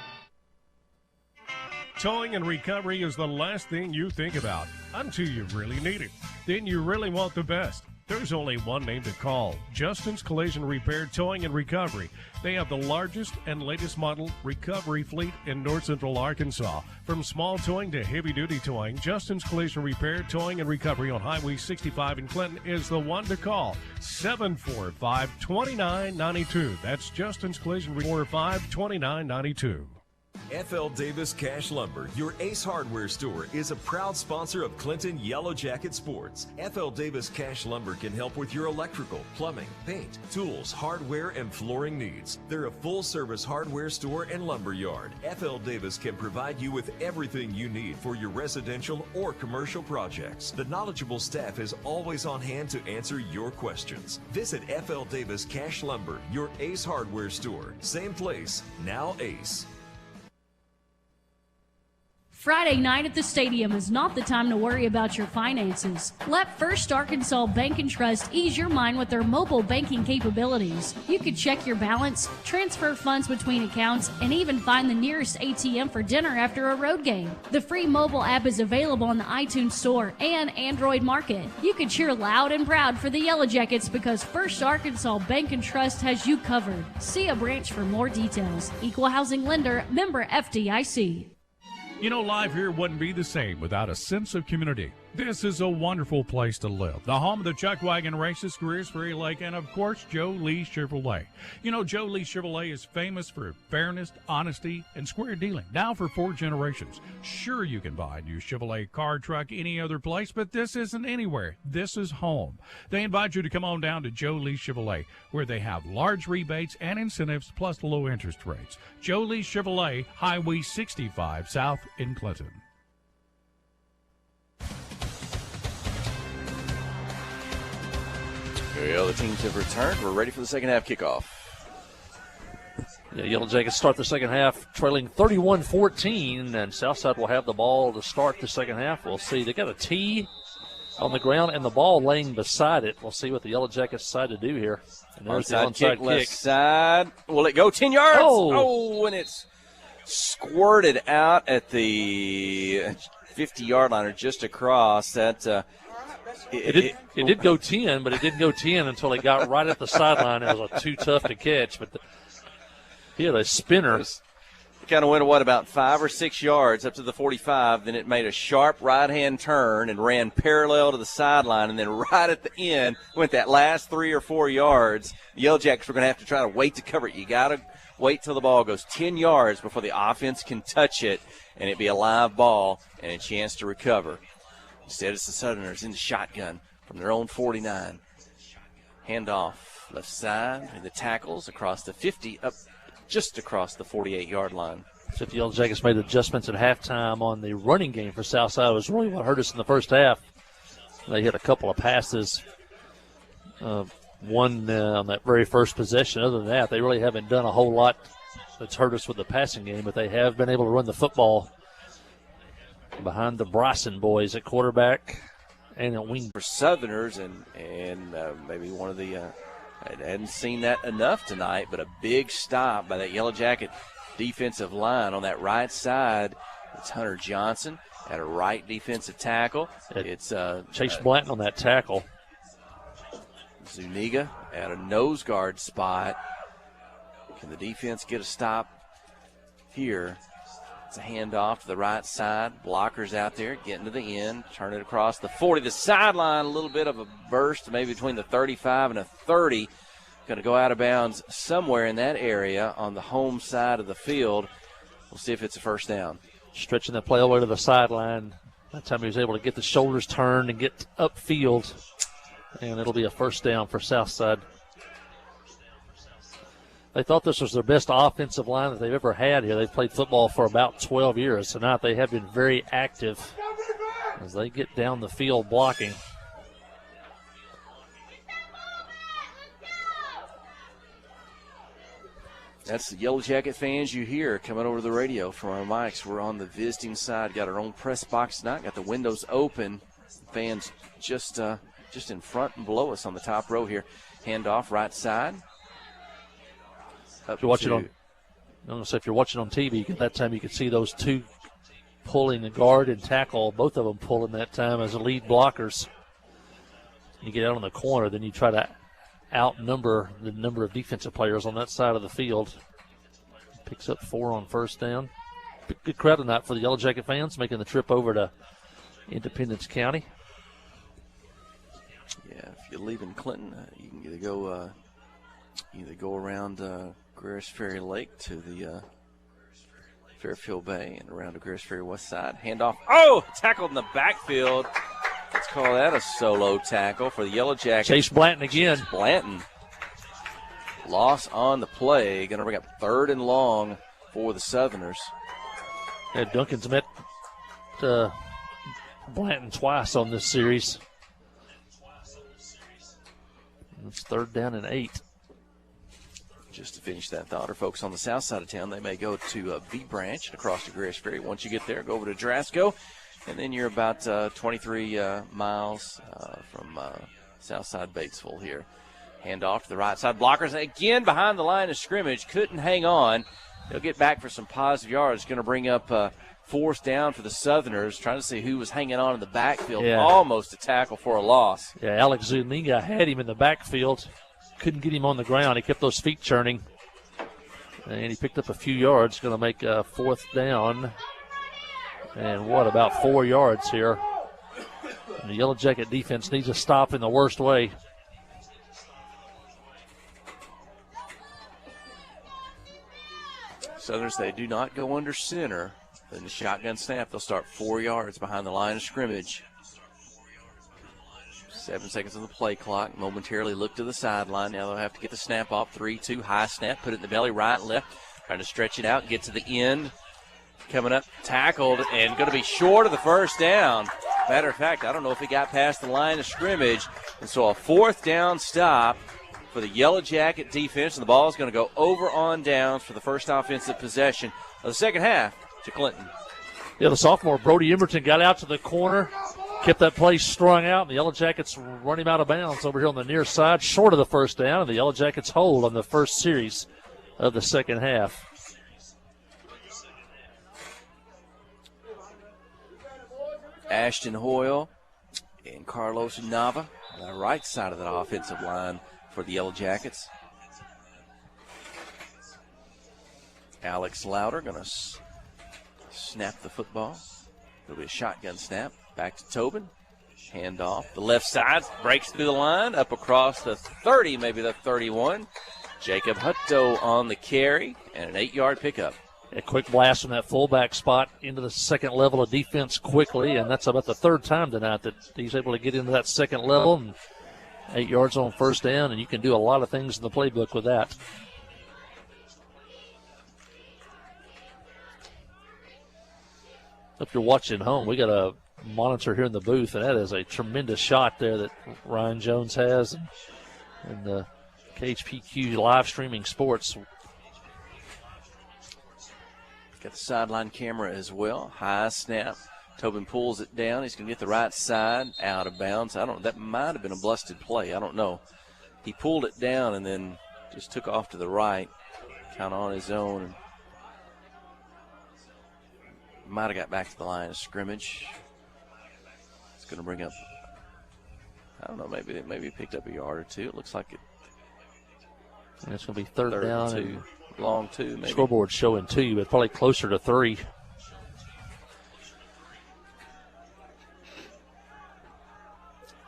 Towing and recovery is the last thing you think about until you really need it. Then you really want the best. There's only one name to call: Justin's Collision Repair Towing and Recovery. They have the largest and latest model recovery fleet in North Central Arkansas. From small towing to heavy-duty towing, Justin's Collision Repair Towing and Recovery on Highway 65 in Clinton is the one to call. 745-2992. That's Justin's Collision Repair 52992. FL Davis Cash Lumber, your Ace Hardware store, is a proud sponsor of Clinton Yellow Jacket Sports. FL Davis Cash Lumber can help with your electrical, plumbing, paint, tools, hardware, and flooring needs. They're a full-service hardware store and lumber yard. FL Davis can provide you with everything you need for your residential or commercial projects. The knowledgeable staff is always on hand to answer your questions. Visit FL Davis Cash Lumber, your Ace Hardware store. Same place, now Ace. Friday night at the stadium is not the time to worry about your finances. Let First Arkansas Bank and Trust ease your mind with their mobile banking capabilities. You can check your balance, transfer funds between accounts, and even find the nearest ATM for dinner after a road game. The free mobile app is available on the iTunes Store and Android Market. You can cheer loud and proud for the Yellow Jackets because First Arkansas Bank and Trust has you covered. See a branch for more details. Equal Housing Lender, member FDIC. You know, life here wouldn't be the same without a sense of community. This is a wonderful place to live. The home of the Chuck Wagon Races, Greers Ferry Lake, and of course, Joe Lee Chevrolet. You know, Joe Lee Chevrolet is famous for fairness, honesty, and square dealing. Now for 4 generations. Sure, you can buy a new Chevrolet car, truck, any other place, but this isn't anywhere. This is home. They invite you to come on down to Joe Lee Chevrolet, where they have large rebates and incentives plus low interest rates. Joe Lee Chevrolet, Highway 65 South in Clinton. Well, the teams have returned. We're ready for the second half kickoff. Yeah, Yellow Jackets start the second half trailing 31-14, and Southside will have the ball to start the second half. We'll see. They got a tee on the ground and the ball laying beside it. We'll see what the Yellow Jackets decide to do here. And there's the onside kick. Left side. Will it go 10 yards? Oh, and it's squirted out at the 50-yard line or just across. That it did go 10, but it didn't go 10 until it got right at the sideline. It was too tough to catch, but he had a spinner. It kind of went, about 5 or 6 yards up to the 45. Then it made a sharp right-hand turn and ran parallel to the sideline. And then right at the end, went that last 3 or 4 yards. The Yellow Jackets were going to have to try to wait to cover it. You got to wait till the ball goes 10 yards before the offense can touch it, and it be a live ball and a chance to recover. Instead, it's the Southerners in the shotgun from their own 49. Handoff left side, and the tackles across the 50, up just across the 48-yard line. So the Yellow Jackets made adjustments at halftime on the running game for Southside. It was really what hurt us in the first half. They hit a couple of passes, one on that very first possession. Other than that, they really haven't done a whole lot that's hurt us with the passing game, but they have been able to run the football behind the Bryson boys at quarterback and at wing. For Southerners, and maybe one of the I hadn't seen that enough tonight, but a big stop by that Yellow Jacket defensive line on that right side. It's Hunter Johnson at a right defensive tackle. It's Chase Blanton on that tackle. Zuniga at a nose guard spot. Can the defense get a stop here? It's a handoff to the right side. Blockers out there getting to the end. Turn it across the 40. The sideline, a little bit of a burst, maybe between the 35 and a 30. Going to go out of bounds somewhere in that area on the home side of the field. We'll see if it's a first down. Stretching the play all the way to the sideline. That time he was able to get the shoulders turned and get upfield. And it'll be a first down for Southside. They thought this was their best offensive line that they've ever had here. They've played football for about 12 years. Tonight they have been very active as they get down the field blocking. That's the Yellow Jacket fans you hear coming over the radio from our mics. We're on the visiting side, got our own press box tonight, got the windows open. Fans just in front and below us on the top row here. Handoff right side. If you're watching I'm going to say if you're watching on TV, at that time you could see those two pulling the guard and tackle, both of them pulling that time as the lead blockers. You get out on the corner, then you try to outnumber the number of defensive players on that side of the field. Picks up 4 on first down. Good crowd tonight for the Yellow Jacket fans making the trip over to Independence County. Yeah, if you're leaving Clinton, you can either go around Greers Ferry Lake to the Fairfield Bay and around to Greers Ferry West Side. Handoff. Oh, tackled in the backfield. Let's call that a solo tackle for the Yellow Jackets. Chase Blanton again. Chase Blanton. Loss on the play. Going to bring up 3rd and long for the Southerners. Yeah, Duncan's met Blanton twice on this series. It's 3rd down and 8. Just to finish that thought, our folks on the south side of town, they may go to V Branch across to Greers Ferry. Once you get there, go over to Drasco, and then you're about 23 miles from Southside Batesville here. Hand off to the right side. Blockers again behind the line of scrimmage. Couldn't hang on. They'll get back for some positive yards. Going to bring up 4th down for the Southerners, trying to see who was hanging on in the backfield. Yeah. Almost a tackle for a loss. Yeah, Alex Zuniga had him in the backfield. Couldn't get him on the ground. He kept those feet churning. And he picked up a few yards. Going to make a 4th down. And what, about 4 yards here. And the Yellow Jacket defense needs a stop in the worst way. Southerners, they do not go under center. In the shotgun snap, they'll start 4 yards behind the line of scrimmage. 7 seconds on the play clock. Momentarily look to the sideline. Now they'll have to get the snap off. 3-2, high snap. Put it in the belly, right and left. Trying to stretch it out, get to the end. Coming up, tackled, and going to be short of the 1st down. Matter of fact, I don't know if he got past the line of scrimmage. And so a 4th down stop for the Yellow Jacket defense. And the ball is going to go over on downs for the first offensive possession of the second half to Clinton. Yeah, the sophomore Brody Emerton got out to the corner. Kept that play strung out, and the Yellow Jackets run him out of bounds over here on the near side, short of the 1st down, and the Yellow Jackets hold on the first series of the second half. Ashton Hoyle and Carlos Nava on the right side of that offensive line for the Yellow Jackets. Alex Louder going to snap the football. It'll be a shotgun snap. Back to Tobin. Hand off. The left side breaks through the line, up across the 30, maybe the 31. Jacob Hutto on the carry, and an 8-yard pickup. A quick blast from that fullback spot into the second level of defense quickly, and that's about the 3rd time tonight that he's able to get into that second level. And 8 yards on 1st down, and you can do a lot of things in the playbook with that. If you're watching home, we got a monitor here in the booth, and that is a tremendous shot there that Ryan Jones has, and the KHPQ live streaming sports. Got the sideline camera as well. High snap. Tobin pulls it down. He's going to get the right side out of bounds. That might have been a busted play. I don't know. He pulled it down and then just took off to the right, kind of on his own. And might have got back to the line of scrimmage. It's going to bring up, I don't know, maybe he picked up a yard or two. It looks like it. And it's going to be third down. And 2. Long 2, maybe. Scoreboard showing 2, but probably closer to 3.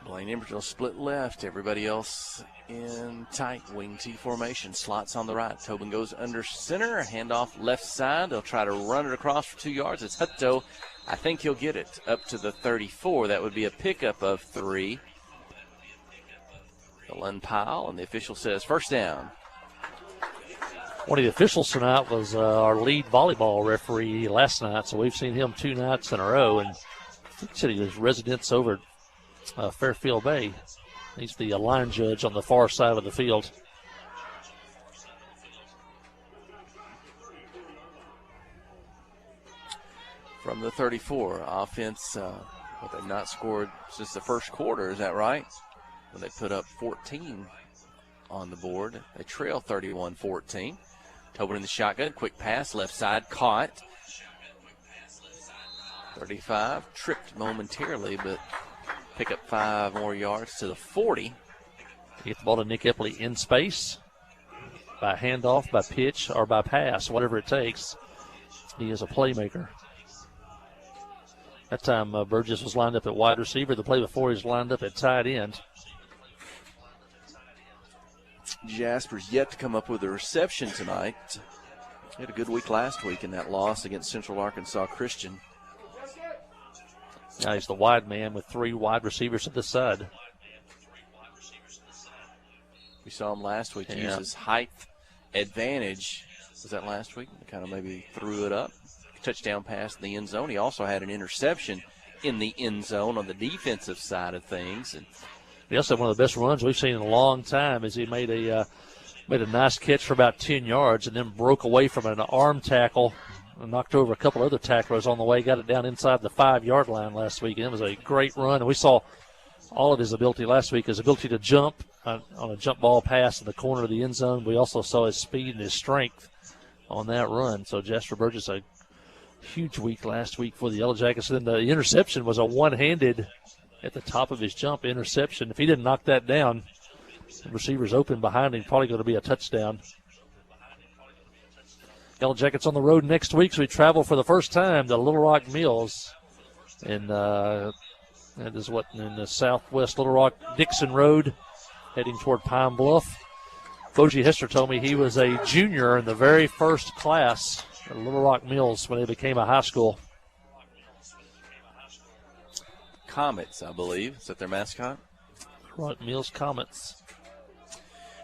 Blaine Emerton will split left. Everybody else in tight wing T formation. Slots on the right. Tobin goes under center. Handoff left side. They'll try to run it across for 2 yards. It's Hutto. I think he'll get it up to the 34. That would be a pickup of 3. They'll unpile, and the official says 1st down. One of the officials tonight was our lead volleyball referee last night, so we've seen him 2 nights in a row. And he said he was residents over at Fairfield Bay. He's the line judge on the far side of the field. From the 34, offense, they've not scored since the first quarter, is that right? When they put up 14 on the board. They trail 31-14. Tobin in the shotgun, quick pass, left side, caught. 35, tripped momentarily, but pick up 5 more yards to the 40. Get the ball to Nick Epley in space, by handoff, by pitch, or by pass, whatever it takes. He is a playmaker. That time Burgess was lined up at wide receiver. The play before he was lined up at tight end. Jasper's yet to come up with a reception tonight. He had a good week last week in that loss against Central Arkansas Christian. Now he's the wide man with 3 wide receivers at the side. We saw him last week use his height advantage. Was that last week? He kind of maybe threw it up. Touchdown pass in the end zone. He also had an interception in the end zone on the defensive side of things. And he also had one of the best runs we've seen in a long time as he made a nice catch for about 10 yards and then broke away from an arm tackle and knocked over a couple other tacklers on the way, got it down inside the 5-yard line last week. And it was a great run. And we saw all of his ability last week, his ability to jump on a jump ball pass in the corner of the end zone. We also saw his speed and his strength on that run. So Jasper Burgess, a huge week last week for the Yellow Jackets. And then the interception was a one-handed at the top of his jump interception. If he didn't knock that down, the receiver's open behind him, probably going to be a touchdown. Yellow Jackets on the road next week, so we travel for the first time to Little Rock Mills. And that is in the southwest Little Rock Dixon Road, heading toward Pine Bluff. Boji Hester told me he was a junior in the very first class at Little Rock Mills when they became a high school. Comets, I believe. Is that their mascot? Rock Mills Comets.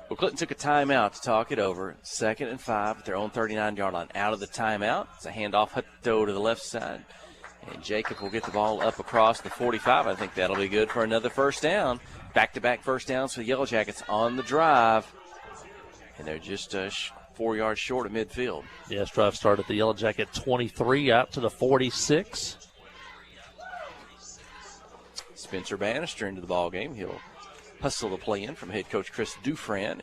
Well, Clinton took a timeout to talk it over. 2nd and 5 at their own 39-yard line. Out of the timeout, it's a handoff, Hutto to the left side. And Jacob will get the ball up across the 45. I think that'll be good for another first down. Back-to-back first downs for the Yellow Jackets on the drive. And they're just 4 yards short of midfield. Yes, drive started at the Yellow Jacket 23 out to the 46. Spencer Bannister into the ball game. He'll hustle the play in from head coach Chris Dufran.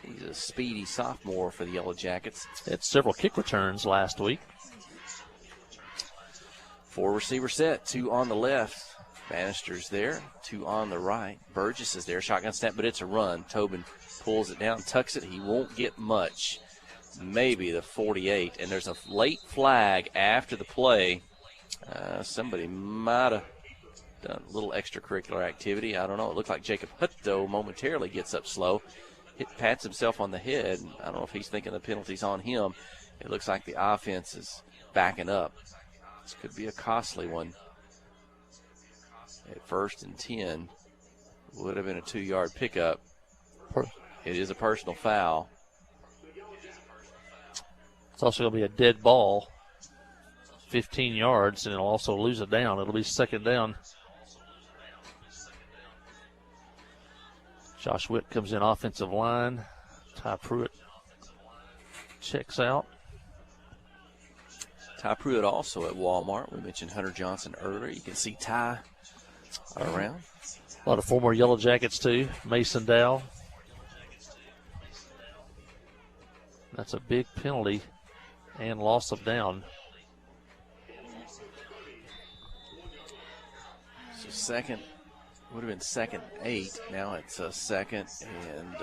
He's a speedy sophomore for the Yellow Jackets. Had several kick returns last week. 4 receiver set, 2 on the left. Bannister's there, 2 on the right. Burgess is there, shotgun snap, but it's a run. Tobin pulls it down, tucks it. He won't get much. Maybe the 48. And there's a late flag after the play. Somebody might have done a little extracurricular activity. I don't know. It looked like Jacob Hutto momentarily gets up slow. Pats himself on the head. I don't know if he's thinking the penalty's on him. It looks like the offense is backing up. This could be a costly one. At 1st and 10, would have been a 2-yard pickup. It is a personal foul. It's also going to be a dead ball, 15 yards, and it'll also lose it down. It'll be 2nd down. Josh Witt comes in offensive line. Ty Pruitt checks out. Ty Pruitt also at Walmart. We mentioned Hunter Johnson earlier. You can see Ty around. A lot of former Yellow Jackets, too. Mason Dow. That's a big penalty and loss of down. So second, would have been 2nd and 8. Now it's a 2nd and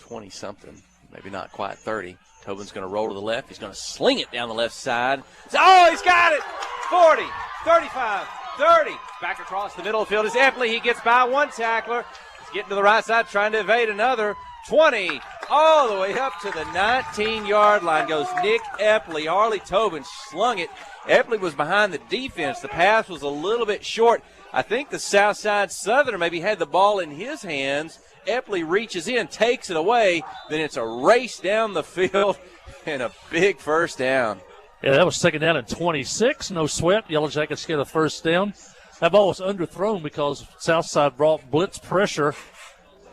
20-something. Maybe not quite 30. Tobin's going to roll to the left. He's going to sling it down the left side. Oh, he's got it! 40, 35, 30. Back across the middle of the field is Epley. He gets by one tackler. He's getting to the right side, trying to evade another. 20, all the way up to the 19-yard line goes Nick Epley. Harley Tobin slung it. Epley was behind the defense. The pass was a little bit short. I think the Southside Southerner maybe had the ball in his hands Epley reaches in, takes it away. Then it's a race down the field and a big first down. Yeah, that was second down and 26. No sweat. Yellow Jackets get a first down. That ball was underthrown because Southside brought blitz pressure.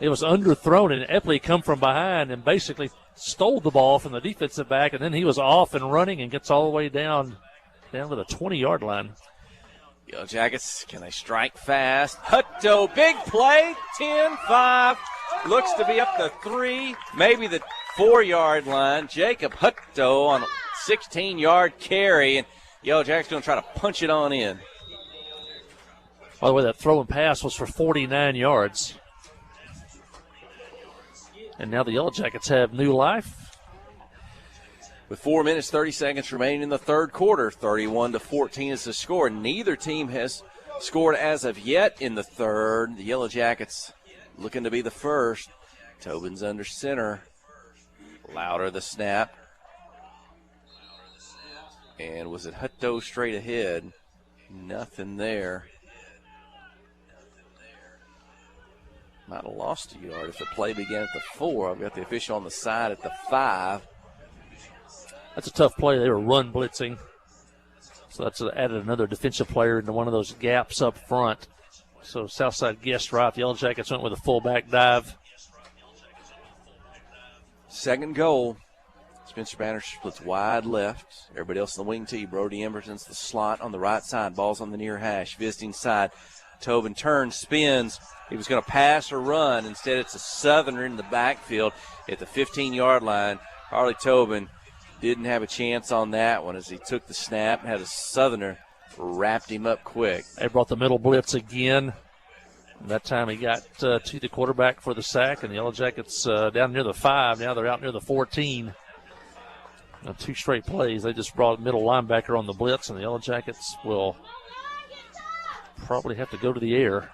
It was underthrown, and Epley come from behind and basically stole the ball from the defensive back, and then he was off and running and gets all the way down to the 20-yard line. Yellow Jackets, can they strike fast? Hutto, big play, 10-5. Looks to be up the 3, maybe the 4-yard line. Jacob Hutto on a 16-yard carry, and Yellow Jackets going to try to punch it on in. By the way, that throw and pass was for 49 yards. And now the Yellow Jackets have new life. With 4 minutes, 30 seconds remaining in the third quarter, 31-14 is the score. Neither team has scored as of yet in the third. The Yellow Jackets looking to be the first. Tobin's under center. Louder the snap. And was it Hutto straight ahead? Nothing there. Might have lost a yard if the play began at the 4. I've got the official on the side at the 5. That's a tough play. They were run blitzing. So that's added another defensive player into one of those gaps up front. So Southside guessed right. The Yellow Jackets went with a fullback dive. Second goal. Spencer Banner splits wide left. Everybody else in the wing tee. Brody Emberton's the slot on the right side. Ball's on the near hash. Visiting side. Tobin turns, spins. He was going to pass or run. Instead, it's a Southerner in the backfield at the 15-yard line. Harley Tobin didn't have a chance on that one as he took the snap and had a Southerner wrapped him up quick. They brought the middle blitz again. That time he got to the quarterback for the sack, and the Yellow Jackets down near the 5. Now they're out near the 14. Now 2 straight plays. They just brought a middle linebacker on the blitz, and the Yellow Jackets will probably have to go to the air.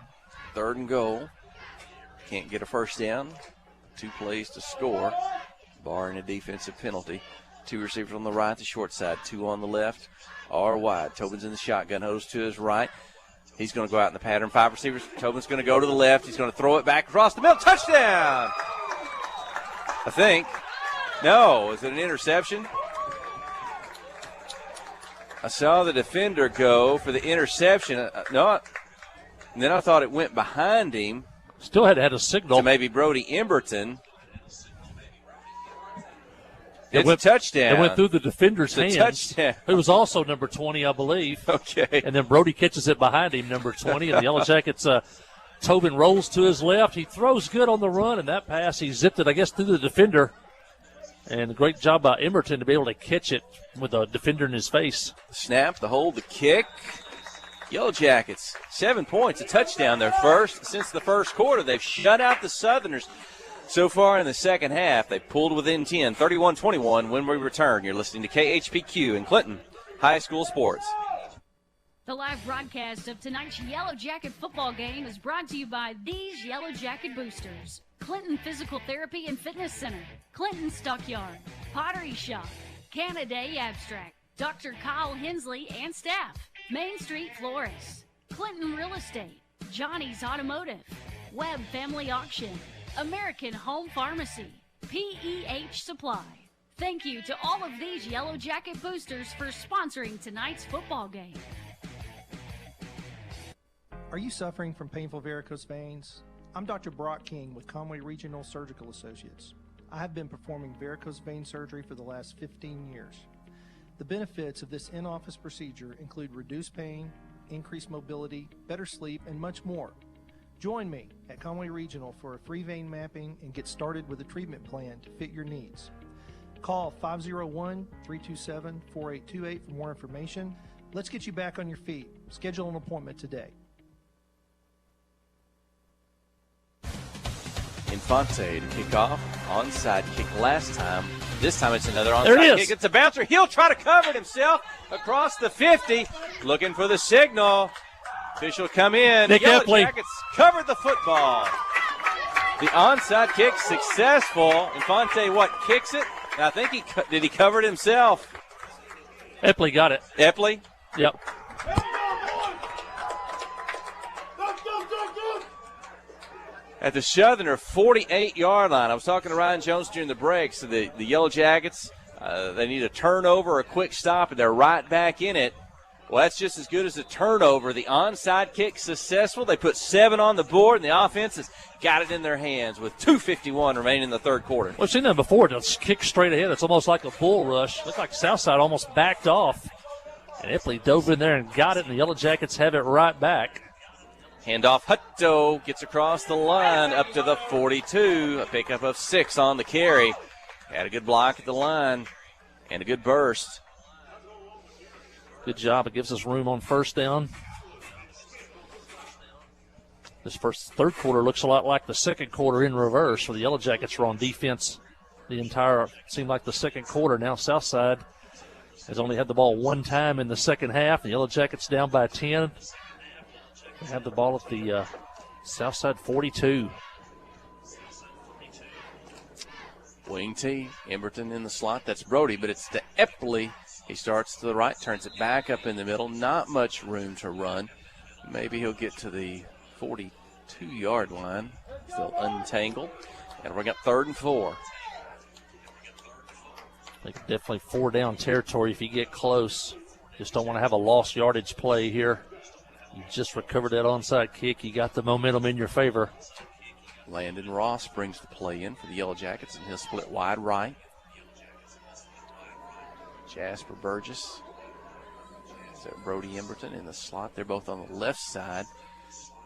Third and goal. Can't get a first down. 2 plays to score, barring a defensive penalty. 2 receivers on the right, the short side. 2 on the left, are wide. Tobin's in the shotgun, Hose to his right. He's going to go out in the pattern. 5 receivers. Tobin's going to go to the left. He's going to throw it back across the middle. Touchdown! I think. No, is it an interception? I saw the defender go for the interception. No, and then I thought it went behind him. Still had a signal. To maybe Brody Emberton. It's a touchdown. It went through the defender's hands. Touchdown. It was also number 20, I believe. Okay. And then Brody catches it behind him, number 20. And the Yellow Jackets, Tobin rolls to his left. He throws good on the run, and that pass, he zipped it, I guess, through the defender. And a great job by Emberton to be able to catch it with a defender in his face. Snap, the hold, the kick. Yellow Jackets, 7 points, a touchdown. Their first since the first quarter. They've shut out the Southerners so far in the second half. They pulled within 10, 31-21 when we return. You're listening to KHPQ in Clinton High School Sports. The live broadcast of tonight's Yellow Jacket football game is brought to you by these Yellow Jacket boosters. Clinton Physical Therapy and Fitness Center, Clinton Stockyard, Pottery Shop, Canada Abstract, Dr. Kyle Hensley and staff, Main Street Florists, Clinton Real Estate, Johnny's Automotive, Webb Family Auction, American Home Pharmacy, PEH Supply. Thank you to all of these Yellow Jacket boosters for sponsoring tonight's football game. Are you suffering from painful varicose veins? I'm Dr. Brock King with Conway Regional Surgical Associates. I have been performing varicose vein surgery for the last 15 years. The benefits of this in-office procedure include reduced pain, increased mobility, better sleep, and much more. Join me at Conway Regional for a free vein mapping and get started with a treatment plan to fit your needs. Call 501-327-4828 for more information. Let's get you back on your feet. Schedule an appointment today. Infante to kick off. Onside kick last time. This time it's another There it onside is. kick. It's a bouncer. He'll try to cover it himself across the 50. Looking for the signal. Official come in. Nick Yellow Epley. Jackets covered the football. The onside kick successful. Infante kicks it? I think did he cover it himself? Epley got it. Epley? Yep. at the Southerner 48-yard line. I was talking to Ryan Jones during the break. So the Yellow Jackets, they need a turnover, a quick stop, and they're right back in it. Well, that's just as good as a turnover. The onside kick successful. They put 7 on the board, and the offense has got it in their hands with 2:51 remaining in the third quarter. We've seen that before. Just kick straight ahead. It's almost like a bull rush. Looked like Southside almost backed off. And Ipley dove in there and got it, and the Yellow Jackets have it right back. Handoff, Hutto gets across the line up to the 42. A pickup of 6 on the carry. Had a good block at the line and a good burst. Good job. It gives us room on first down. This third quarter looks a lot like the second quarter in reverse, where the Yellow Jackets were on defense the entire, seemed like the second quarter. Now Southside has only had the ball one time in the second half. The Yellow Jackets down by 10. They have the ball at the Southside 42. Wing T, Emberton in the slot. That's Brody, but it's to Epley. He starts to the right, turns it back up in the middle. Not much room to run. Maybe he'll get to the 42-yard line. Still untangled. And bring up 3rd and 4. I think definitely 4-down territory if you get close. Just don't want to have a lost yardage play here. You just recovered that onside kick. You got the momentum in your favor. Landon Ross brings the play in for the Yellow Jackets, and he'll split wide right. Jasper Burgess. So Brody Emberton in the slot. They're both on the left side.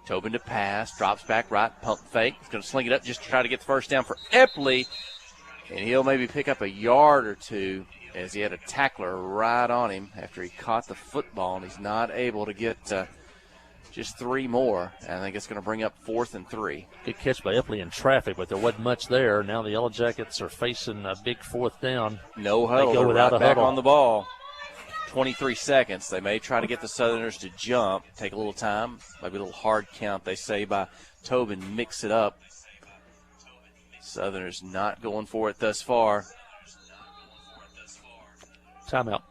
Tobin to pass, drops back right, pump fake. He's going to sling it up just to try to get the first down for Epley. And he'll maybe pick up a yard or two as he had a tackler right on him after he caught the football, and he's not able to get just 3 more. I think it's going to bring up 4th and 3. Good catch by Epley in traffic, but there wasn't much there. Now the Yellow Jackets are facing a big 4th down. No huddle. They go without a back huddle. On the ball. 23 seconds. They may try to get the Southerners to jump, take a little time, maybe a little hard count, they say, by Tobin, mix it up. Southerners not going for it thus far. Timeout.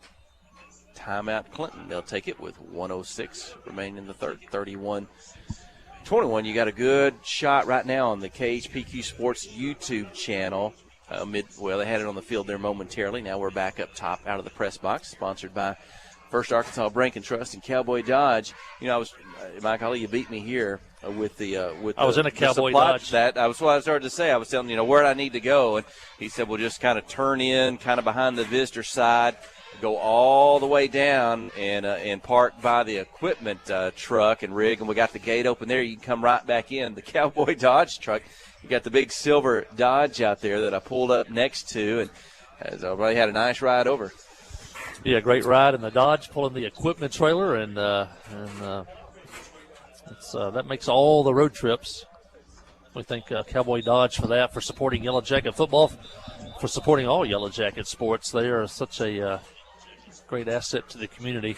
Timeout Clinton. They'll take it with 1:06 remaining in the third. 31-21. You got a good shot right now on the KHPQ Sports YouTube channel. They had it on the field there momentarily. Now we're back up top out of the press box, sponsored by First Arkansas Bank and Trust and Cowboy Dodge. You know, I was Michael, you beat me here with the I was in a Cowboy Dodge. That I was what I started to say. I was telling where I need to go, and he said, "Well, just kind of turn in, kind of behind the visitor side, go all the way down, and park by the equipment truck and rig, and we got the gate open there. You can come right back in the Cowboy Dodge truck. You got the big silver Dodge out there that I pulled up next to, and everybody had a nice ride over." Yeah, great ride in the Dodge, pulling the equipment trailer, and that makes all the road trips. We thank Cowboy Dodge for that, for supporting Yellow Jacket football, for supporting all Yellow Jacket sports. They are such a great asset to the community.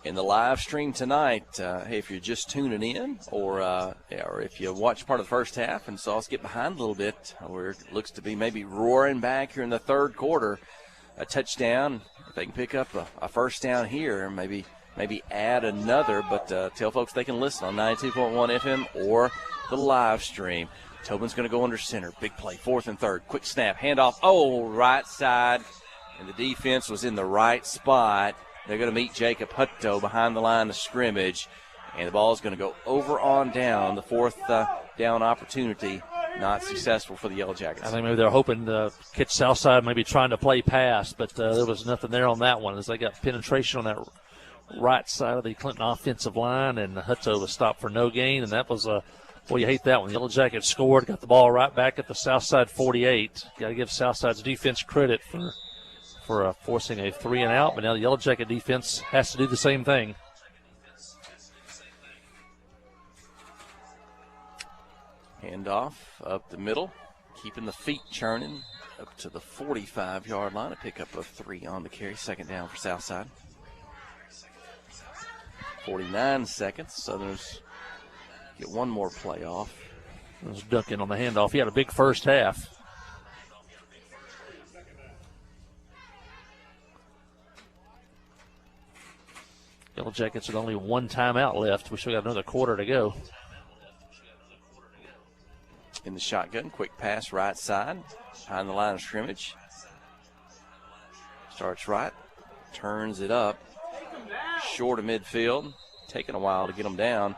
In the live stream tonight, hey, if you're just tuning in, or if you watched part of the first half and saw us get behind a little bit, where it looks to be maybe roaring back here in the third quarter, a touchdown, if they can pick up a first down here, and maybe add another, but tell folks they can listen on 92.1 FM or the live stream. Tobin's going to go under center. Big play, 4th and 3rd. Quick snap, handoff, right side, and the defense was in the right spot. They're going to meet Jacob Hutto behind the line of scrimmage, and the ball is going to go over on down. The 4th down opportunity, not successful for the Yellow Jackets. I think maybe they're hoping to catch Southside, maybe trying to play pass, but there was nothing there on that one as they got penetration on that right side of the Clinton offensive line, and Hutto was stopped for no gain, and that was you hate that one. The Yellow Jackets scored, got the ball right back at the Southside 48. Got to give Southside's defense credit for forcing a 3-and-out, but now the Yellow Jacket defense has to do the same thing. Handoff up the middle, keeping the feet churning up to the 45-yard line. A pickup of 3 on the carry, 2nd down for Southside. 49 seconds. Southerners get one more play off. It was Duncan on the handoff. He had a big first half. Yellow Jackets with only one timeout left. We still got another quarter to go. in the shotgun. Quick pass right side, behind the line of scrimmage. Starts right, turns it up, short of midfield. Taking a while to get them down.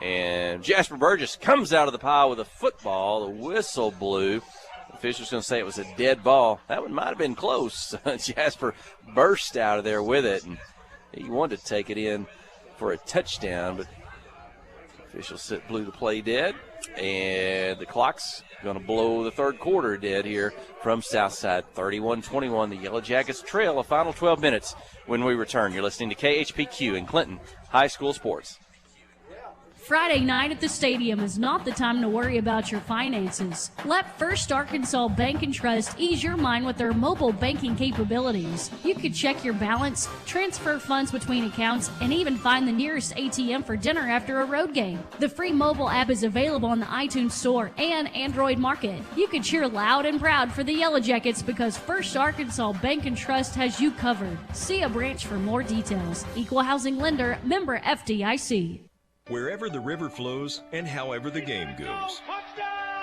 And Jasper Burgess comes out of the pile with a football. The whistle blew. The official's going to say it was a dead ball. That one might have been close. Jasper burst out of there with it, and he wanted to take it in for a touchdown, but officials blew the play dead, and the clock's going to blow the third quarter dead here from Southside. 31-21, the Yellow Jackets trail a final 12 minutes when we return. You're listening to KHPQ in Clinton High School Sports. Friday night at the stadium is not the time to worry about your finances. Let First Arkansas Bank and Trust ease your mind with their mobile banking capabilities. You can check your balance, transfer funds between accounts, and even find the nearest ATM for dinner after a road game. The free mobile app is available on the iTunes Store and Android Market. You can cheer loud and proud for the Yellow Jackets because First Arkansas Bank and Trust has you covered. See a branch for more details. Equal housing lender, member FDIC. Wherever the river flows and however the game goes.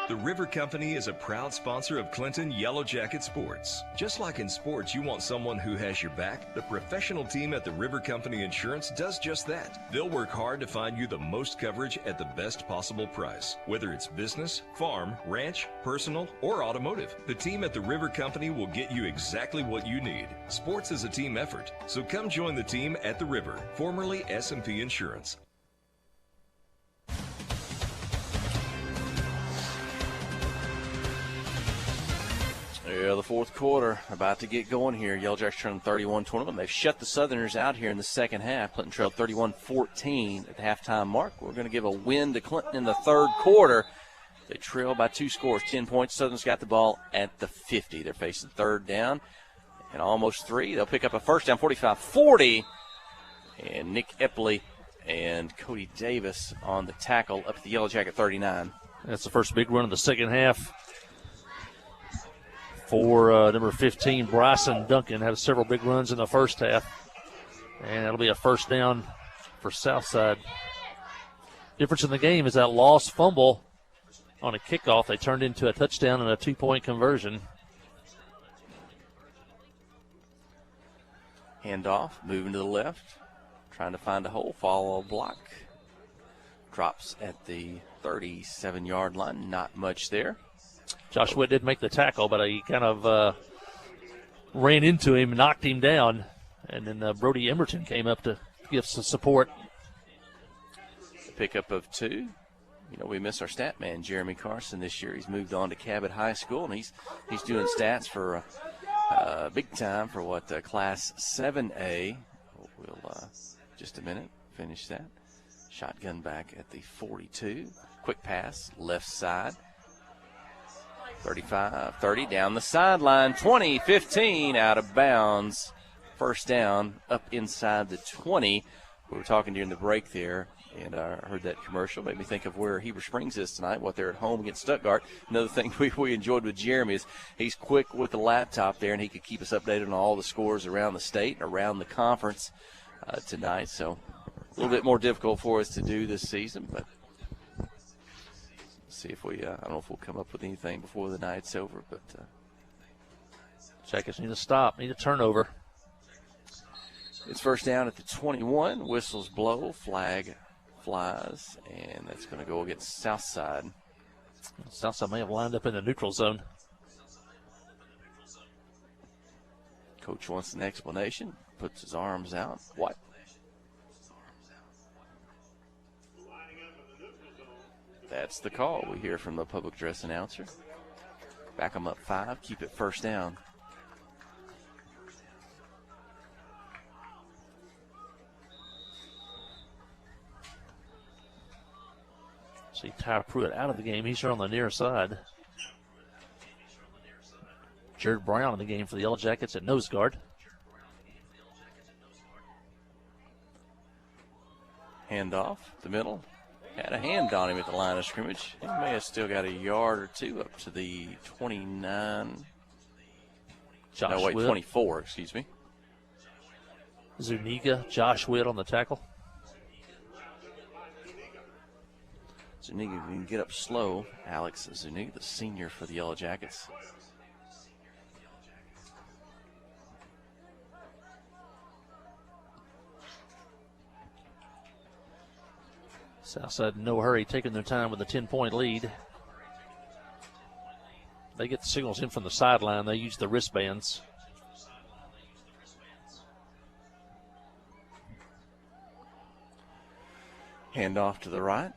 The River Company is a proud sponsor of Clinton Yellow Jacket Sports. Just like in sports, you want someone who has your back. The professional team at the River Company Insurance does just that. They'll work hard to find you the most coverage at the best possible price. Whether it's business, farm, ranch, personal, or automotive, the team at the River Company will get you exactly what you need. Sports is a team effort, so come join the team at the River, formerly S&P Insurance. Yeah, the fourth quarter about to get going here. Yellow Jackets turning 31-21. They've shut the Southerners out here in the second half. Clinton trailed 31-14 at the halftime mark. We're going to give a win to Clinton in the third quarter. They trail by 2 scores, 10 points. Southerners got the ball at the 50. They're facing third down and almost 3. They'll pick up a first down, 45-40. And Nick Epley and Cody Davis on the tackle up at the Yellow Jacket 39. That's the first big run of the second half. For number 15, Bryson Duncan had several big runs in the first half. And that'll be a first down for Southside. Difference in the game is that lost fumble on a kickoff. They turned into a touchdown and a 2-point conversion. Handoff, moving to the left, trying to find a hole, follow a block. Drops at the 37-yard line, not much there. Josh Witt did make the tackle, but he kind of ran into him, knocked him down, and then Brody Emerton came up to give some support. Pickup of 2. You know, we miss our stat man, Jeremy Carson, this year. He's moved on to Cabot High School, and he's doing stats for big time for Class 7A. We'll, just a minute, finish that. Shotgun back at the 42. Quick pass, left side. 35-30 down the sideline, 20-15 out of bounds. First down up inside the 20. We were talking during the break there, and I heard that commercial. Made me think of where Heber Springs is tonight, what they're at home against Stuttgart. Another thing we enjoyed with Jeremy is he's quick with the laptop there, and he could keep us updated on all the scores around the state and around the conference tonight. So a little bit more difficult for us to do this season, but see if we, I don't know if we'll come up with anything before the night's over, but Jackets need to stop, need a turnover. It's first down at the 21. Whistles blow, flag flies, and that's going to go against Southside. Southside may have lined up in the neutral zone. Coach wants an explanation, puts his arms out. What? That's the call we hear from the public address announcer. Back them up 5, keep it first down. See Ty Pruitt out of the game. He's on the near side. Jared Brown in the game for the Yellow Jackets at nose guard. Handoff, the middle. Had a hand on him at the line of scrimmage. He may have still got a yard or 2 up to the 29. Josh Witt. 24, excuse me. Zuniga, Josh Witt on the tackle. Zuniga can get up slow. Alex Zuniga, the senior for the Yellow Jackets. Southside in no hurry, taking their time with a 10-point lead. They get the signals in from the sideline. They use the wristbands. Hand off to the right.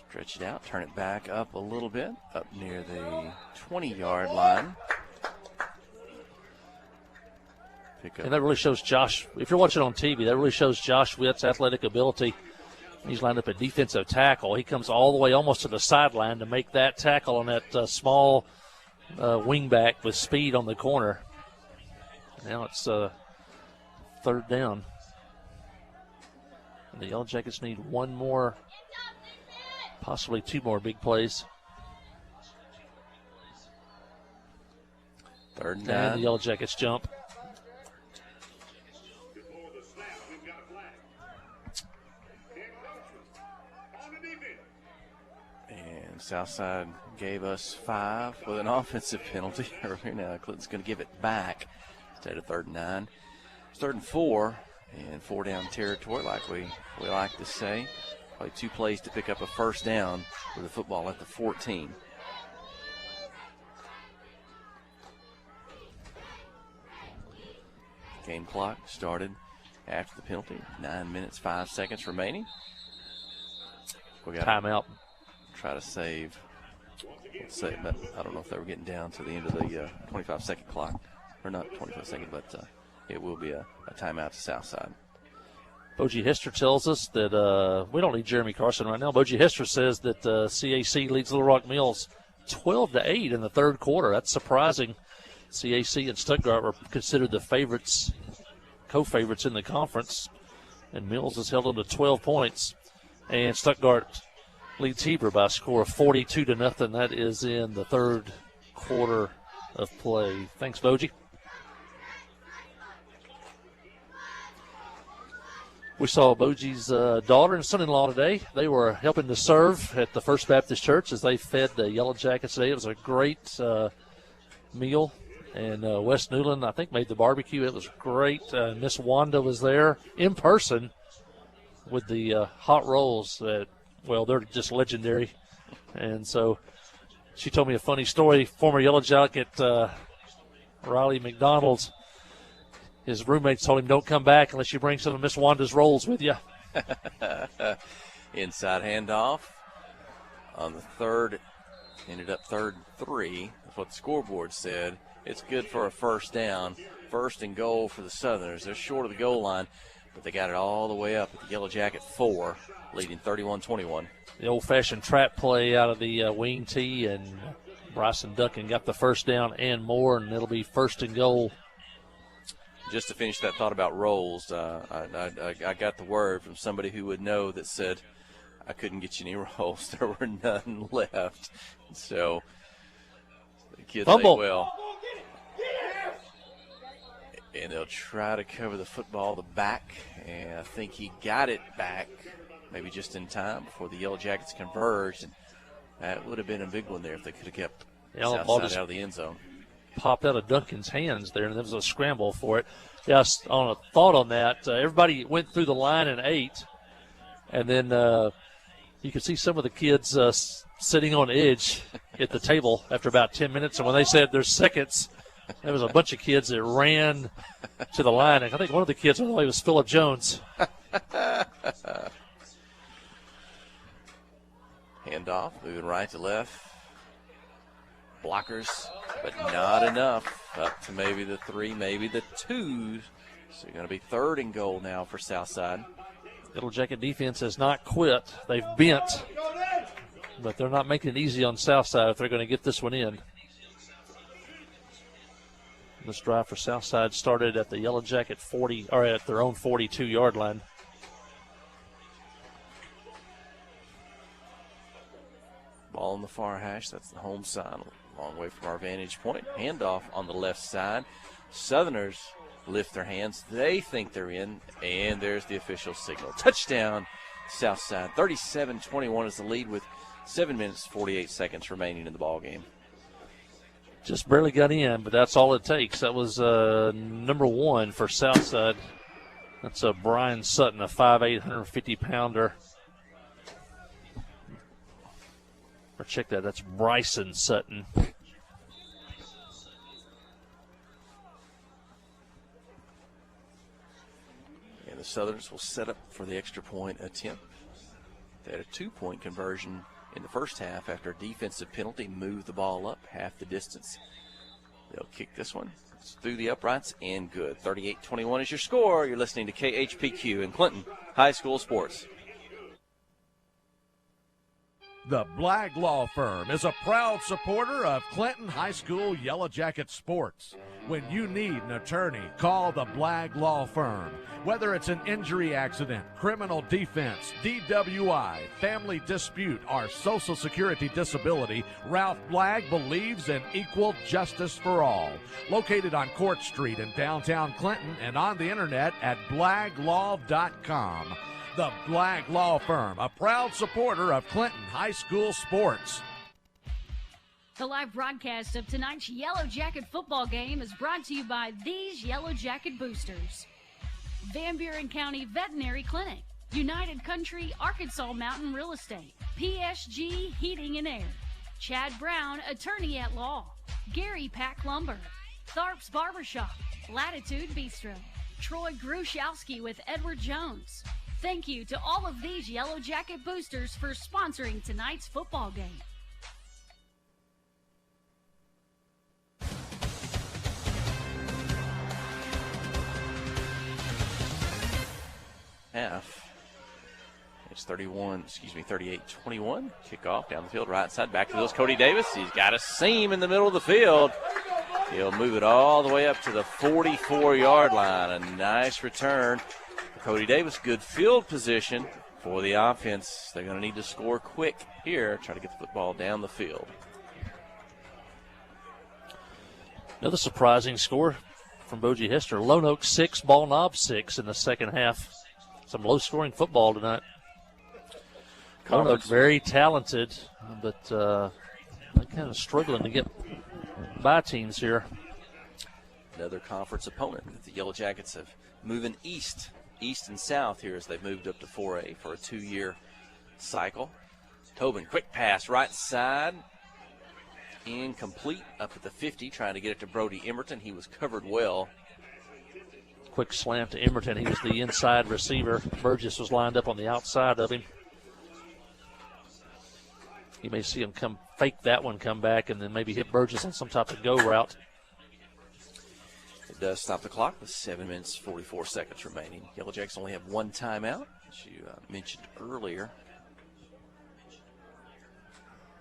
Stretch it out, turn it back up a little bit, up near the 20-yard line. And that really shows Josh, if you're watching on TV, that really shows Josh Witt's athletic ability. He's lined up a defensive tackle. He comes all the way almost to the sideline to make that tackle on that small wingback with speed on the corner. Now it's third down. And the Yellow Jackets need one more, possibly two more big plays. Third and the Yellow Jackets jump. And Southside gave us 5 with an offensive penalty earlier. Now Clinton's going to give it back instead of 3rd and 9. It's 3rd and 4 and 4 down territory, like we like to say. Probably 2 plays to pick up a first down with the football at the 14. Game clock started after the penalty. 9 minutes, 5 seconds remaining. We got timeout. Try to save. But I don't know if they were getting down to the end of the 25-second clock. Or not 25-second, but it will be a timeout to Southside. Bogie Hester tells us that we don't need Jeremy Carson right now. Bogie Hester says that CAC leads Little Rock Mills 12-8 in the third quarter. That's surprising. CAC and Stuttgart were considered the favorites, co-favorites in the conference, and Mills has held them to 12 points. And Stuttgart leads Heber by a score of 42-0. That is in the third quarter of play. Thanks, Bogie. We saw Bogie's daughter and son-in-law today. They were helping to serve at the First Baptist Church as they fed the Yellow Jackets today. It was a great meal. And Wes Newland, I think, made the barbecue. It was great. Miss Wanda was there in person with the hot rolls. Well, they're just legendary. And so she told me a funny story. Former Yellow Jacket Riley McDonald's, his roommates told him, don't come back unless you bring some of Miss Wanda's rolls with you. Inside handoff on the third. Ended up 3rd and 3. That's what the scoreboard said. It's good for a first down. 1st and goal for the Southerners. They're short of the goal line, but they got it all the way up at the Yellow Jacket 4, leading 31-21. The old-fashioned trap play out of the wing tee, and Bryson Duncan got the first down and more, and it'll be 1st and goal. Just to finish that thought about rolls, I got the word from somebody who would know that said, I couldn't get you any rolls. There were none left. So the kids Fumble. ate well. And they'll try to cover the football the back. And I think he got it back maybe just in time before the Yellow Jackets converged. And that would have been a big one there if they could have kept Southside out of the end zone. Popped out of Duncan's hands there, and there was a scramble for it. Yes, on a thought on that, everybody went through the line and ate. And then you could see some of the kids sitting on edge at the table after about 10 minutes. And when they said there's seconds, there was a bunch of kids that ran to the line. And I think one of the kids, by the way, was Phillip Jones. Handoff, moving right to left. Blockers, but not enough. Up to maybe the 3, maybe the 2. So you're going to be 3rd and goal now for Southside. Little Jacket defense has not quit. They've bent, but they're not making it easy on Southside if they're going to get this one in. This drive for Southside started at the Yellow Jacket 40, or at their own 42-yard line. Ball on the far hash. That's the home side. A long way from our vantage point. Handoff on the left side. Southerners lift their hands. They think they're in, and there's the official signal. Touchdown, Southside. 37-21 is the lead with 7 minutes, 48 seconds remaining in the ball game. Just barely got in, but that's all it takes. That was number 1 for Southside. That's Brian Sutton, a 5'8", 150-pounder. Or check that. That's Bryson Sutton. And the Southerners will set up for the extra point attempt. They had a 2-point conversion in the first half after a defensive penalty moved the ball up half the distance. They'll kick this one. It's through the uprights and good. 38-21 is your score. You're listening to KHPQ in Clinton High School Sports. The Blagg Law Firm is a proud supporter of Clinton High School Yellow Jacket sports. When you need an attorney, call the Blagg Law Firm. Whether it's an injury accident, criminal defense, DWI, family dispute, or Social Security disability, Ralph Blagg believes in equal justice for all. Located on Court Street in downtown Clinton and on the internet at blagglaw.com. The Blagg Law Firm, a proud supporter of Clinton High School sports. The live broadcast of tonight's Yellow Jacket football game is brought to you by these Yellow Jacket boosters: Van Buren County Veterinary Clinic, United Country Arkansas Mountain Real Estate, PSG Heating and Air, Chad Brown, Attorney at Law, Gary Pack Lumber, Tharp's Barbershop, Latitude Bistro, Troy Gruszowski with Edward Jones. Thank you to all of these Yellow Jacket boosters for sponsoring tonight's football game. Half. It's 38-21. Kickoff down the field, right side. Back to those Cody Davis. He's got a seam in the middle of the field. He'll move it all the way up to the 44-yard line. A nice return for Cody Davis. Good field position for the offense. They're going to need to score quick here. Try to get the football down the field. Another surprising score from Bogie Hester. Lone Oak 6, Ball Knob 6 in the second half. Some low-scoring football tonight. Lone Oak very talented, but they're kind of struggling to get by teams here. Another conference opponent that the Yellow Jackets have moving east and south here as they've moved up to 4A for a 2-year cycle. Tobin, quick pass, right side. Incomplete, up at the 50, trying to get it to Brody Emerton. He was covered well. Quick slant to Emerton. He was the inside receiver. Burgess was lined up on the outside of him. You may see him fake that one, come back, and then maybe hit Burgess on some type of go route. It does stop the clock with 7 minutes, 44 seconds remaining. Yellow Jackets only have one timeout, as you mentioned earlier.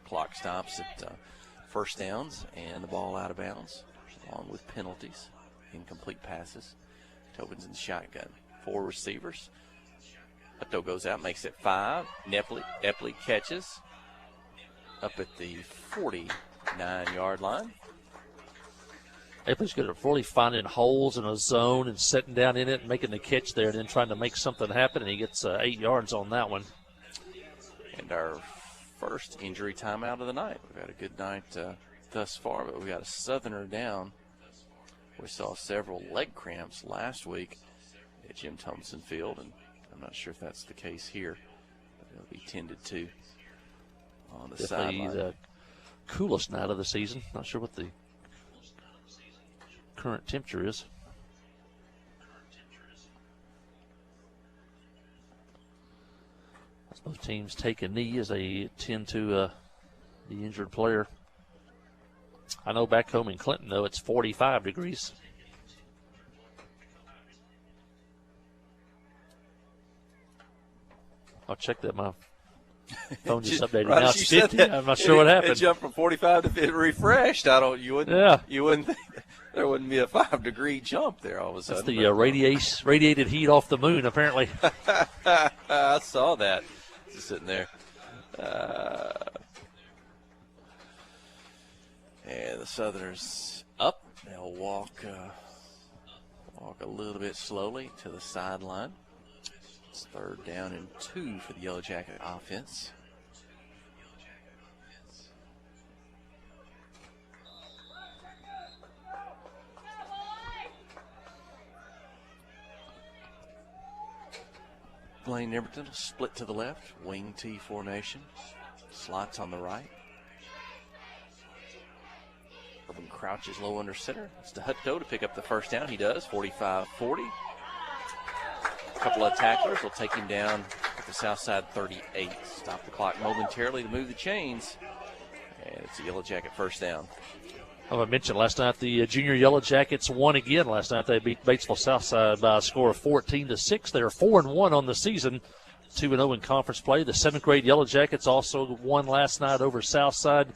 Clock stops at first downs and the ball out of bounds, along with penalties, incomplete passes. Tobin's in the shotgun. 4 receivers. Hutto goes out, makes it 5. Epley catches up at the 49-yard line. Epley's good at really finding holes in a zone and setting down in it and making the catch there and then trying to make something happen, and he gets 8 yards on that one. And our first injury timeout of the night. We've had a good night thus far, but we got a Southerner down. We saw several leg cramps last week at Jim Thompson Field, and I'm not sure if that's the case here, but it'll be tended to on the sideline. The coolest night of the season. Not sure what the current temperature is. As both teams take a knee as they tend to the injured player. I know back home in Clinton, though, it's 45 degrees. I'll check that. My phone just updated. Right, now it's 50. I'm not sure what happened. It jumped from 45 to 50, refreshed. You wouldn't think there wouldn't be a 5-degree jump there all of a sudden. That's the radiated heat off the moon, apparently. I saw that. Just sitting there. And the Southerners up. They'll walk a little bit slowly to the sideline. It's 3rd down and 2 for the Yellow Jacket offense. Blaine Nimberton will split to the left, wing T formation, slots on the right. Urban crouches low under center. It's to Hutto to pick up the first down. He does, 45-40. A couple of tacklers will take him down at the south side 38. Stop the clock momentarily to move the chains. And it's a Yellow Jacket first down. I mentioned last night the junior Yellow Jackets won again last night. They beat Batesville Southside by a score of 14-6. They're 4-1 on the season, 2-0 in conference play. The 7th grade Yellow Jackets also won last night over Southside,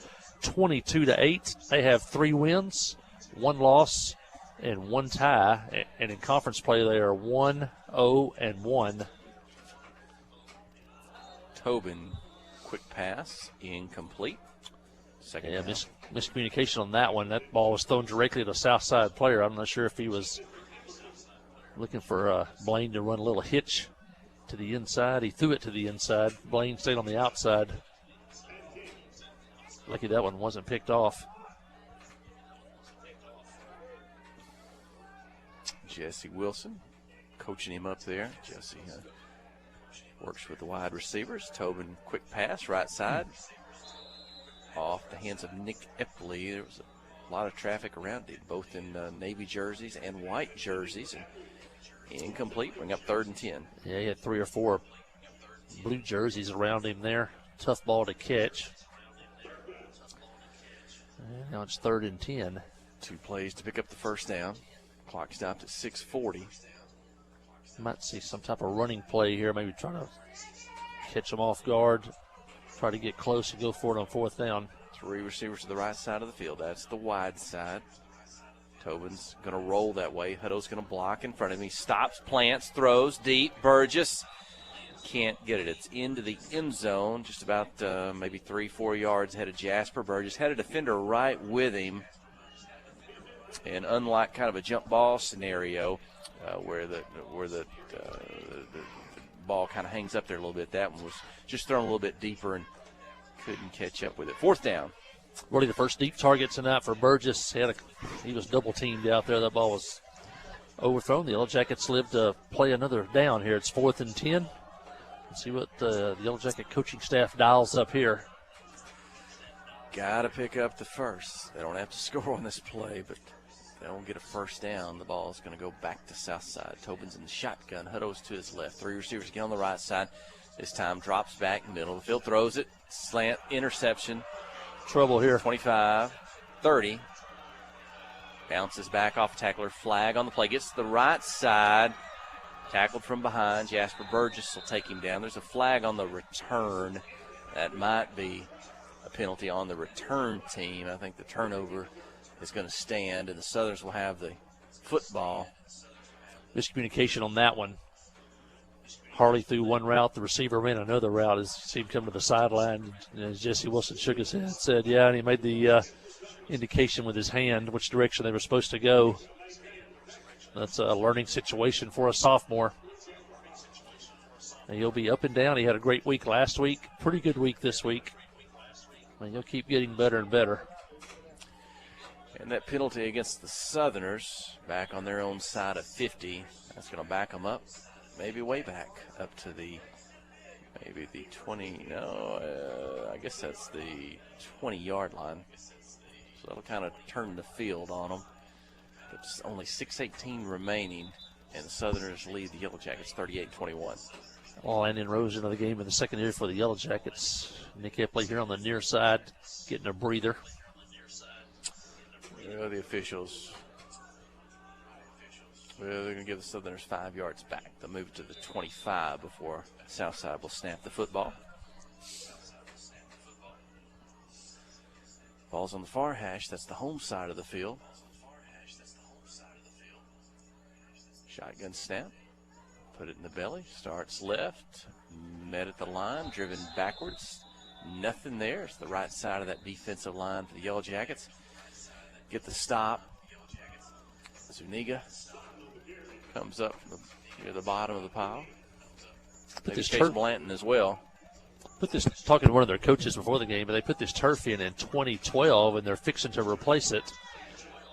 22-8. They have 3 wins, 1 loss, and 1 tie. And in conference play, they are 1-0-1. Tobin, quick pass, incomplete. Second down. Miscommunication on that one. That ball was thrown directly to a Southside player. I'm not sure if he was looking for Blaine to run a little hitch to the inside. He threw it to the inside. Blaine stayed on the outside. Lucky that one wasn't picked off. Jesse Wilson coaching him up there. Jesse works with the wide receivers. Tobin, quick pass, right side. Off the hands of Nick Epley. There was a lot of traffic around it, both in navy jerseys and white jerseys. And incomplete, bring up 3rd and 10. Yeah, he had 3 or 4 blue jerseys around him there. Tough ball to catch. And now it's 3rd and 10. 2 plays to pick up the first down. Clock stopped at 6:40. Might see some type of running play here, maybe trying to catch them off guard. Try to get close and go for it on 4th down. 3 receivers to the right side of the field. That's the wide side. Tobin's going to roll that way. Hutto's going to block in front of him. He stops, plants, throws deep. Burgess can't get it. It's into the end zone, just about maybe 3-4 yards ahead of Jasper. Burgess had a defender right with him. And unlike kind of a jump ball scenario where the ball kind of hangs up there a little bit, that one was just thrown a little bit deeper and couldn't catch up with it. 4th down. Really the first deep target tonight for Burgess. He was double teamed out there. That ball was overthrown. The Yellow Jackets live to play another down here. It's 4th and 10. Let's see what the Yellow Jacket coaching staff dials up here. Got to pick up the first. They don't have to score on this play, but they don't get a first down. The ball is going to go back to Southside. Tobin's in the shotgun. Hutto's to his left. 3 receivers again on the right side. This time drops back, middle of the field, throws it. Slant, interception. Trouble here. 25, 30. Bounces back off tackler. Flag on the play. Gets to the right side. Tackled from behind. Jasper Burgess will take him down. There's a flag on the return. That might be a penalty on the return team. I think the turnover is going to stand, and the Southerners will have the football. Miscommunication on that one. Harley threw one route, the receiver ran another route as he seemed to come to the sideline. And as Jesse Wilson shook his head and said, yeah, and he made the indication with his hand which direction they were supposed to go. That's a learning situation for a sophomore. And he'll be up and down. He had a great week last week, pretty good week this week. And he'll keep getting better and better. And that penalty against the Southerners back on their own side of 50, that's going to back them up. Maybe way back up to the 20, I guess that's the 20-yard line. So that'll kind of turn the field on them. It's only 6:18 remaining, and the Southerners lead the Yellow Jackets 38-21. Well, and in rose into the game in the secondary for the Yellow Jackets. Nick Epley here on the near side, getting a breather. The officials, they're going to give the Southerners 5 yards back. They'll move it to the 25 before Southside will snap the football. Ball's on the far hash. That's the home side of the field. Shotgun snap. Put it in the belly. Starts left. Met at the line. Driven backwards. Nothing there. It's the right side of that defensive line for the Yellow Jackets. Get the stop. Zuniga comes up from near the bottom of the pile. Maybe Chase Blanton as well. Talking to one of their coaches before the game, but they put this turf in 2012, and they're fixing to replace it.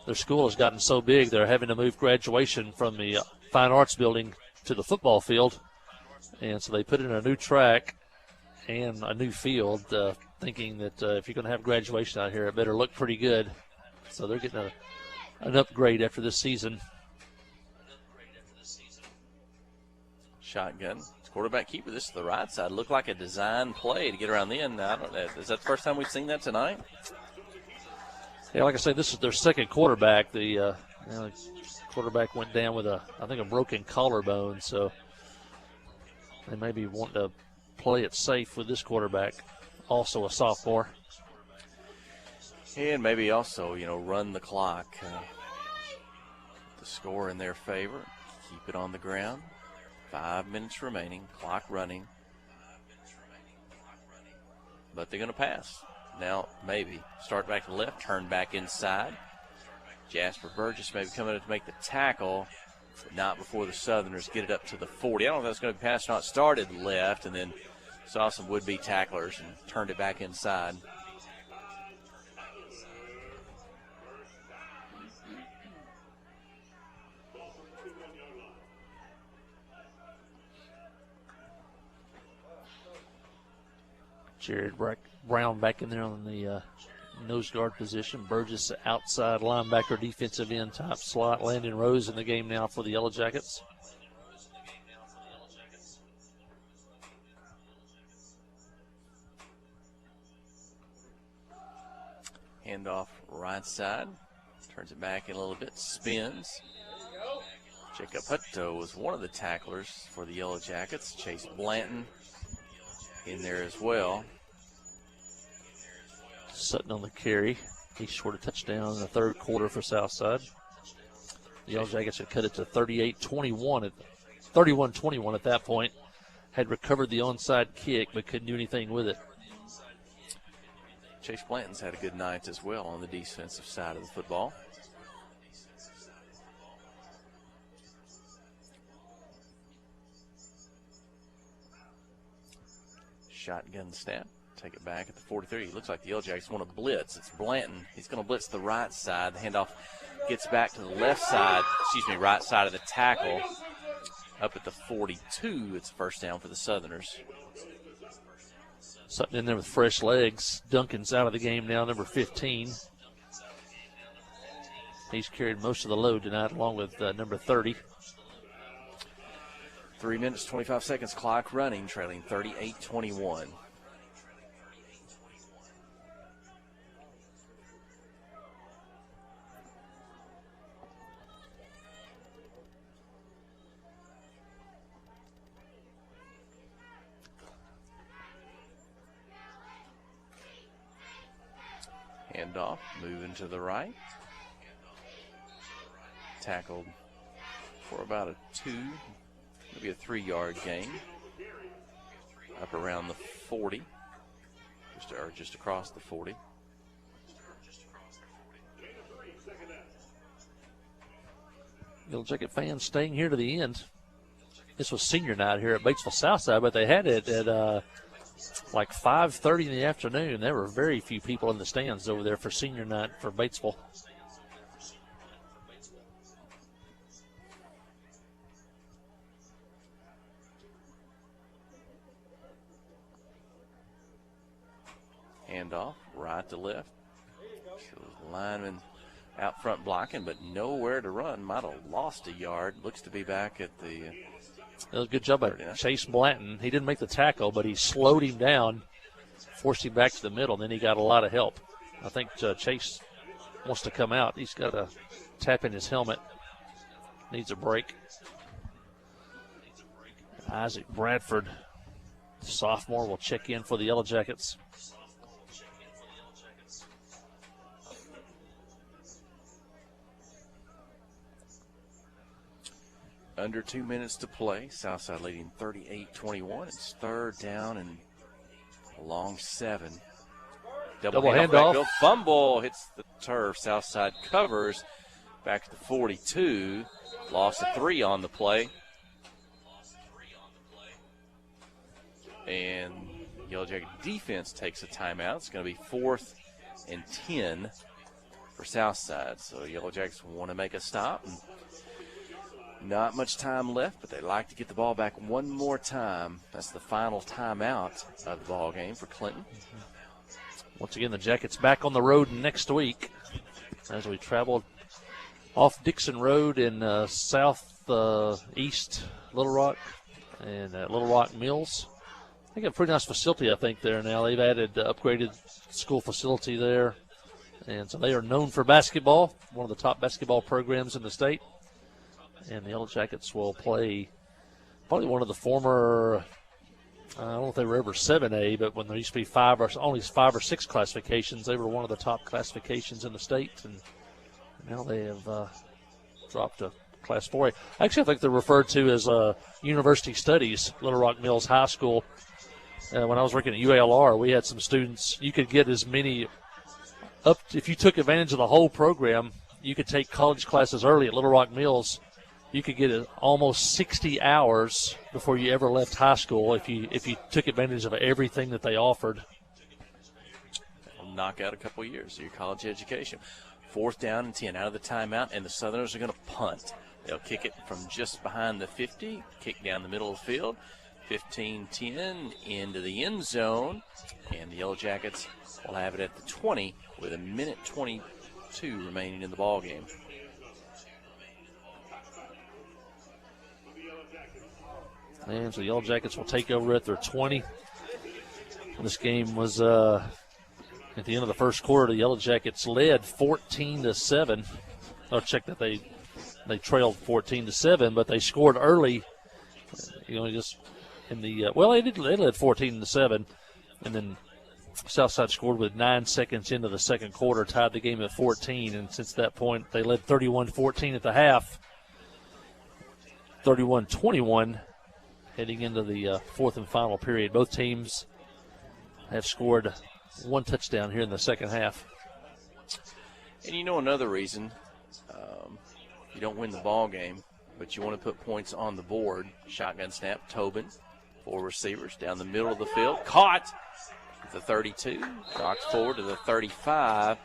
Their school has gotten so big, they're having to move graduation from the Fine Arts building to the football field. And so they put in a new track and a new field, thinking that if you're going to have graduation out here, it better look pretty good. So they're getting an upgrade after this season. Shotgun. Quarterback keeper. This is the right side. Looked like a design play to get around the end. I don't know. Is that the first time we've seen that tonight? Yeah, like I say, this is their second quarterback. The quarterback went down with I think a broken collarbone, so they maybe want to play it safe with this quarterback, also a sophomore. And maybe also, run the clock. The score in their favor. Keep it on the ground. 5 minutes remaining, clock running. But they're going to pass. Now, maybe. Start back to the left, turn back inside. Jasper Burgess maybe coming in to make the tackle, but not before the Southerners get it up to the 40. I don't know if that's going to be passed or not. Started left and then saw some would-be tacklers and turned it back inside. Jared Brown back in there on the nose guard position. Burgess outside linebacker, defensive end, top slot. Landon Rose in the game now for the Yellow Jackets. Handoff right side. Turns it back in a little bit. Spins. Jacob Hutto was one of the tacklers for the Yellow Jackets. Chase Blanton in there as well. Sutton on the carry. He scored a touchdown in the third quarter for Southside. The Yellow Jackets had cut it to 31-21 at that point. Had recovered the onside kick but couldn't do anything with it. Chase Blanton's had a good night as well on the defensive side of the football. Shotgun snap. Take it back at the 43. Looks like the Yellow Jackets want to blitz. It's Blanton. He's going to blitz the right side. The handoff gets back to the left side, right side of the tackle. Up at the 42, it's first down for the Southerners. Sutton in there with fresh legs. Duncan's out of the game now, number 15. He's carried most of the load tonight along with number 30. 3 minutes, 25 seconds, clock running, trailing 38-21. Handoff, moving to the right. Tackled for about a 2, maybe a 3-yard gain. Up around the 40, just across the 40. Yellow Jacket fans staying here to the end. This was senior night here at Batesville Southside, but they had it at like 5:30 in the afternoon. There were very few people in the stands over there for senior night for Batesville. Handoff, right to left. So the lineman out front blocking, but nowhere to run. Might have lost a yard. Looks to be back at the... That was a good job by Chase Blanton. He didn't make the tackle, but he slowed him down, forced him back to the middle, and then he got a lot of help. I think Chase wants to come out. He's got a tap in his helmet. Needs a break. Isaac Bradford, sophomore, will check in for the Yellow Jackets. Under 2 minutes to play. Southside leading 38-21. It's third down and a long 7. Double handoff. Fumble hits the turf. Southside covers back to the 42. Loss of 3 on the play. And Yellow Jacket defense takes a timeout. It's going to be 4th and 10 for Southside. So Yellow Jackets want to make a stop. Not much time left, but they like to get the ball back one more time. That's the final timeout of the ball game for Clinton. Once again, the Jackets back on the road next week as we travel off Dixon Road in southeast Little Rock and Little Rock Mills. They got a pretty nice facility, I think, there now. They've added upgraded school facility there. And so they are known for basketball, one of the top basketball programs in the state. And the Yellow Jackets will play probably one of the former, I don't know if they were ever 7A, but when there used to be only 5 or 6 classifications, they were one of the top classifications in the state. And now they have dropped to Class 4A. Actually, I think they're referred to as University Studies, Little Rock Mills High School. When I was working at UALR, we had some students. You could get as many if you took advantage of the whole program, you could take college classes early at Little Rock Mills. You could get almost 60 hours before you ever left high school if you took advantage of everything that they offered. It'll knock out a couple of years of your college education. 4th down and 10 out of the timeout, and the Southerners are going to punt. They'll kick it from just behind the 50, kick down the middle of the field. 15-10 into the end zone, and the Yellow Jackets will have it at the 20 with 1:22 remaining in the ball game. And so the Yellow Jackets will take over at their 20. This game was at the end of the first quarter. The Yellow Jackets led 14-7. I'll check that they trailed 14-7, but they scored early. Just in the they led 14-7, and then Southside scored with 9 seconds into the second quarter, tied the game at 14, and since that point they led 31-14 at the half, 31-21 heading into the fourth and final period. Both teams have scored 1 touchdown here in the second half. And another reason you don't win the ball game, but you want to put points on the board. Shotgun snap, Tobin, 4 receivers down the middle of the field. Caught at the 32, knocks forward to the 35,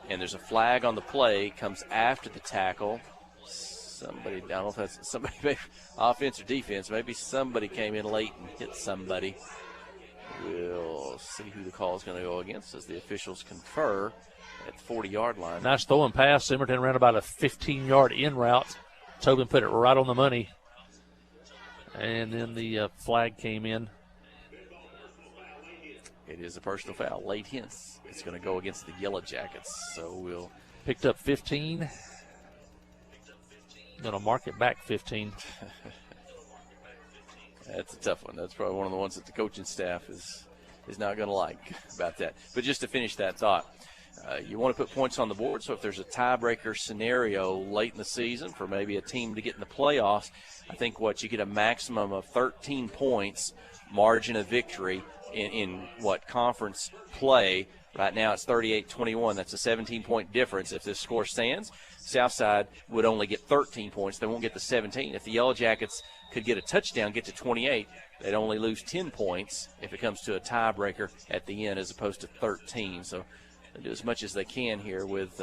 and there's a flag on the play, comes after the tackle. Somebody, I don't know if that's somebody, maybe offense or defense, maybe somebody came in late and hit somebody. We'll see who the call is going to go against as the officials confer at the 40-yard line. Nice throwing pass. Emerton ran about a 15-yard in route. Tobin put it right on the money. And then the flag came in. It is a personal foul. Late hints. It's going to go against the Yellow Jackets. So we'll. Picked up 15. Going to mark it back 15. That's a tough one. That's probably one of the ones that the coaching staff is not going to like about that. But just to finish that thought, you want to put points on the board. So if there's a tiebreaker scenario late in the season for maybe a team to get in the playoffs, I think you get a maximum of 13 points margin of victory in conference play. Right now it's 38-21. That's a 17-point difference. If this score stands, Southside would only get 13 points. They won't get the 17. If the Yellow Jackets could get a touchdown, get to 28, they'd only lose 10 points if it comes to a tiebreaker at the end as opposed to 13. So they do as much as they can here with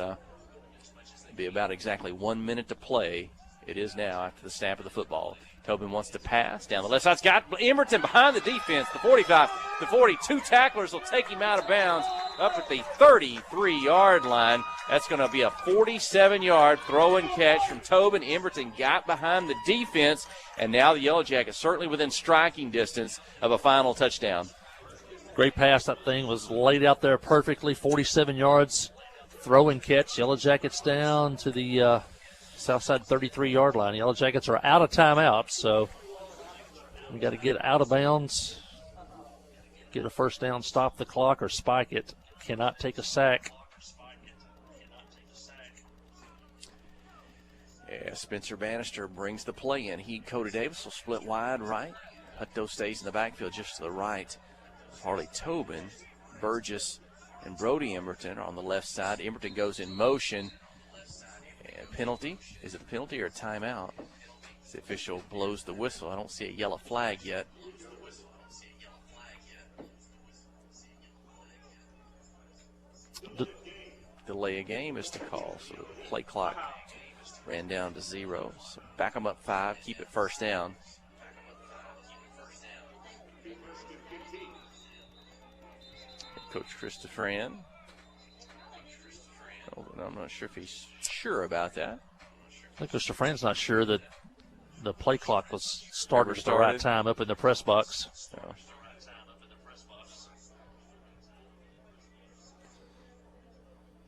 be about exactly 1 minute to play. It is now after the snap of the football. Tobin wants to pass down the left side. Got Emerton behind the defense. The 45, the 42 tacklers will take him out of bounds up at the 33-yard line. That's going to be a 47-yard throw and catch from Tobin. Emerton got behind the defense, and now the Yellow Jackets certainly within striking distance of a final touchdown. Great pass. That thing was laid out there perfectly. 47 yards, throw and catch. Yellow Jackets down to the Southside 33-yard line. Yellow Jackets are out of timeout, so we got to get out of bounds, get a first down, stop the clock, or spike it. Cannot take a sack. Yeah, Spencer Bannister brings the play in. Cody Davis will split wide right. Hutto stays in the backfield just to the right. Harley Tobin, Burgess, and Brody Emerton are on the left side. Emerton goes in motion. And penalty. Is it a penalty or a timeout? The official blows the whistle. I don't see a yellow flag yet. delay a game is to call. So the play clock ran down to 0. So back them up 5, keep it first down. Coach Christopher. I'm not sure if he's sure about that. I think Mr. Fran's not sure that the play clock was started at the right time up in the press box. So.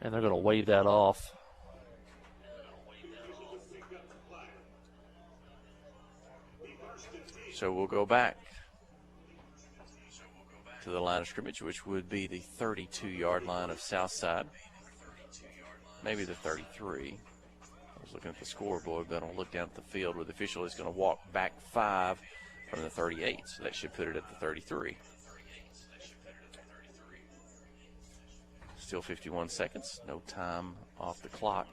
And they're going to wave that off. So we'll go back to the line of scrimmage, which would be the 32-yard line of Southside. Maybe the 33. I was looking at the scoreboard, but I'll look down at the field where the official is going to walk back 5 from the 38. So that should put it at the 33. Still 51 seconds. No time off the clock.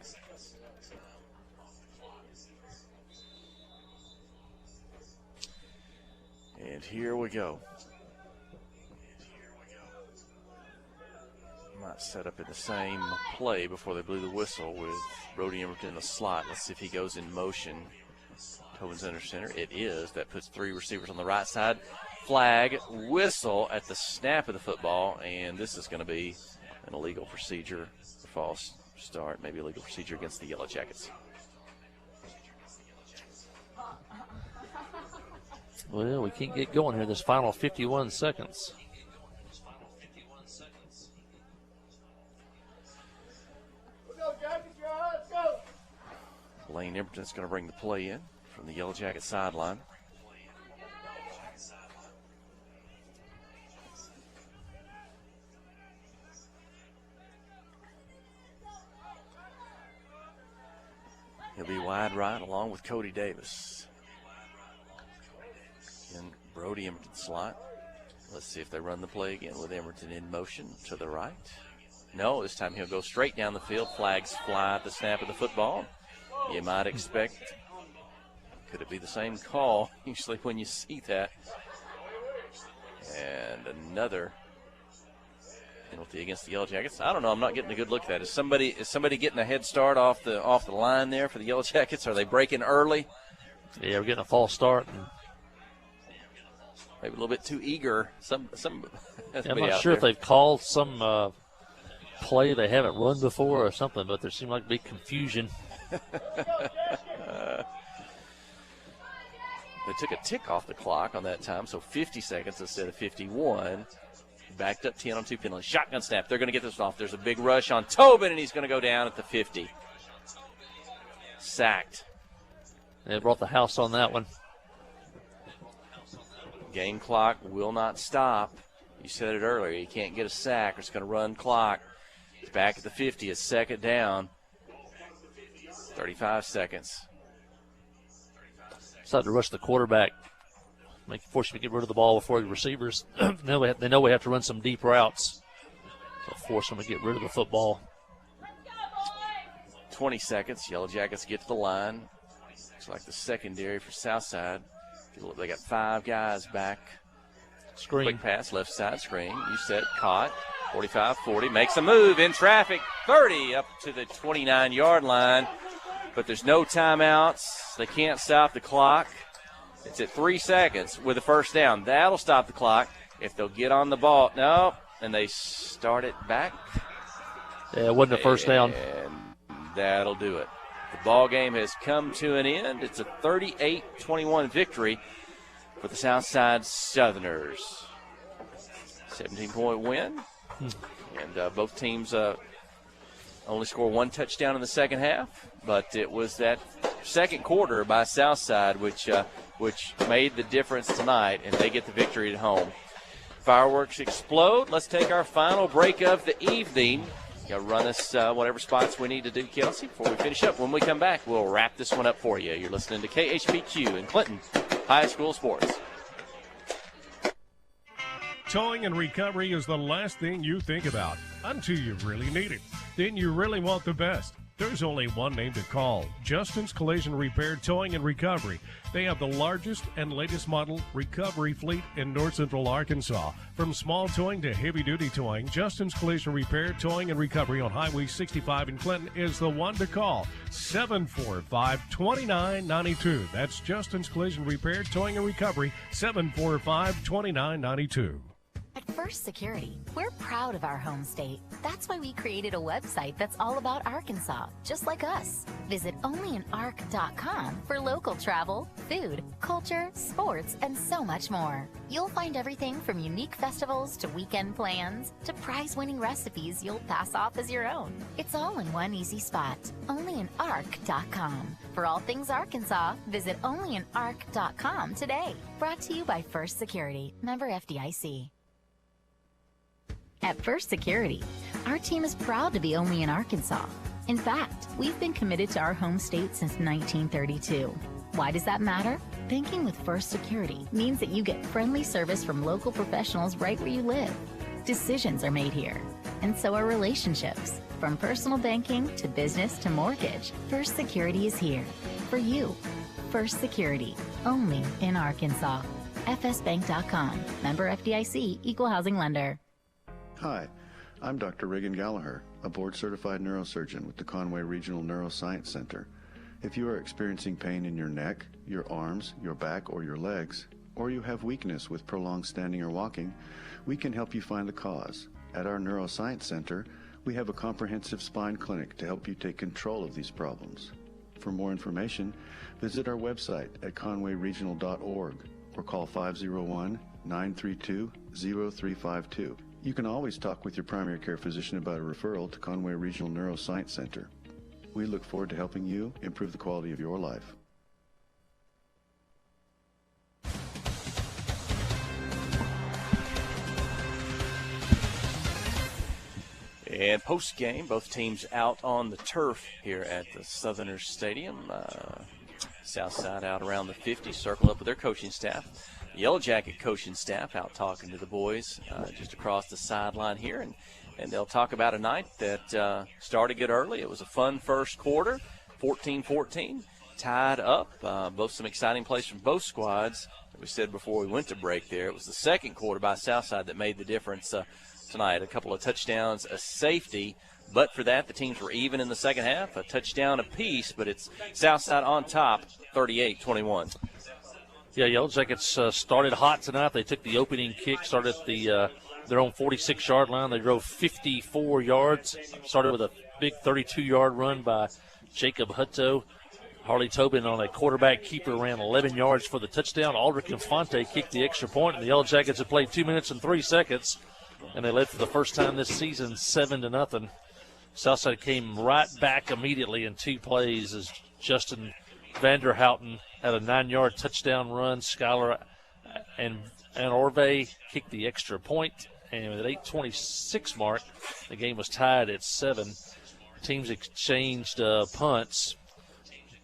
And here we go. Might set up in the same play before they blew the whistle with Brody Emerton in the slot. Let's see if he goes in motion. Tobin's under center. It is. That puts 3 receivers on the right side. Flag, whistle at the snap of the football, and this is going to be an illegal procedure, a false start, maybe illegal procedure against the Yellow Jackets. Well, we can't get going here this final 51 seconds. Lane Emerton's going to bring the play in from the Yellow Jacket sideline. He'll be wide right along with Cody Davis. And Brody Emerton slot. Let's see if they run the play again with Emerton in motion to the right. No, this time he'll go straight down the field. Flags fly at the snap of the football. You might expect, could it be the same call? Usually when you see that. And another penalty against the Yellow Jackets. I don't know. I'm not getting a good look at that. Is somebody getting a head start off the line there for the Yellow Jackets? Are they breaking early? Yeah, we're getting a false start. Maybe a little bit too eager. I'm not sure if they've called some play they haven't run before or something, but there seemed like big confusion. They took a tick off the clock on that time, so 50 seconds instead of 51. Backed up 10 on 2 penalties. Shotgun snap. They're going to get this off. There's a big rush on Tobin, and he's going to go down at the 50. Sacked. They brought the house on that one. Game clock will not stop. You said it earlier. You can't get a sack or it's going to run clock. It's back at the 50. It's second down. 35 seconds. Decided to rush the quarterback. Force him to get rid of the ball before the receivers. They know we have to run some deep routes. So force them to get rid of the football. 20 seconds. Yellow Jackets get to the line. Looks like the secondary for Southside. They got 5 guys back. Screen. Quick pass, left side screen. You said caught. 45-40. Makes a move in traffic. 30 up to the 29-yard line. But there's no timeouts. They can't stop the clock. It's at 3 seconds with a first down. That'll stop the clock. If they'll get on the ball. No. And they start it back. Yeah, it wasn't a first down. And that'll do it. The ball game has come to an end. It's a 38-21 victory for the Southside Southerners. 17-point win. And both teams only score 1 touchdown in the second half. But it was that second quarter by Southside which made the difference tonight, and they get the victory at home. Fireworks explode. Let's take our final break of the evening. Run us whatever spots we need to do, Kelsey, before we finish up. When we come back, we'll wrap this one up for you. You're listening to KHPQ in Clinton High School Sports. Towing and recovery is the last thing you think about until you really need it. Then you really want the best. There's only one name to call, Justin's Collision Repair, Towing, and Recovery. They have the largest and latest model recovery fleet in north central Arkansas. From small towing to heavy-duty towing, Justin's Collision Repair, Towing, and Recovery on Highway 65 in Clinton is the one to call, 745-2992. That's Justin's Collision Repair, Towing, and Recovery, 745-2992. At First Security, we're proud of our home state. That's why we created a website that's all about Arkansas, just like us. Visit onlyanark.com for local travel, food, culture, sports, and so much more. You'll find everything from unique festivals to weekend plans to prize-winning recipes you'll pass off as your own. It's all in one easy spot, onlyanark.com. For all things Arkansas, visit onlyanark.com today. Brought to you by First Security, member FDIC. At First Security, our team is proud to be only in Arkansas. In fact, we've been committed to our home state since 1932. Why does that matter? Banking with First Security means that you get friendly service from local professionals right where you live. Decisions are made here, and so are relationships. From personal banking to business to mortgage, First Security is here for you. First Security, only in Arkansas. FSBank.com, member FDIC, equal housing lender. Hi, I'm Dr. Regan Gallagher, a board-certified neurosurgeon with the Conway Regional Neuroscience Center. If you are experiencing pain in your neck, your arms, your back, or your legs, or you have weakness with prolonged standing or walking, we can help you find the cause. At our Neuroscience Center, we have a comprehensive spine clinic to help you take control of these problems. For more information, visit our website at conwayregional.org or call 501-932-0352. You can always talk with your primary care physician about a referral to Conway Regional Neuroscience Center. We look forward to helping you improve the quality of your life. And post-game, both teams out on the turf here at the Southerners Stadium. Southside out around the 50, circle up with their coaching staff. The Yellow Jacket coaching staff out talking to the boys just across the sideline here. And they'll talk about a night that started good early. It was a fun first quarter, 14-14, tied up. Both some exciting plays from both squads. We said before we went to break there, it was the second quarter by Southside that made the difference tonight. A couple of touchdowns, a safety. But for that, the teams were even in the second half, a touchdown apiece. But it's Southside on top, 38-21. Yeah, Yellow Jackets started hot tonight. They took the opening kick, started at their own 46-yard line. They drove 54 yards, started with a big 32-yard run by Jacob Hutto. Harley Tobin on a quarterback keeper ran 11 yards for the touchdown. Aldrich Infante kicked the extra point, and the Yellow Jackets had played 2 minutes and 3 seconds, and they led for the first time this season 7-0. Southside came right back immediately in 2 plays as Justin Vanderhouten had a 9-yard touchdown run. Skylar and Orve kicked the extra point, and at 8:26 mark, the game was tied at 7. Teams exchanged punts.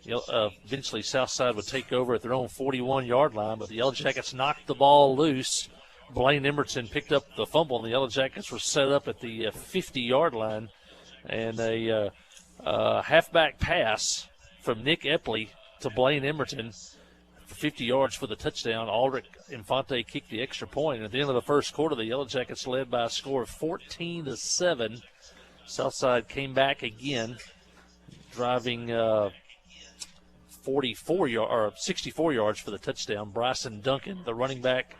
Eventually, Southside would take over at their own 41-yard line, but the Yellow Jackets knocked the ball loose. Blaine Emerton picked up the fumble, and the Yellow Jackets were set up at the 50-yard line. And a halfback pass from Nick Epley to Blaine Emerton for 50 yards for the touchdown. Aldrich Infante kicked the extra point. And at the end of the first quarter, the Yellow Jackets led by a score of 14-7. Southside came back again, driving 64 yards for the touchdown. Bryson Duncan, the running back,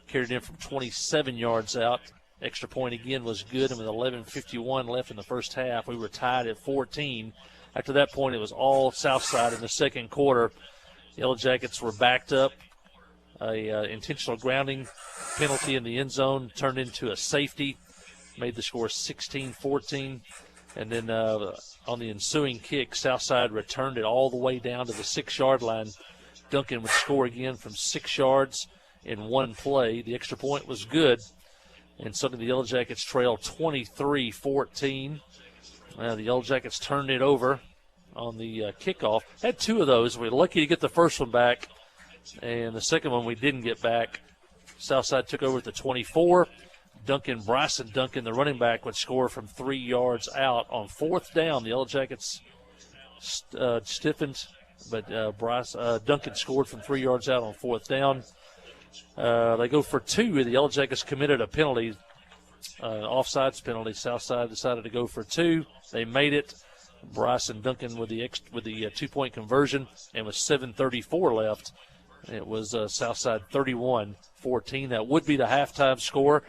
carried in from 27 yards out. Extra point again was good, and with 11:51 left in the first half, we were tied at 14. After that point, it was all Southside in the second quarter. Yellow Jackets were backed up. A intentional grounding penalty in the end zone turned into a safety, made the score 16-14. And then on the ensuing kick, Southside returned it all the way down to the 6-yard line. Duncan would score again from 6 yards in one play. The extra point was good. And suddenly the Yellow Jackets trailed 23-14. The Yellow Jackets turned it over on the kickoff. Had 2 of those. We were lucky to get the first one back. And the second one we didn't get back. Southside took over at the 24. Bryson Duncan, the running back, would score from 3 yards out. On 4th down, the Yellow Jackets stiffened, but Duncan scored from 3 yards out on 4th down. They go for 2. The Yellow Jackets committed a penalty, offsides penalty. Southside decided to go for 2. They made it. Bryson Duncan with the 2-point conversion, and with 7:34 left, it was Southside 31-14. That would be the halftime score.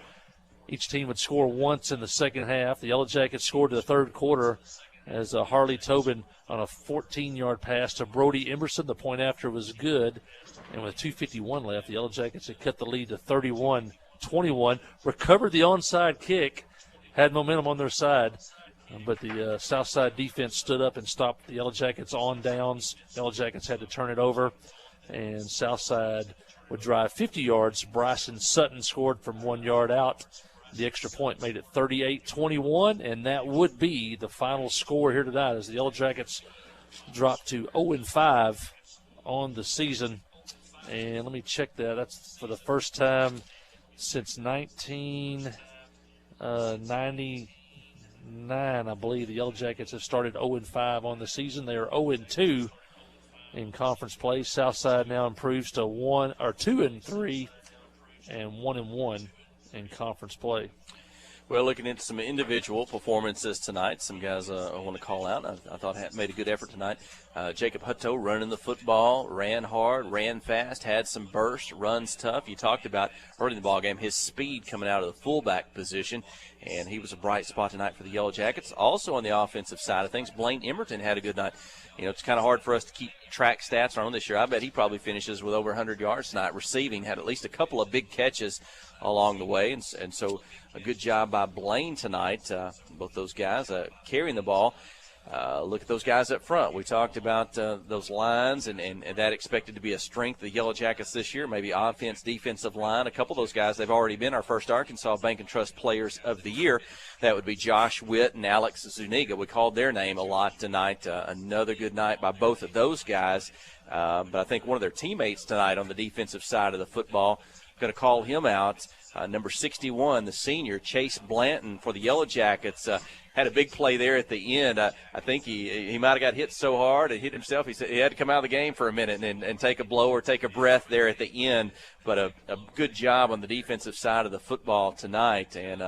Each team would score once in the second half. The Yellow Jackets scored to the third quarter as Harley Tobin on a 14-yard pass to Brody Emerson. The point after was good, and with 2:51 left, the Yellow Jackets had cut the lead to 31-21. Recovered the onside kick, had momentum on their side, but the Southside defense stood up and stopped the Yellow Jackets on downs. Yellow Jackets had to turn it over, and Southside would drive 50 yards. Bryson Sutton scored from 1 yard out. The extra point made it 38-21, and that would be the final score here tonight as the Yellow Jackets drop to 0-5 on the season. And let me check that. That's for the first time since 1999, I believe. The Yellow Jackets have started 0-5 on the season. They are 0-2 in conference play. Southside now improves to 2-3 and 1-1 in conference play. Well, looking into some individual performances tonight, some guys I want to call out. I thought made a good effort tonight. Jacob Hutto running the football, ran hard, ran fast, had some burst, runs tough. You talked about early in the ball game his speed coming out of the fullback position, and he was a bright spot tonight for the Yellow Jackets. Also on the offensive side of things, Blaine Emerton had a good night. You know, it's kind of hard for us to keep track stats on this year. I bet he probably finishes with over 100 yards tonight receiving, had at least a couple of big catches along the way, and so a good job by Blaine tonight. Both those guys carrying the ball. Look at those guys up front. We talked about those lines and that expected to be a strength of the Yellow Jackets this year, maybe offense, defensive line. A couple of those guys, they've already been our first Arkansas Bank and Trust Players of the Year. That would be Josh Witt and Alex Zuniga. We called their name a lot tonight. Another good night by both of those guys. But I think one of their teammates tonight on the defensive side of the football, going to call him out. Number 61, the senior, Chase Blanton for the Yellow Jackets, had a big play there at the end. I think he might have got hit so hard and hit himself. He said he had to come out of the game for a minute and take a blow or take a breath there at the end. But a good job on the defensive side of the football tonight. And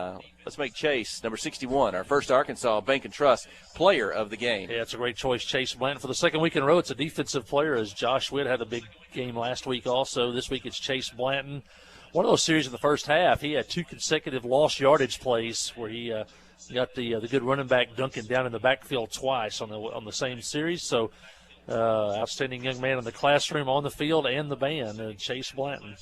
let's make Chase, number 61, our first Arkansas Bank and Trust player of the game. Yeah, it's a great choice, Chase Blanton. For the second week in a row, it's a defensive player, as Josh Witt had a big game last week also. This week it's Chase Blanton. One of those series in the first half, he had 2 consecutive lost yardage plays where he got the good running back Duncan down in the backfield twice on the same series. So outstanding young man in the classroom, on the field, and the band, Chase Blanton.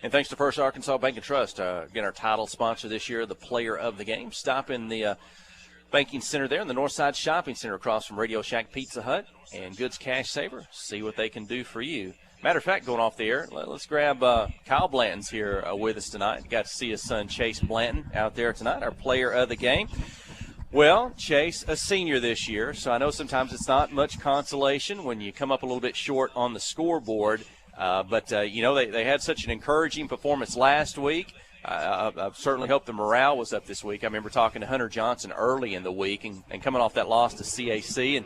And thanks to First Arkansas Bank and Trust, again, our title sponsor this year, the player of the game. Stop in the banking center there in the Northside Shopping Center across from Radio Shack Pizza Hut and Goods Cash Saver. See what they can do for you. Matter of fact, going off the air, let's grab Kyle Blanton's here with us tonight. Got to see his son Chase Blanton out there tonight, our player of the game. Well, Chase, a senior this year, so I know sometimes it's not much consolation when you come up a little bit short on the scoreboard. But you know, they had such an encouraging performance last week. I certainly hope the morale was up this week. I remember talking to Hunter Johnson early in the week and coming off that loss to CAC and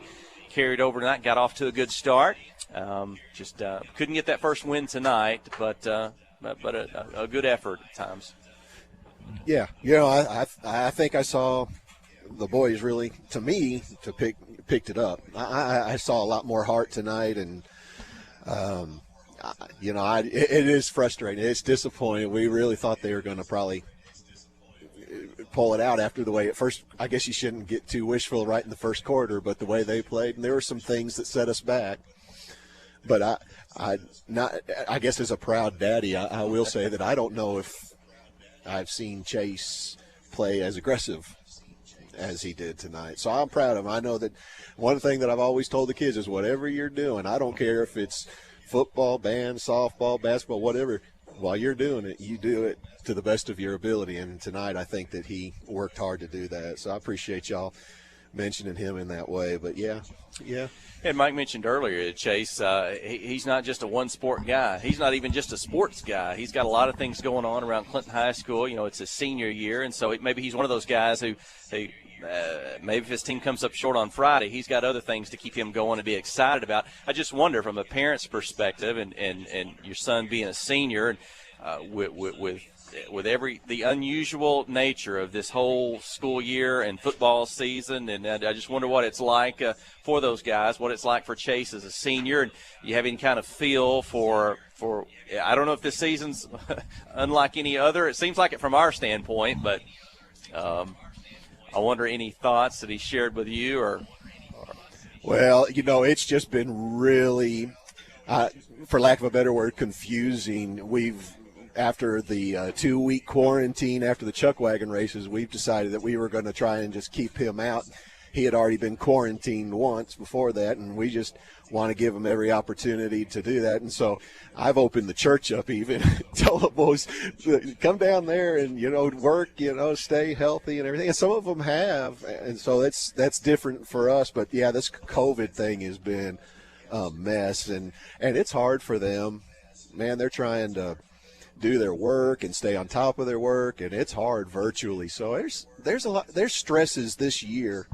carried over tonight, got off to a good start. Just couldn't get that first win tonight, but a good effort at times. Yeah, you know, I think I saw the boys really, to me, picked it up. I saw a lot more heart tonight, and you know, it is frustrating. It's disappointing. We really thought they were going to probably pull it out after the way at first. I guess you shouldn't get too wishful right in the first quarter, but the way they played, and there were some things that set us back. But I guess as a proud daddy, I will say that I don't know if I've seen Chase play as aggressive as he did tonight. So I'm proud of him. I know that one thing that I've always told the kids is whatever you're doing, I don't care if it's football, band, softball, basketball, whatever, while you're doing it, you do it to the best of your ability. And tonight I think that he worked hard to do that. So I appreciate y'all mentioning him in that way. But, yeah. And Mike mentioned earlier, Chase, he's not just a one-sport guy. He's not even just a sports guy. He's got a lot of things going on around Clinton High School. You know, it's his senior year, and so maybe he's one of those guys who maybe if his team comes up short on Friday, he's got other things to keep him going and be excited about. I just wonder from a parent's perspective, and your son being a senior, and with the unusual nature of this whole school year and football season, and I just wonder what it's like for those guys, what it's like for Chase as a senior, and you have any kind of feel for I don't know if this season's unlike any other. It seems like it from our standpoint, but I wonder any thoughts that he shared with you or. Well, it's just been really, for lack of a better word, confusing. After the 2-week quarantine after the chuck wagon races, we've decided that we were going to try and just keep him out. He had already been quarantined once before that, and we just want to give him every opportunity to do that. And so I've opened the church up even, tell the boys, come down there and, work, stay healthy and everything. And some of them have, and so that's different for us. But, yeah, this COVID thing has been a mess, and it's hard for them. Man, they're trying to do their work and stay on top of their work, and it's hard virtually. So there's stresses this year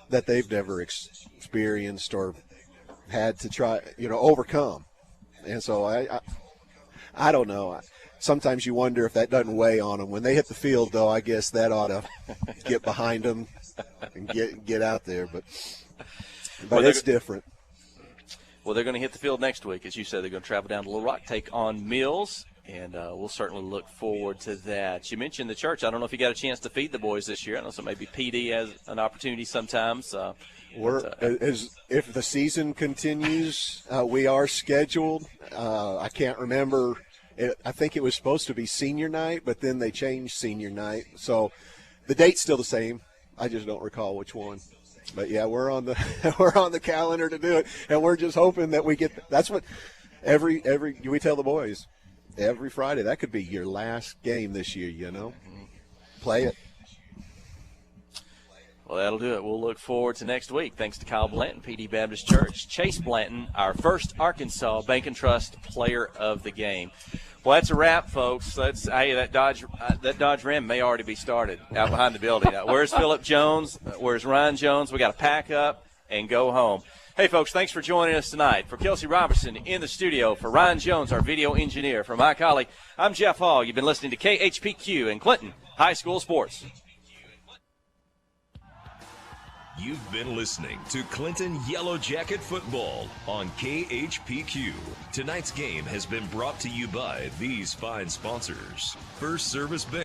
that they've never experienced or had to try, overcome. And so I don't know. Sometimes you wonder if that doesn't weigh on them. When they hit the field, though, I guess that ought to get behind them and get out there. But it's different. Well, they're going to hit the field next week. As you said, they're going to travel down to Little Rock, take on Mills. And we'll certainly look forward to that. You mentioned the church. I don't know if you got a chance to feed the boys this year. I know so maybe PD has an opportunity sometimes. If the season continues, we are scheduled. I can't remember. I think it was supposed to be senior night, but then they changed senior night. So the date's still the same. I just don't recall which one. But, yeah, we're on the calendar to do it, and we're just hoping that we get – that's what we tell the boys. Every Friday, that could be your last game this year, Play it. Well, that'll do it. We'll look forward to next week. Thanks to Kyle Blanton, PD Baptist Church. Chase Blanton, our first Arkansas Bank and Trust Player of the Game. Well, that's a wrap, folks. That Dodge Ram may already be started out behind the building. Where's Phillip Jones? Where's Ryan Jones? We got to pack up and go home. Hey, folks, thanks for joining us tonight. For Kelsey Robertson in the studio, for Ryan Jones, our video engineer, for my colleague, I'm Jeff Hall. You've been listening to KHPQ and Clinton High School Sports. You've been listening to Clinton Yellow Jacket Football on KHPQ. Tonight's game has been brought to you by these fine sponsors. First Service Bank.